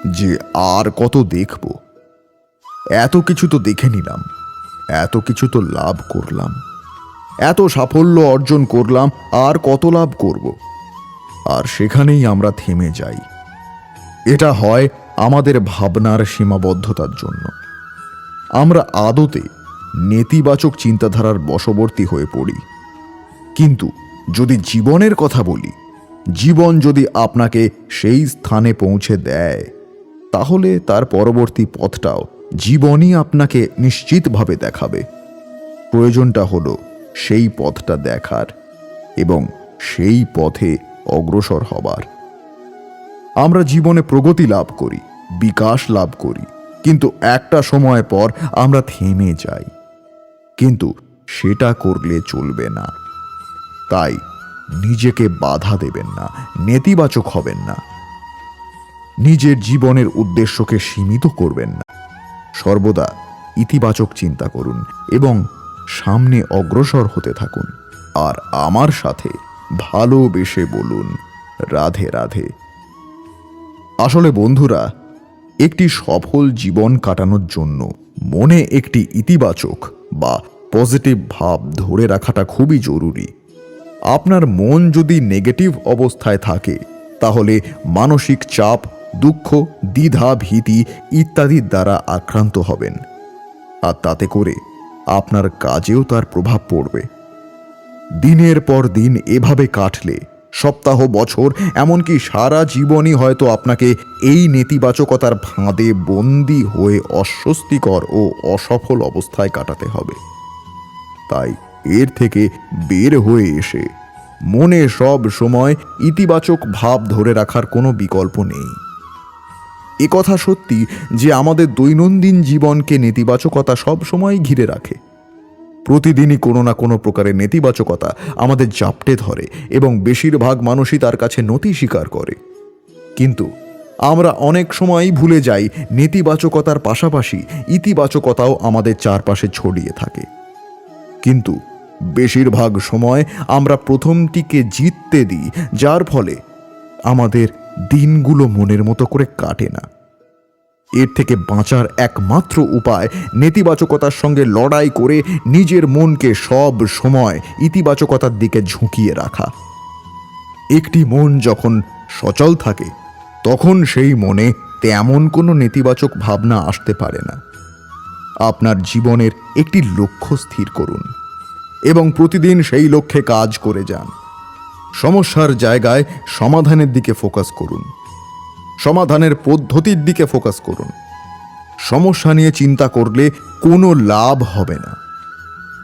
যে আর কত দেখব, এত কিছু তো দেখে নিলাম, এত কিছু তো লাভ করলাম, এত সাফল্য অর্জন করলাম, আর কত লাভ করব। আর সেখানেই আমরা থেমে যাই। এটা হয় আমাদের ভাবনার সীমাবদ্ধতার জন্য। আমরা আদতে নেতিবাচক চিন্তাধারার বশবর্তী হয়ে পড়ি। কিন্তু যদি জীবনের কথা বলি, জীবন যদি আপনাকে সেই স্থানে পৌঁছে দেয়, তাহলে তার পরবর্তী পথটাও জীবনই আপনাকে নিশ্চিতভাবে দেখাবে। প্রয়োজনটা হলো সেই পথটা দেখার এবং সেই পথে অগ্রসর হবার। আমরা জীবনে প্রগতি লাভ করি, বিকাশ লাভ করি, কিন্তু একটা সময় পর আমরা থেমে যাই। কিন্তু সেটা করলে চলবে না। তাই নিজেকে বাধা দেবেন না, নেতিবাচক হবেন না, নিজের জীবনের উদ্দেশ্যকে সীমিত করবেন না। সর্বদা ইতিবাচক চিন্তা করুন এবং সামনে অগ্রসর হতে থাকুন। আর আমার সাথে ভালোবেসে বলুন, রাধে রাধে। আসলে বন্ধুরা, একটি সফল জীবন কাটানোর জন্য মনে একটি ইতিবাচক বা পজিটিভ ভাব ধরে রাখাটা খুবই জরুরি। আপনার মন যদি নেগেটিভ অবস্থায় থাকে, তাহলে মানসিক চাপ, দুঃখ, দ্বিধা, ভীতি ইত্যাদির দ্বারা আক্রান্ত হবেন। আর তাতে করে আপনার কাজেও তার প্রভাব পড়বে। দিনের পর দিন এভাবে কাটলে সপ্তাহ, বছর, এমনকি সারা জীবনই হয়তো আপনাকে এই নেতিবাচকতার ফাঁদে বন্দী হয়ে অস্বস্তিকর ও অসফল অবস্থায় কাটাতে হবে। তাই এর থেকে বের হয়ে এসে মনে সব সময় ইতিবাচক ভাব ধরে রাখার কোনো বিকল্প নেই। এ কথা সত্যি যে আমাদের দৈনন্দিন জীবনকে নেতিবাচকতা সব সময় ঘিরে রাখে। প্রতিদিনই কোনো না কোনো প্রকারের নেতিবাচকতা আমাদের জাপটে ধরে এবং বেশিরভাগ মানুষই তার কাছে নতি স্বীকার করে। কিন্তু আমরা অনেক সময়ই ভুলে যাই নেতিবাচকতার পাশাপাশি ইতিবাচকতাও আমাদের চারপাশে ছড়িয়ে থাকে। কিন্তু বেশিরভাগ সময় আমরা প্রথমটিকে জিততে দিই, যার ফলে আমাদের দিনগুলো মনের মতো করে কাটে না। এর থেকে বাঁচার একমাত্র উপায় নেতিবাচকতার সঙ্গে লড়াই করে নিজের মনকে সব সময় ইতিবাচকতার দিকে ঝুঁকিয়ে রাখা। একটি মন যখন সচল থাকে, তখন সেই মনে তেমন কোনো নেতিবাচক ভাবনা আসতে পারে না। আপনার জীবনের একটি লক্ষ্য স্থির করুন এবং প্রতিদিন সেই লক্ষ্যে কাজ করে যান। সমস্যার জায়গায় সমাধানের দিকে ফোকাস করুন, সমাধানের পদ্ধতির দিকে ফোকাস করুন। সমস্যা নিয়ে চিন্তা করলে কোনো লাভ হবে না।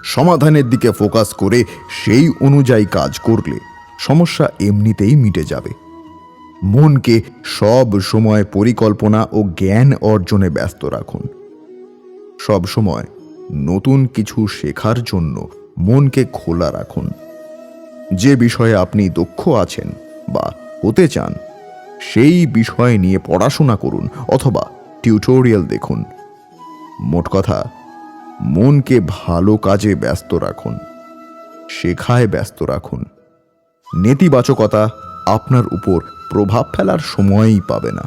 সমাধানের দিকে ফোকাস করে সেই অনুযায়ী কাজ করলে সমস্যা এমনিতেই মিটে যাবে। মনকে সব সময় পরিকল্পনা ও জ্ঞান অর্জনে ব্যস্ত রাখুন। সব সময় নতুন কিছু শেখার জন্য মনকে খোলা রাখুন। যে বিষয়ে আপনি দক্ষ আছেন বা হতে চান, সেই বিষয় নিয়ে পড়াশোনা করুন অথবা টিউটোরিয়াল দেখুন। মোট কথা, মনকে ভালো কাজে ব্যস্ত রাখুন, শেখায় ব্যস্ত রাখুন। নেতিবাচকতা আপনার উপর প্রভাব ফেলার সময়ই পাবে না।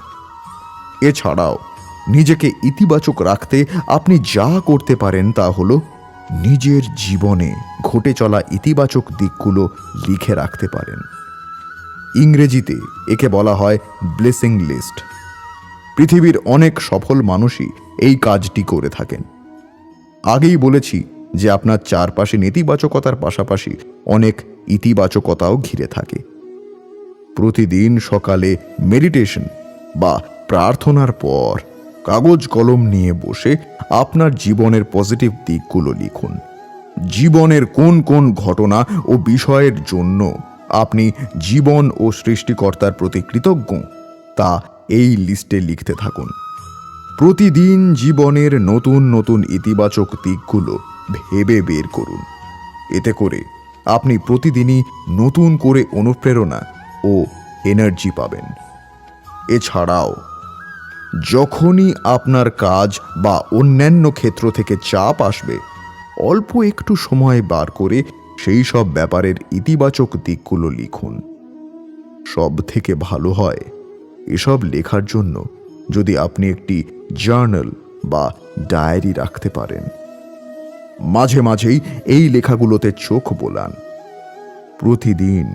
এছাড়াও নিজেকে ইতিবাচক রাখতে আপনি যা করতে পারেন তা হলো নিজের জীবনে ঘটে চলা ইতিবাচক দিকগুলো লিখে রাখতে পারেন। ইংরেজিতে একে বলা হয় ব্লেসিং লিস্ট। পৃথিবীর অনেক সফল মানুষই এই কাজটি করে থাকেন। আগেই বলেছি যে আপনার চারপাশে নেতিবাচকতার পাশাপাশি অনেক ইতিবাচকতাও ঘিরে থাকে। প্রতিদিন সকালে মেডিটেশন বা প্রার্থনার পর কাগজ কলম নিয়ে বসে আপনার জীবনের পজিটিভ দিকগুলো লিখুন। জীবনের কোন কোন ঘটনা ও বিষয়ের জন্য আপনি জীবন ও সৃষ্টিকর্তার প্রতি কৃতজ্ঞ তা এই লিস্টে লিখতে থাকুন। প্রতিদিন জীবনের নতুন নতুন ইতিবাচক দিকগুলো ভেবে বের করুন। এতে করে আপনি প্রতিদিনই নতুন করে অনুপ্রেরণা ও এনার্জি পাবেন। এছাড়াও যখনই আপনার কাজ বা অন্যান্য ক্ষেত্র থেকে চাপ আসবে, অল্প একটু সময় বার করে সেই সব ব্যাপারের ইতিবাচক দিকগুলো লিখুন। সব থেকে ভালো হয় এসব লেখার জন্য যদি আপনি একটি জার্নাল বা ডায়েরি রাখতে পারেন। মাঝে মাঝেই এই লেখাগুলোতে চোখ বোলান। প্রতিদিন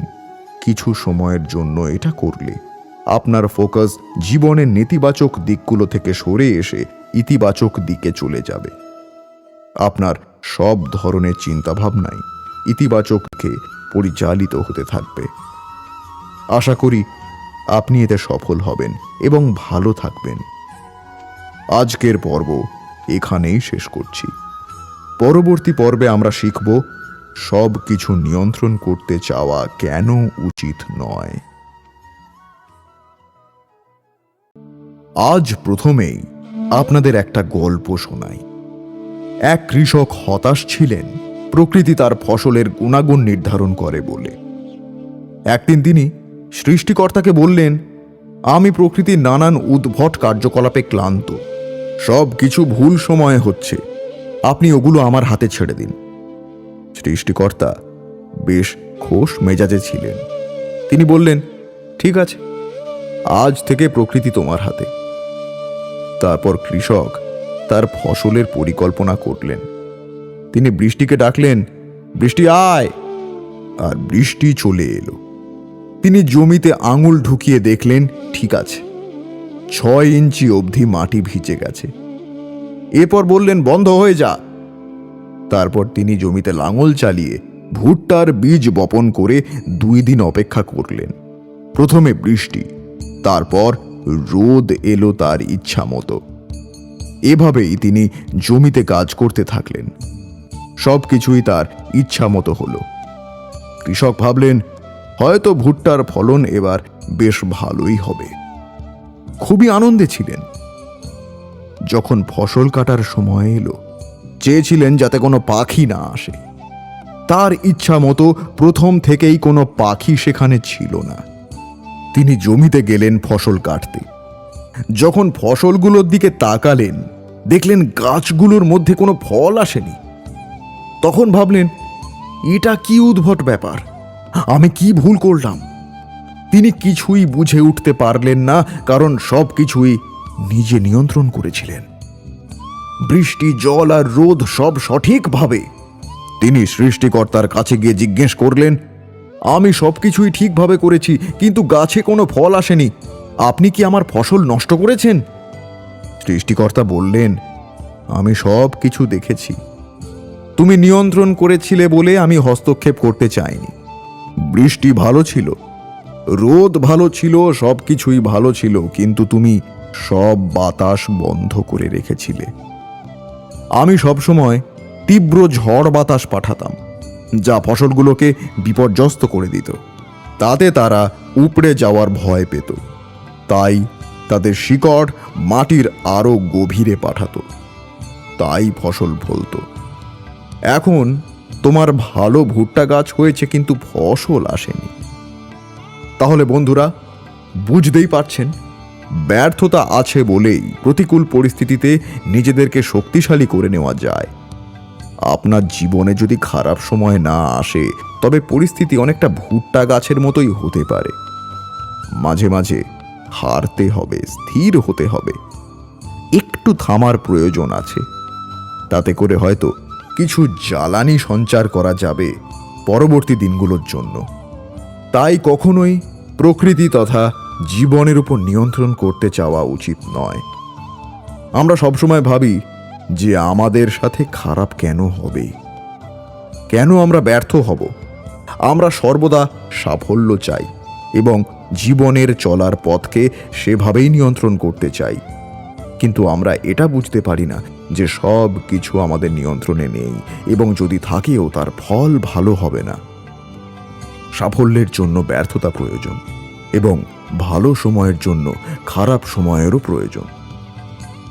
কিছু সময়ের জন্য এটা করলে আপনার ফোকাস জীবনের নেতিবাচক দিকগুলো থেকে সরে এসে ইতিবাচক দিকে চলে যাবে। আপনার সব ধরনের চিন্তাভাবনাই ইতিবাচককে পরিচালিত হতে থাকবে। আশা করি আপনি এতে সফল হবেন এবং ভালো থাকবেন। আজকের পর্ব এখানেই শেষ করছি। পরবর্তী পর্বে আমরা শিখব সব কিছু নিয়ন্ত্রণ করতে চাওয়া কেন উচিত নয়। আজ প্রথমেই আপনাদের একটা গল্প শোনাই। এক কৃষক হতাশ ছিলেন প্রকৃতি তার ফসলের গুণাগুণ নির্ধারণ করে বলে। একদিন তিনি সৃষ্টিকর্তাকে বললেন, আমি প্রকৃতির নানান উদ্ভট কার্যকলাপে ক্লান্ত, সব কিছু ভুল সময়ে হচ্ছে, আপনি ওগুলো আমার হাতে ছেড়ে দিন। সৃষ্টিকর্তা বেশ খোশ মেজাজে ছিলেন। তিনি বললেন, ঠিক আছে, আজ থেকে প্রকৃতি তোমার হাতে। তারপর কৃষক তার ফসলের পরিকল্পনা করলেন। তিনি বৃষ্টিকে ডাকলেন, বৃষ্টি আয়, আর বৃষ্টি চলে এলো। তিনি জমিতে আঙুল ঢুকিয়ে দেখলেন, ঠিক আছে, 6 ইঞ্চি অবধি মাটি ভিজে গেছে। এরপর বললেন, বন্ধ হয়ে যা। তারপর তিনি জমিতে লাঙল চালিয়ে ভুট্টার বীজ বপন করে 2 দিন অপেক্ষা করলেন। প্রথমে বৃষ্টি, তারপর রোদ এলো তার ইচ্ছা মতো। এভাবেই তিনি জমিতে কাজ করতে থাকলেন। সবকিছুই তার ইচ্ছা মতো হলো। কৃষক ভাবলেন, হয়তো ভুট্টার ফলন এবার বেশ ভালোই হবে। খুবই আনন্দে ছিলেন। যখন ফসল কাটার সময় এলো, চেয়েছিলেন যাতে কোনো পাখি না আসে। তার ইচ্ছা মতো প্রথম থেকেই কোনো পাখি সেখানে ছিল না। তিনি জমিতে গেলেন ফসল কাটতে। যখন ফসলগুলোর দিকে তাকালেন, দেখলেন গাছগুলোর মধ্যে কোনো ফল আসেনি। তখন ভাবলেন, এটা কি উদ্ভট ব্যাপার, আমি কি ভুল করলাম? তিনি কিছুই বুঝে উঠতে পারলেন না, কারণ সব কিছুই নিজে নিয়ন্ত্রণ করেছিলেন। বৃষ্টি, জল আর রোদ সব সঠিকভাবে। তিনি সৃষ্টিকর্তার কাছে গিয়ে জিজ্ঞেস করলেন, আমি সবকিছুই ঠিকভাবে করেছি, কিন্তু গাছে কোনো ফল আসেনি, আপনি কি আমার ফসল নষ্ট করেছেন? সৃষ্টিকর্তা বললেন, আমি সব কিছু দেখেছি, তুমি নিয়ন্ত্রণ করেছিলে বলে আমি হস্তক্ষেপ করতে চাইনি। বৃষ্টি ভালো ছিল, রোদ ভালো ছিল, সবকিছুই ভালো ছিল, কিন্তু তুমি সব বাতাস বন্ধ করে রেখেছিলে। আমি সবসময় তীব্র ঝড় বাতাস পাঠাতাম, যা ফসলগুলোকে বিপর্যস্ত করে দিত। তাতে তারা উপড়ে যাওয়ার ভয় পেত, তাই তাদের শিকড় মাটির আরো গভীরে পাঠাতো, তাই ফসল ফলত। এখন তোমার ভালো ভুট্টা গাছ হয়েছে, কিন্তু ফসল আসেনি। তাহলে বন্ধুরা, বুঝতেই পারছেন, ব্যর্থতা আছে বলেই প্রতিকূল পরিস্থিতিতে নিজেদেরকে শক্তিশালী করে নেওয়া যায়। আপনার জীবনে যদি খারাপ সময় না আসে, তবে পরিস্থিতি অনেকটা ভুট্টা গাছের মতোই হতে পারে। মাঝে মাঝে হারতে হবে, স্থির হতে হবে, একটু থামার প্রয়োজন আছে। তাতে করে হয়তো কিছু জ্বালানি সঞ্চার করা যাবে পরবর্তী দিনগুলোর জন্য। তাই কখনোই প্রকৃতি তথা জীবনের উপর নিয়ন্ত্রণ করতে চাওয়া উচিত নয়। আমরা সবসময় ভাবি যে আমাদের সাথে খারাপ কেন হবে, কেন আমরা ব্যর্থ হব। আমরা সর্বদা সাফল্য চাই এবং জীবনের চলার পথকে সেভাবেই নিয়ন্ত্রণ করতে চাই। কিন্তু আমরা এটা বুঝতে পারি না যে সব কিছু আমাদের নিয়ন্ত্রণে নেই, এবং যদি থাকেও তার ফল ভালো হবে না। সাফল্যের জন্য ব্যর্থতা প্রয়োজন, এবং ভালো সময়ের জন্য খারাপ সময়েরও প্রয়োজন।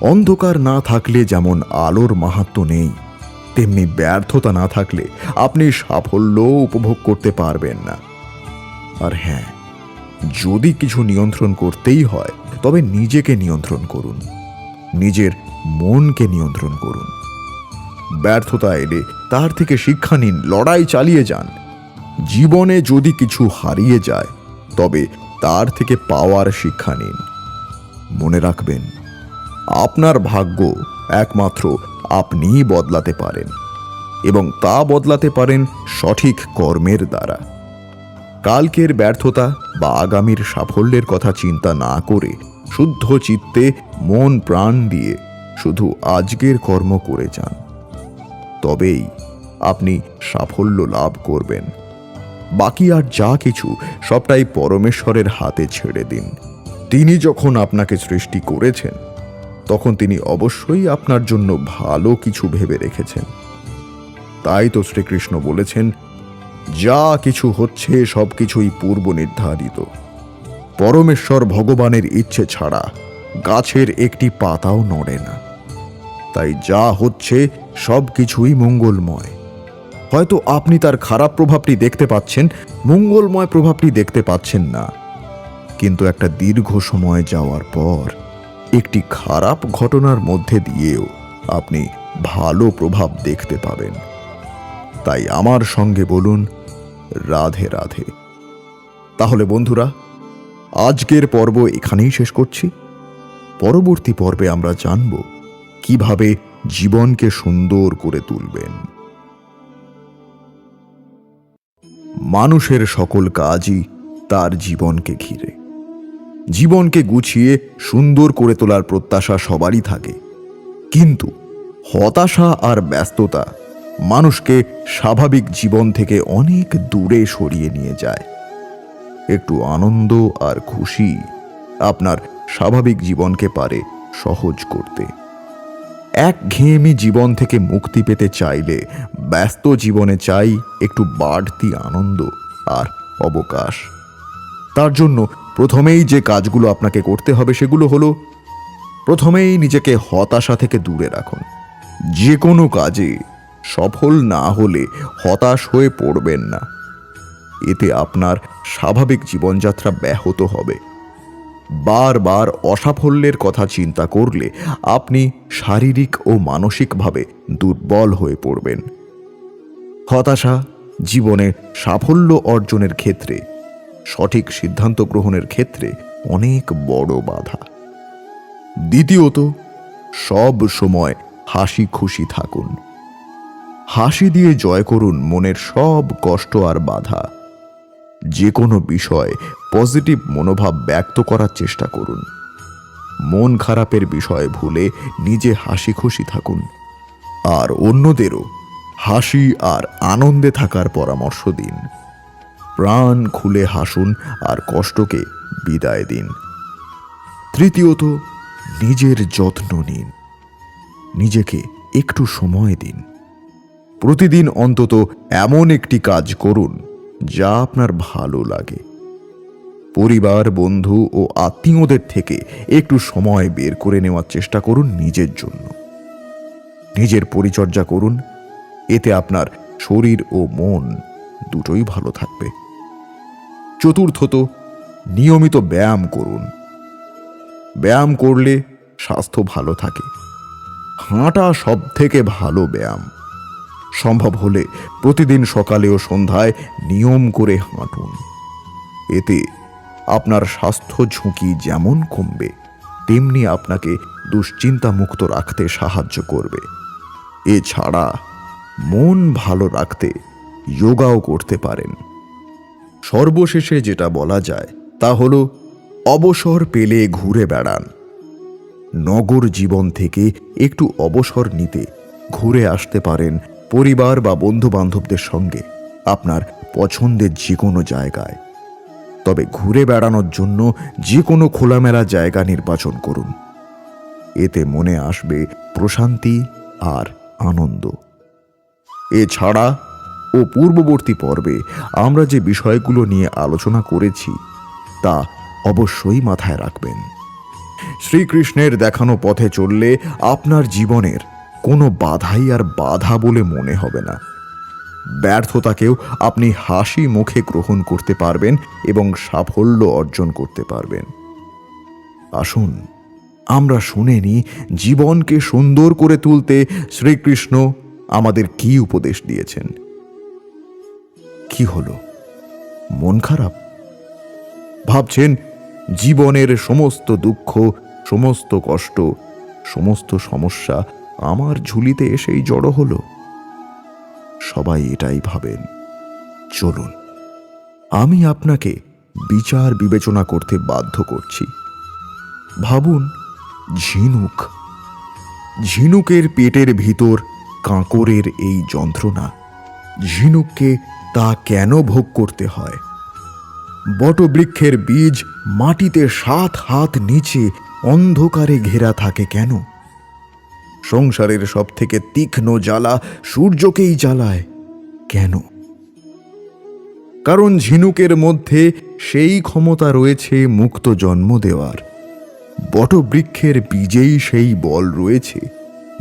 অন্ধকার না থাকলে যেমন আলোর মাহাত্ম্য নেই, তেমনি ব্যর্থতা না থাকলে আপনি সাফল্য উপভোগ করতে পারবেন না। আর হ্যাঁ, যদি কিছু নিয়ন্ত্রণ করতেই হয় তবে নিজেকে নিয়ন্ত্রণ করুন, নিজের মনকে নিয়ন্ত্রণ করুন। ব্যর্থতা এলে তার থেকে শিক্ষা নিন, লড়াই চালিয়ে যান। জীবনে যদি কিছু হারিয়ে যায় তবে তার থেকে পাওয়ার শিক্ষা নিন। মনে রাখবেন, আপনার ভাগ্য একমাত্র আপনিই বদলাতে পারেন, এবং তা বদলাতে পারেন সঠিক কর্মের দ্বারা। কালকের ব্যর্থতা বা আগামীর সাফল্যের কথা চিন্তা না করে শুদ্ধ চিত্তে মন প্রাণ দিয়ে শুধু আজকের কর্ম করে যান, তবেই আপনি সাফল্য লাভ করবেন। বাকি আর যা কিছু সবটাই পরমেশ্বরের হাতে ছেড়ে দিন। তিনি যখন আপনাকে সৃষ্টি করেছেন তখন তিনি অবশ্যই আপনার জন্য ভালো কিছু ভেবে রেখেছেন। তাই তো শ্রীকৃষ্ণ বলেছেন, যা কিছু হচ্ছে সবকিছুই পূর্ব নির্ধারিত। পরমেশ্বর ভগবানের ইচ্ছে ছাড়া গাছের একটি পাতাও নড়ে না। তাই যা হচ্ছে সবকিছুই মঙ্গলময়। হয়তো আপনি তার খারাপ প্রভাবটি দেখতে পাচ্ছেন, মঙ্গলময় প্রভাবটি দেখতে পাচ্ছেন না, কিন্তু একটা দীর্ঘ সময় যাওয়ার পর একটি খারাপ ঘটনার মধ্যে দিয়েও আপনি ভালো প্রভাব দেখতে পাবেন। তাই আমার সঙ্গে বলুন, রাধে রাধে। তাহলে বন্ধুরা, আজকের পর্ব এখানেই শেষ করছি। পরবর্তী পর্বে আমরা জানব কিভাবে জীবনকে সুন্দর করে তুলবেন। মানুষের সকল কাজই তার জীবনকে ঘিরে। জীবনকে গুছিয়ে সুন্দর করে তোলার প্রত্যাশা সবারই থাকে, কিন্তু হতাশা আর ব্যস্ততা মানুষকে স্বাভাবিক জীবন থেকে অনেক দূরে সরিয়ে নিয়ে যায়। একটু আনন্দ আর খুশি আপনার স্বাভাবিক জীবনকে পারে সহজ করতে। একঘেয়েমি জীবন থেকে মুক্তি পেতে চাইলে ব্যস্ত জীবনে চাই একটু বাড়তি আনন্দ আর অবকাশ। তার জন্য প্রথমেই যে কাজগুলো আপনাকে করতে হবে সেগুলো হলো, প্রথমেই নিজেকে হতাশা থেকে দূরে রাখুন। যে কোনো কাজে সফল না হলে হতাশ হয়ে পড়বেন না, এতে আপনার স্বাভাবিক জীবনযাত্রা ব্যাহত হবে। বারবার অসাফল্যের কথা চিন্তা করলে আপনি শারীরিক ও মানসিকভাবে দুর্বল হয়ে পড়বেন। হতাশা জীবনে সাফল্য অর্জনের ক্ষেত্রে, সঠিক সিদ্ধান্ত গ্রহণের ক্ষেত্রে অনেক বড় বাধা। দ্বিতীয়ত, সব সময় হাসি খুশি থাকুন। হাসি দিয়ে জয় করুন মনের সব কষ্ট আর বাধা। যে কোনো বিষয় পজিটিভ মনোভাব ব্যক্ত করার চেষ্টা করুন। মন খারাপের বিষয় ভুলে নিজে হাসি খুশি থাকুন, আর অন্যদেরও হাসি আর আনন্দে থাকার পরামর্শ দিন। প্রাণ খুলে হাসুন আর কষ্টকে বিদায় দিন। তৃতীয়ত, নিজের যত্ন নিন। নিজেকে একটু সময় দিন। প্রতিদিন অন্তত এমন একটি কাজ করুন যা আপনার ভালো লাগে। পরিবার, বন্ধু ও আত্মীয়দের থেকে একটু সময় বের করে নেওয়ার চেষ্টা করুন নিজের জন্য। নিজের পরিচর্যা করুন, এতে আপনার শরীর ও মন দুটোই ভালো থাকবে। চতুর্থত, নিয়মিত ব্যায়াম করুন। ব্যায়াম করলে স্বাস্থ্য ভালো থাকে। হাঁটা সব থেকে ভালো ব্যায়াম। সম্ভব হলে প্রতিদিন সকালে ও সন্ধ্যায় নিয়ম করে হাঁটুন। এতে আপনার স্বাস্থ্য ঝুঁকি যেমন কমবে, তেমনি আপনাকে দুশ্চিন্তা মুক্ত রাখতে সাহায্য করবে। এছাড়া মন ভালো রাখতে যোগাও করতে পারেন। সর্বশেষে যেটা বলা যায় তা হলো, অবসর পেলে ঘুরে বেড়ান। নগর জীবন থেকে একটু অবসর নিতে ঘুরে আসতে পারেন পরিবার বা বন্ধু বান্ধবদের সঙ্গে আপনার পছন্দের যে কোনো জায়গায়। তবে ঘুরে বেড়ানোর জন্য যে কোনো খোলামেলা জায়গা নির্বাচন করুন। এতে মনে আসবে প্রশান্তি আর আনন্দ। এছাড়া ও পূর্ববর্তী পর্বে আমরা যে বিষয়গুলো নিয়ে আলোচনা করেছি তা অবশ্যই মাথায় রাখবেন। শ্রীকৃষ্ণের দেখানো পথে চললে আপনার জীবনের কোনো বাধাই আর বাধা বলে মনে হবে না। ব্যর্থতাকেও আপনি হাসি মুখে গ্রহণ করতে পারবেন এবং সাফল্য অর্জন করতে পারবেন। আসুন আমরা শুনে নিই জীবনকে সুন্দর করে তুলতে শ্রীকৃষ্ণ আমাদের কি উপদেশ দিয়েছেন। কি হলো, মন খারাপ? ভাবছেন জীবনের সমস্ত দুঃখ, সমস্ত কষ্ট, সমস্ত সমস্যা আমার ঝুলিতে এসেই জড়ো হলো? সবাই এটাই ভাবেন। চলুন, আমি আপনাকে বিচার বিবেচনা করতে বাধ্য করছি। ভাবুন, ঝিনুকের পেটের ভিতর কাঁকরের এই যন্ত্রণা, ঝিনুককে তা কেন ভোগ করতে হয়? বটবৃক্ষের বীজ মাটিতে 7 হাত নিচে অন্ধকারে ঘেরা থাকে কেন? সংসারের সবথেকে তীক্ষ্ণ জ্বালা সূর্যকেই জ্বালায় কেন? কারণ ঝিনুকের মধ্যে সেই ক্ষমতা রয়েছে মুক্ত জন্ম দেওয়ার। বটবৃক্ষের বীজেই সেই বল রয়েছে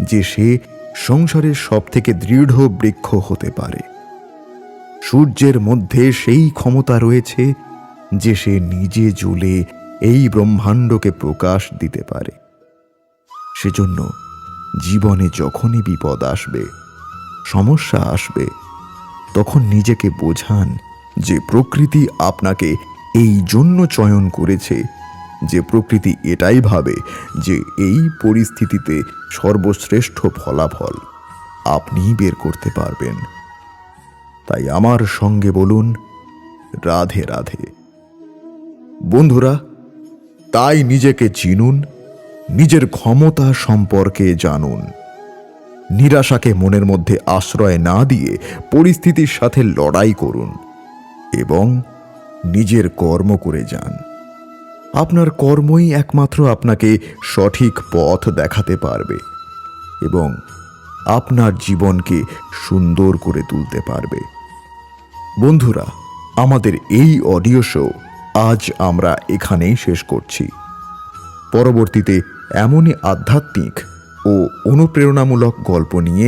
যে সে সংসারের সবথেকে দৃঢ় বৃক্ষ হতে পারে। সূর্যের মধ্যে সেই ক্ষমতা রয়েছে যে সে নিজে জ্বলে এই ব্রহ্মাণ্ডকে প্রকাশ দিতে পারে। সেজন্য জীবনে যখনই বিপদ আসবে, সমস্যা আসবে, তখন নিজেকে বোঝান যে প্রকৃতি আপনাকে এই জন্য চয়ন করেছে, যে প্রকৃতি এটাই ভাবে যে এই পরিস্থিতিতে সর্বশ্রেষ্ঠ ফলাফল আপনিই বের করতে পারবেন। তাই আমার সঙ্গে বলুন, রাধে রাধে। বন্ধুরা, তাই নিজেকে চিনুন, নিজের ক্ষমতা সম্পর্কে জানুন। নিরাশাকে মনের মধ্যে আশ্রয় না দিয়ে পরিস্থিতির সাথে লড়াই করুন এবং নিজের কর্ম করে যান। আপনার কর্মই একমাত্র আপনাকে সঠিক পথ দেখাতে পারবে এবং আপনার জীবনকে সুন্দর করে তুলতে পারবে। বন্ধুরা, আমাদের এই অডিও শো আজ আমরা এখানেই শেষ করছি। পরবর্তীতে এমনই আধ্যাত্মিক ও অনুপ্রেরণামূলক গল্প নিয়ে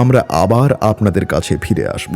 আমরা আবার আপনাদের কাছে ফিরে আসব।